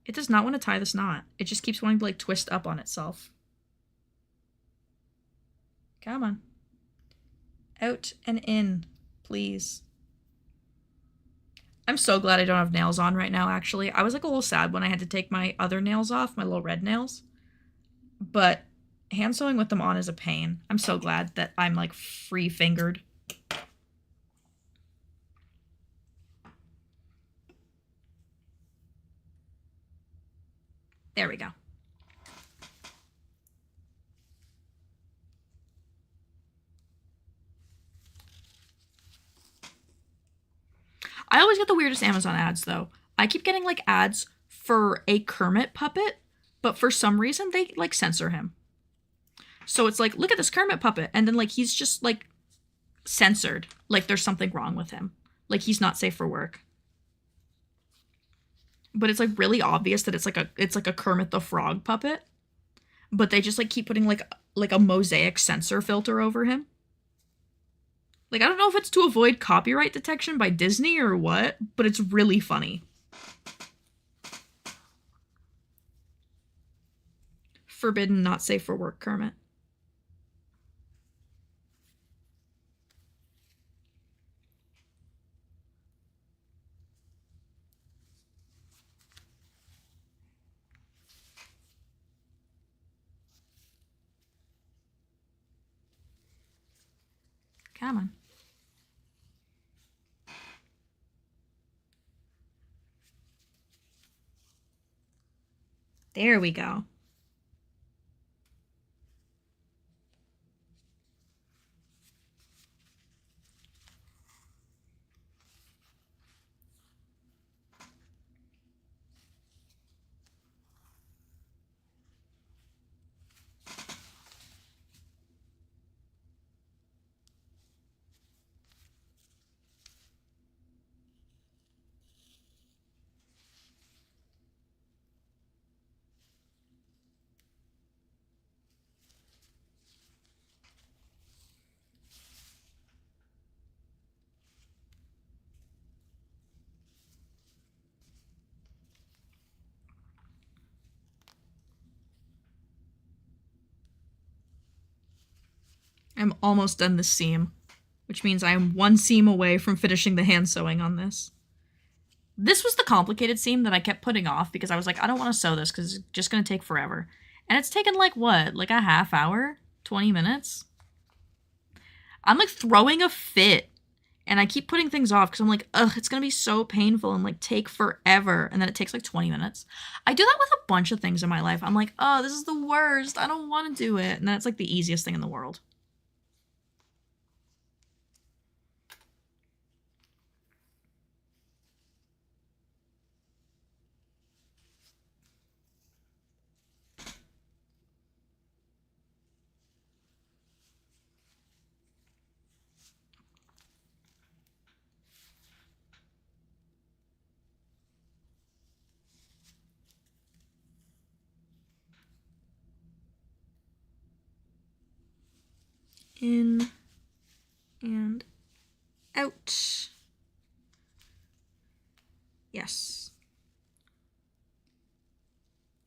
B: It does not want to tie this knot. It just keeps wanting to, like, twist up on itself. Come on. Out and in, please. I'm so glad I don't have nails on right now, actually. I was, like, a little sad when I had to take my other nails off, my little red nails. But... hand sewing with them on is a pain. I'm so glad that I'm like free-fingered. There we go. I always get the weirdest Amazon ads though. I keep getting like ads for a Kermit puppet, but for some reason they like censor him. So it's like, look at this Kermit puppet. And then like, he's just like censored. Like there's something wrong with him. Like he's not safe for work. But it's like really obvious that it's like a Kermit the Frog puppet. But they just like keep putting like a mosaic censor filter over him. Like, I don't know if it's to avoid copyright detection by Disney or what, but it's really funny. Forbidden, not safe for work, Kermit. Come on. There we go. I'm almost done this seam, which means I am one seam away from finishing the hand sewing on this. This was the complicated seam that I kept putting off because I was like, I don't want to sew this because it's just going to take forever. And it's taken like what? Like a half hour? 20 minutes? I'm like throwing a fit. And I keep putting things off because I'm like, ugh, it's going to be so painful and like take forever. And then it takes like 20 minutes. I do that with a bunch of things in my life. I'm like, oh, this is the worst. I don't want to do it. And then it's like the easiest thing in the world. In and out. Yes.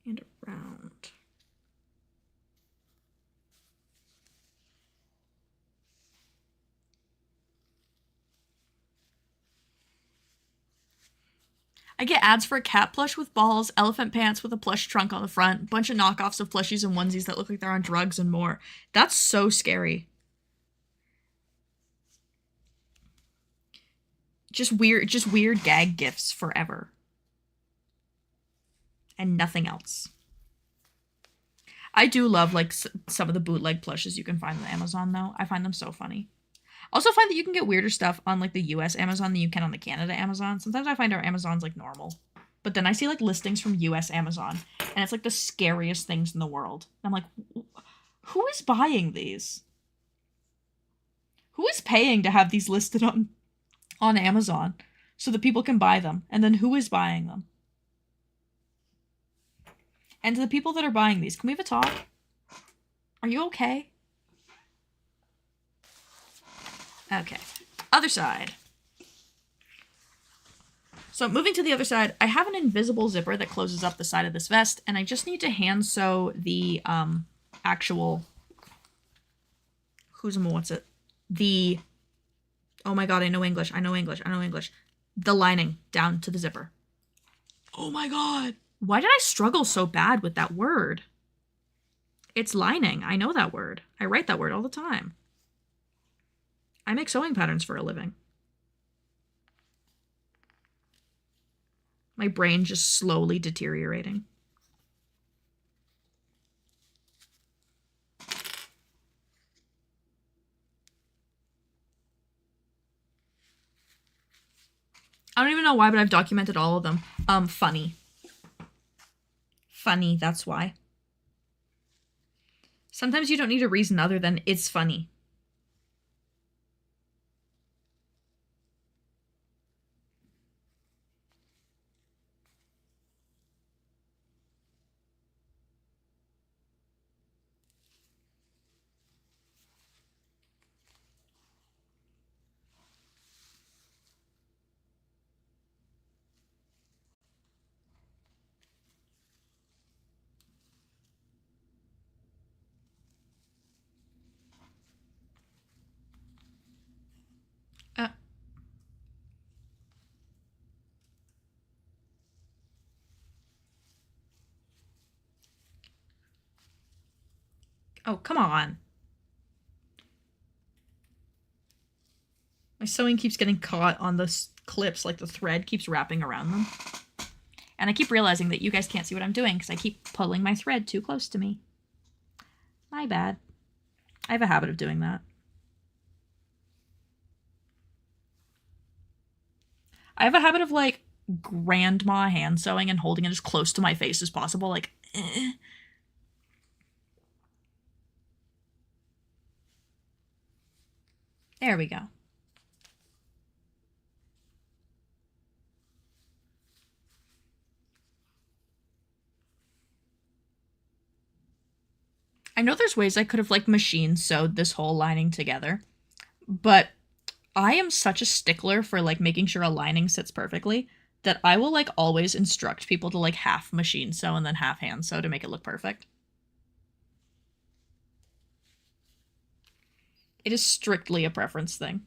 B: And around. I get ads for a cat plush with balls, elephant pants with a plush trunk on the front, bunch of knockoffs of plushies and onesies that look like they're on drugs and more. That's so scary. Just weird gag gifts forever. And nothing else. I do love like some of the bootleg plushes you can find on Amazon though. I find them so funny. Also find that you can get weirder stuff on like the US Amazon than you can on the Canada Amazon. Sometimes I find our Amazon's like normal. But then I see like listings from US Amazon and it's like the scariest things in the world. And I'm like, who is buying these? Who is paying to have these listed on Amazon so that people can buy them? And then who is buying them? And to the people that are buying these, can we have a talk? Are you okay? Okay. Other side. So moving to the other side, I have an invisible zipper that closes up the side of this vest, and I just need to hand sew the actual oh my god, I know English. The lining down to the zipper. Oh my god. Why did I struggle so bad with that word? It's lining. I know that word. I write that word all the time. I make sewing patterns for a living. My brain just slowly deteriorating. I don't even know why, but I've documented all of them. Funny. Funny, that's why. Sometimes you don't need a reason other than it's funny. Oh, come on. My sewing keeps getting caught on the clips, like the thread keeps wrapping around them. And I keep realizing that you guys can't see what I'm doing because I keep pulling my thread too close to me. My bad. I have a habit of doing that. I have a habit of, like, grandma hand sewing and holding it as close to my face as possible, like, eh. There we go. I know there's ways I could have, like, machine sewed this whole lining together, but I am such a stickler for, like, making sure a lining sits perfectly that I will, like, always instruct people to, like, half machine sew and then half hand sew to make it look perfect. It is strictly a preference thing.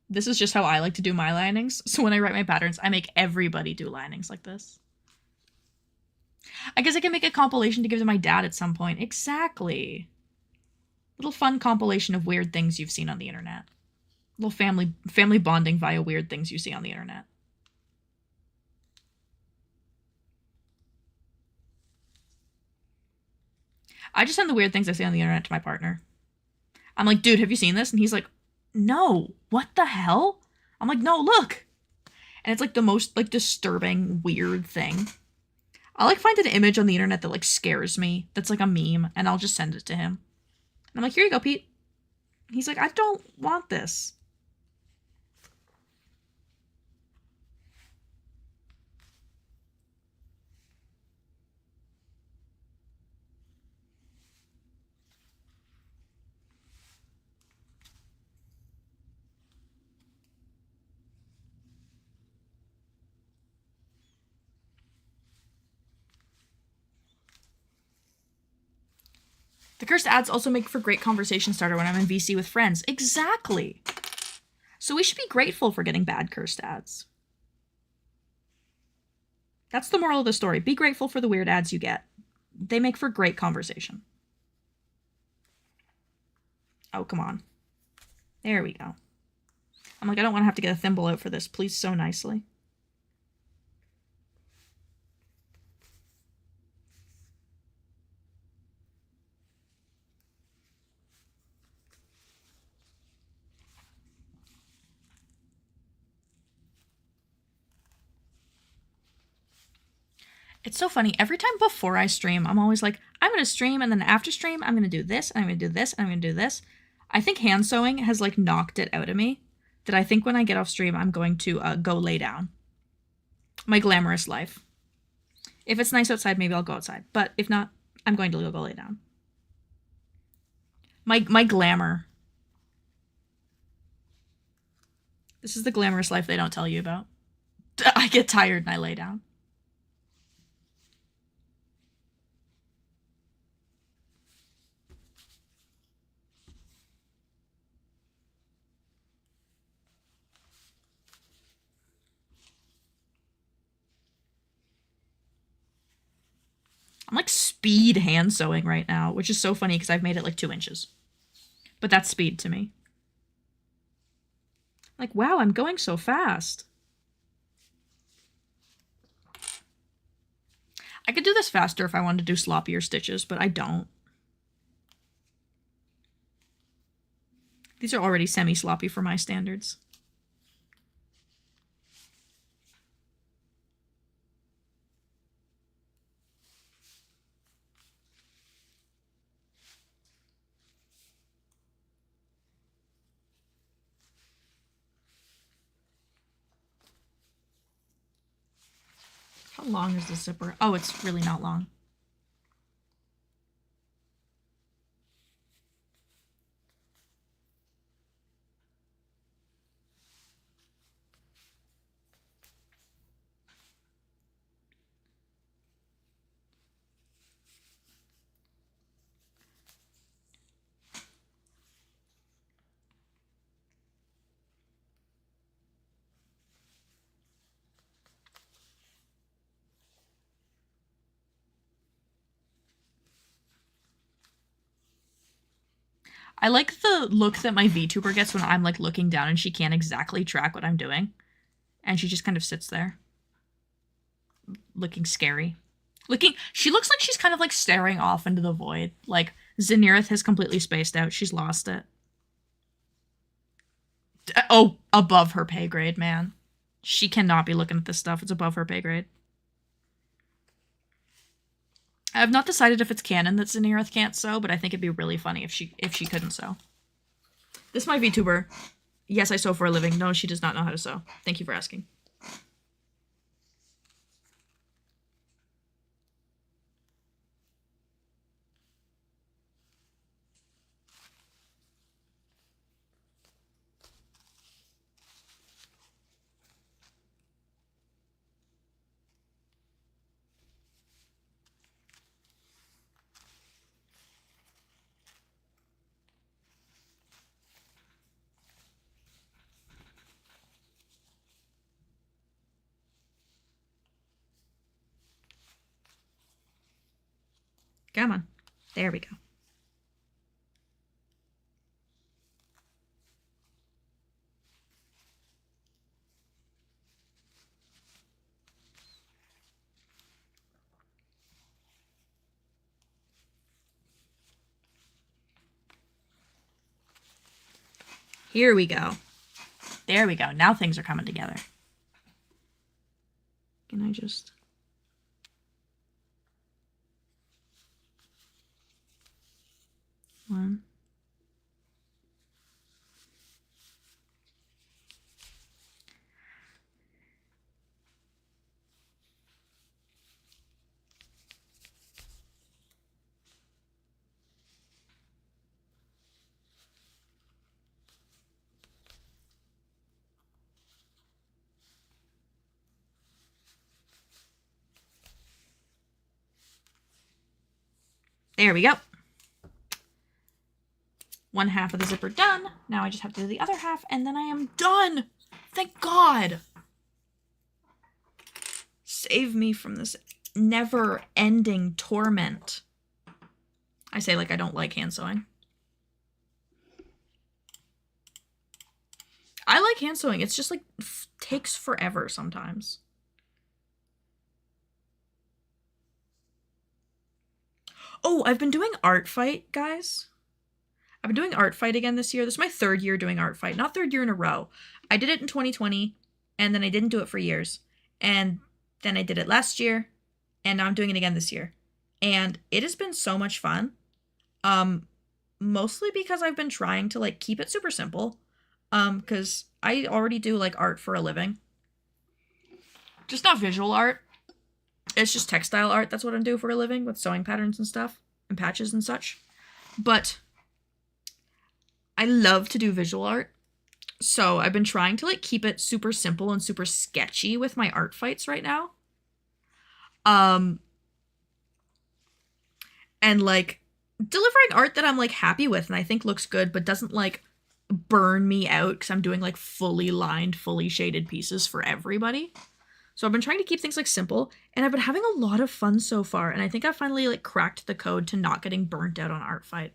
B: This is just how I like to do my linings, so when I write my patterns, I make everybody do linings like this. I guess I can make a compilation to give to my dad at some point. Exactly. Little fun compilation of weird things you've seen on the internet. Little family bonding via weird things you see on the internet. I just send the weird things I see on the internet to my partner. I'm like, dude, have you seen this? And he's like, no, what the hell? I'm like, no, look. And it's like the most like disturbing, weird thing. I'll like find an image on the internet that like scares me. That's like a meme. And I'll just send it to him. And I'm like, here you go, Pete. He's like, I don't want this. The cursed ads also make for great conversation starter when I'm in VC with friends. Exactly. So we should be grateful for getting bad cursed ads. That's the moral of the story. Be grateful for the weird ads you get. They make for great conversation. Oh, come on. There we go. I'm like, I don't want to have to get a thimble out for this. Please sew nicely. It's so funny. Every time before I stream, I'm always like, I'm going to stream, and then after stream, I'm going to do this, and I'm going to do this, and I'm going to do this. I think hand sewing has, like, knocked it out of me, that I think when I get off stream, I'm going to go lay down. My glamorous life. If it's nice outside, maybe I'll go outside. But if not, I'm going to go lay down. My glamour. This is the glamorous life they don't tell you about. I get tired and I lay down. I'm like speed hand sewing right now, which is so funny because I've made it like 2 inches. But that's speed to me. Like, wow, I'm going so fast. I could do this faster if I wanted to do sloppier stitches, but I don't. These are already semi-sloppy for my standards. How long is the zipper? Oh, it's really not long. I like the look that my VTuber gets when I'm like looking down and she can't exactly track what I'm doing. And she just kind of sits there. Looking scary. She looks like she's kind of like staring off into the void. Like Zenirith has completely spaced out. She's lost it. Oh, above her pay grade, man. She cannot be looking at this stuff. It's above her pay grade. I have not decided if it's canon that Zenirith can't sew, but I think it'd be really funny if she couldn't sew. This is my VTuber. Yes, I sew for a living. No, she does not know how to sew. Thank you for asking. Come on. There we go. Here we go. There we go. Now things are coming together. Can I just... One. There we go. One half of the zipper done. Now I just have to do the other half, and then I am done. Thank God. Save me from this never-ending torment. I say like I don't like hand sewing. I like hand sewing. It's just like takes forever sometimes. Oh, I've been doing Art Fight, guys. I've been doing Art Fight again this year. This is my third year doing Art Fight. Not third year in a row. I did it in 2020, and then I didn't do it for years. And then I did it last year, and now I'm doing it again this year. And it has been so much fun. Mostly because I've been trying to, like, keep it super simple. Because I already do, like, art for a living. Just not visual art. It's just textile art. That's what I do for a living with sewing patterns and stuff and patches and such. But I love to do visual art. So I've been trying to like keep it super simple and super sketchy with my art fights right now. And like delivering art that I'm like happy with and I think looks good, but doesn't like burn me out because I'm doing like fully lined, fully shaded pieces for everybody. So I've been trying to keep things like simple, and I've been having a lot of fun so far, and I think I finally like cracked the code to not getting burnt out on Art Fight.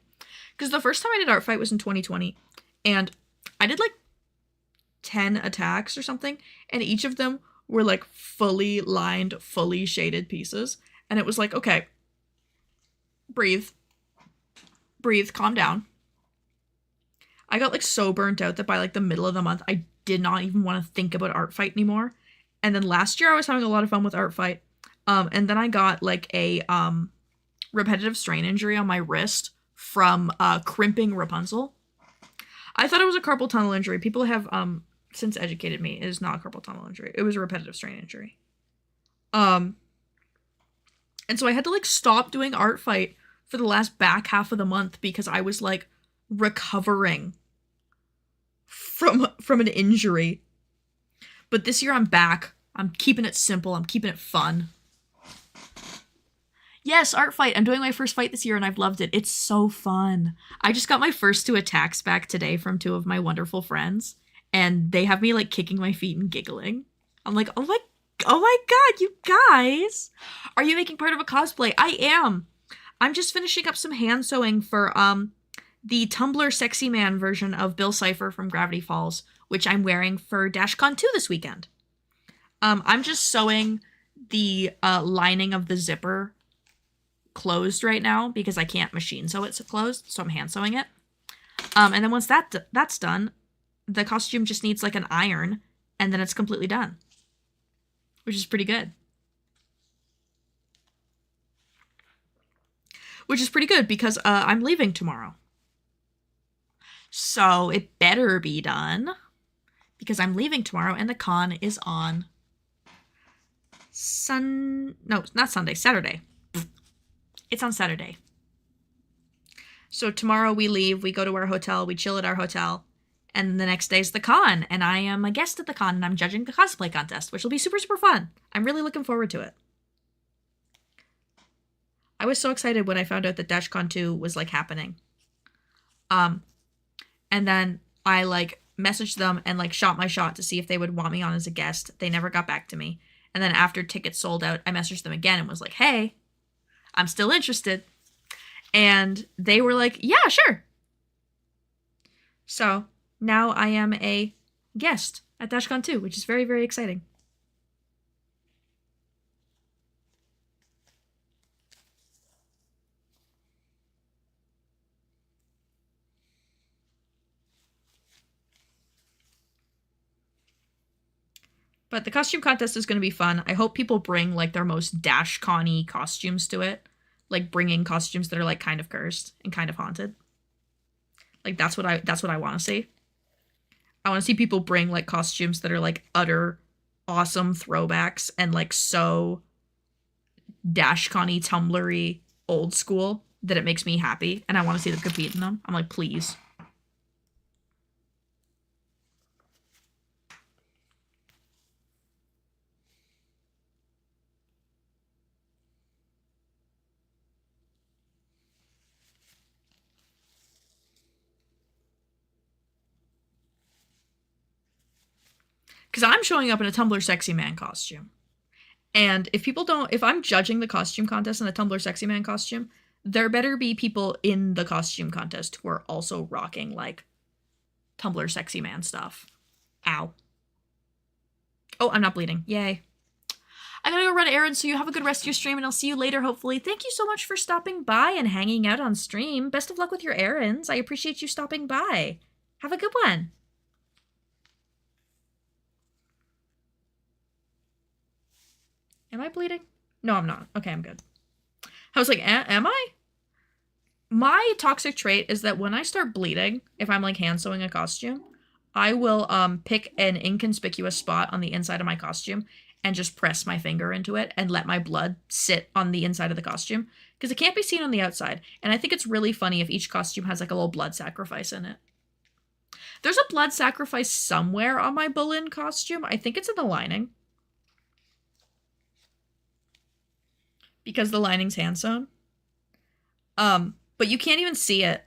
B: Because the first time I did Art Fight was in 2020, and I did like 10 attacks or something, and each of them were like fully lined, fully shaded pieces, and it was like, okay, breathe, calm down. I got like so burnt out that by like the middle of the month, I did not even want to think about Art Fight anymore. And then last year I was having a lot of fun with Art Fight. And then I got like a repetitive strain injury on my wrist from crimping Rapunzel. I thought it was a carpal tunnel injury. People have since educated me it is not a carpal tunnel injury. It was a repetitive strain injury. And so I had to like stop doing Art Fight for the last back half of the month because I was like recovering from an injury. But this year I'm back. I'm keeping it simple. I'm keeping it fun. Yes, Art Fight. I'm doing my first fight this year and I've loved it. It's so fun. I just got my first 2 attacks back today from 2 of my wonderful friends. And they have me like kicking my feet and giggling. I'm like, oh my God, you guys. Are you making part of a cosplay? I am. I'm just finishing up some hand sewing for the Tumblr Sexy Man version of Bill Cipher from Gravity Falls, which I'm wearing for DashCon 2 this weekend. I'm just sewing the lining of the zipper closed right now because I can't machine sew it closed, so I'm hand sewing it. And then once that's done, the costume just needs like an iron, and then it's completely done, which is pretty good. Which is pretty good because I'm leaving tomorrow. So it better be done because I'm leaving tomorrow and the con is on Saturday. It's on Saturday. So tomorrow we leave, we go to our hotel, we chill at our hotel, and the next day's the con, and I am a guest at the con, and I'm judging the cosplay contest, which will be super, super fun. I'm really looking forward to it. I was so excited when I found out that DashCon 2 was, like, happening. And then I, like, messaged them and, like, shot my shot to see if they would want me on as a guest. They never got back to me. And then after tickets sold out, I messaged them again and was like, hey, I'm still interested. And they were like, yeah, sure. So now I am a guest at DashCon 2, which is very, very exciting. But the costume contest is going to be fun. I hope people bring, like, their most DashCon-y costumes to it. Like, bringing costumes that are, like, kind of cursed and kind of haunted. Like, that's what I want to see. I want to see people bring, like, costumes that are, like, utter awesome throwbacks and, like, so DashCon-y, Tumblr-y, old school that it makes me happy. And I want to see them compete in them. I'm like, please. Because I'm showing up in a Tumblr Sexy Man costume. And if I'm judging the costume contest in a Tumblr Sexy Man costume, there better be people in the costume contest who are also rocking, like, Tumblr Sexy Man stuff. Ow. Oh, I'm not bleeding. Yay. I gotta go run errands, so you have a good rest of your stream, and I'll see you later, hopefully. Thank you so much for stopping by and hanging out on stream. Best of luck with your errands. I appreciate you stopping by. Have a good one. Am I bleeding? No, I'm not. Okay, I'm good. I was like, am I? My toxic trait is that when I start bleeding, if I'm, like, hand sewing a costume, I will pick an inconspicuous spot on the inside of my costume and just press my finger into it and let my blood sit on the inside of the costume because it can't be seen on the outside. And I think it's really funny if each costume has, like, a little blood sacrifice in it. There's a blood sacrifice somewhere on my Bolin costume. I think it's in the lining. Because the lining's hand sewn. But you can't even see it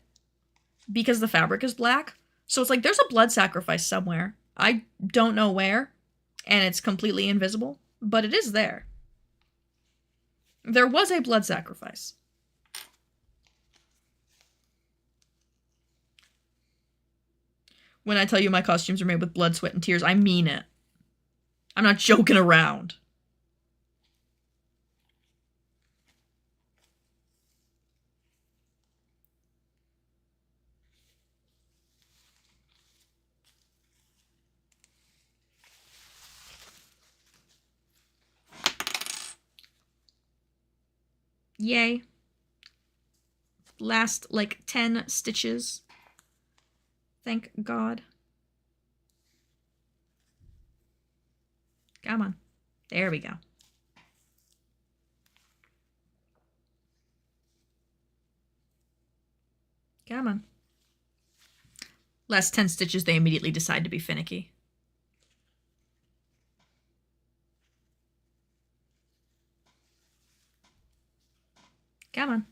B: because the fabric is black. So it's like there's a blood sacrifice somewhere. I don't know where, and it's completely invisible, but it is there. There was a blood sacrifice. When I tell you my costumes are made with blood, sweat, and tears, I mean it. I'm not joking around. Yay. Last, like, 10 stitches. Thank God. Come on. There we go. Come on. Last 10 stitches, they immediately decide to be finicky. Come on.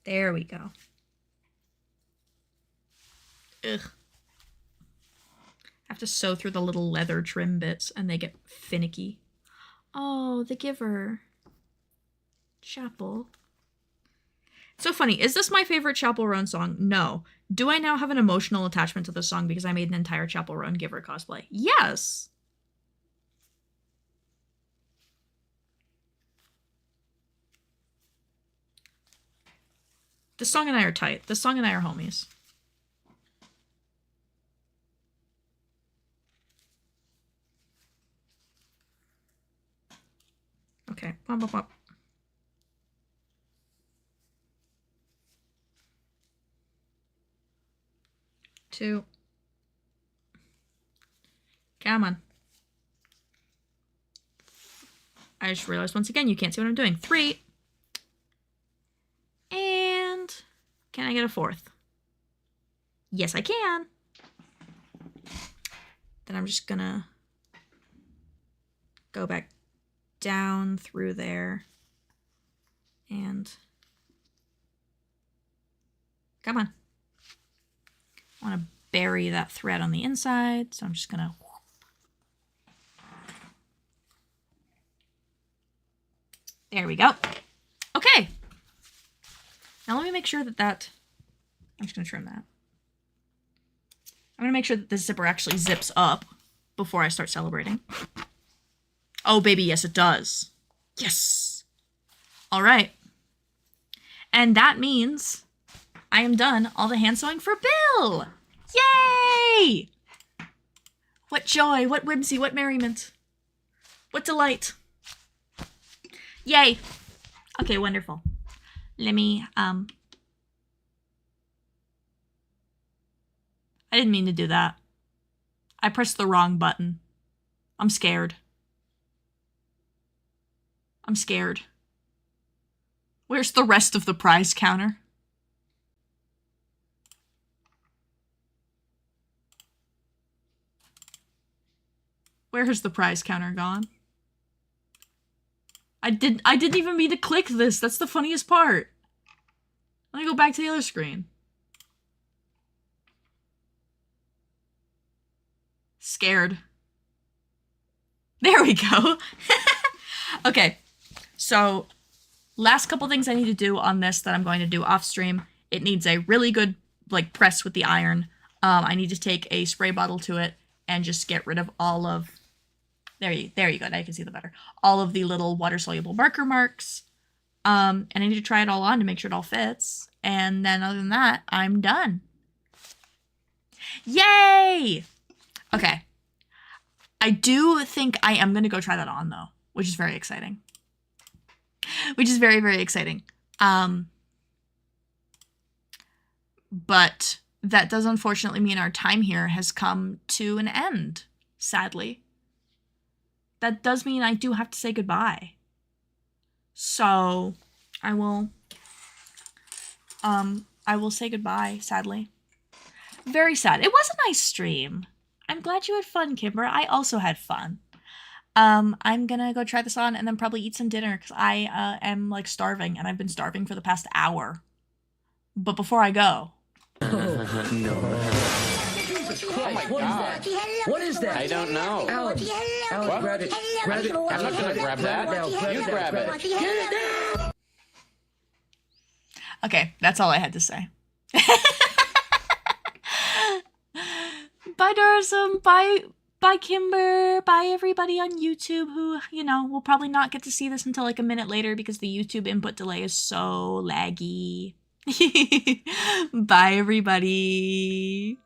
B: There we go. Ugh. I have to sew through the little leather trim bits and they get finicky. Oh, the giver. Chapel. So funny. Is this my favorite Chapel Roan song? No. Do I now have an emotional attachment to this song because I made an entire Chapel Roan Giver cosplay? Yes. This song and I are tight. This song and I are homies. Okay. Bump, bump, bump. Two. Come on. I just realized once again you can't see what I'm doing. 3. And can I get a 4th? Yes, I can. Then I'm just gonna go back down through there and come on. I want to bury that thread on the inside, so I'm just gonna there we go. Okay. Now let me make sure that I'm just gonna trim that. I'm gonna make sure that this zipper actually zips up before I start celebrating. Oh, baby, yes, it does. Yes. All right. And that means I am done all the hand sewing for Bill. Yay! What joy, what whimsy, what merriment. What delight. Yay. Okay, wonderful. Let me, I didn't mean to do that. I pressed the wrong button. I'm scared. I'm scared. Where's the rest of the prize counter? Where has the prize counter gone? I didn't even mean to click this. That's the funniest part. Let me go back to the other screen. Scared. There we go. Okay. So, last couple things I need to do on this that I'm going to do off stream. It needs a really good, like, press with the iron. I need to take a spray bottle to it and just get rid of all of... There you go. Now you can see the better. All of the little water-soluble marker marks. And I need to try it all on to make sure it all fits. And then other than that, I'm done. Yay! Okay. I do think I am going to go try that on, though, which is very exciting. Which is very, very exciting. But that does unfortunately mean our time here has come to an end, sadly. That does mean I do have to say goodbye. So I will say goodbye, sadly. Very sad. It was a nice stream. I'm glad you had fun, Kimber. I also had fun. I'm gonna go try this on and then probably eat some dinner because I am like starving and I've been starving for the past hour. But before I go.
F: Oh my God. What is that?
E: I don't know.
F: Alan,
E: What?
F: grab it. Grab it.
E: I'm not gonna grab that. You grab it.
F: Get it now.
B: Okay, that's all I had to say. Bye, Dorsum. Bye, Kimber. Bye, everybody on YouTube who, you know, will probably not get to see this until like a minute later because the YouTube input delay is so laggy. Bye, everybody.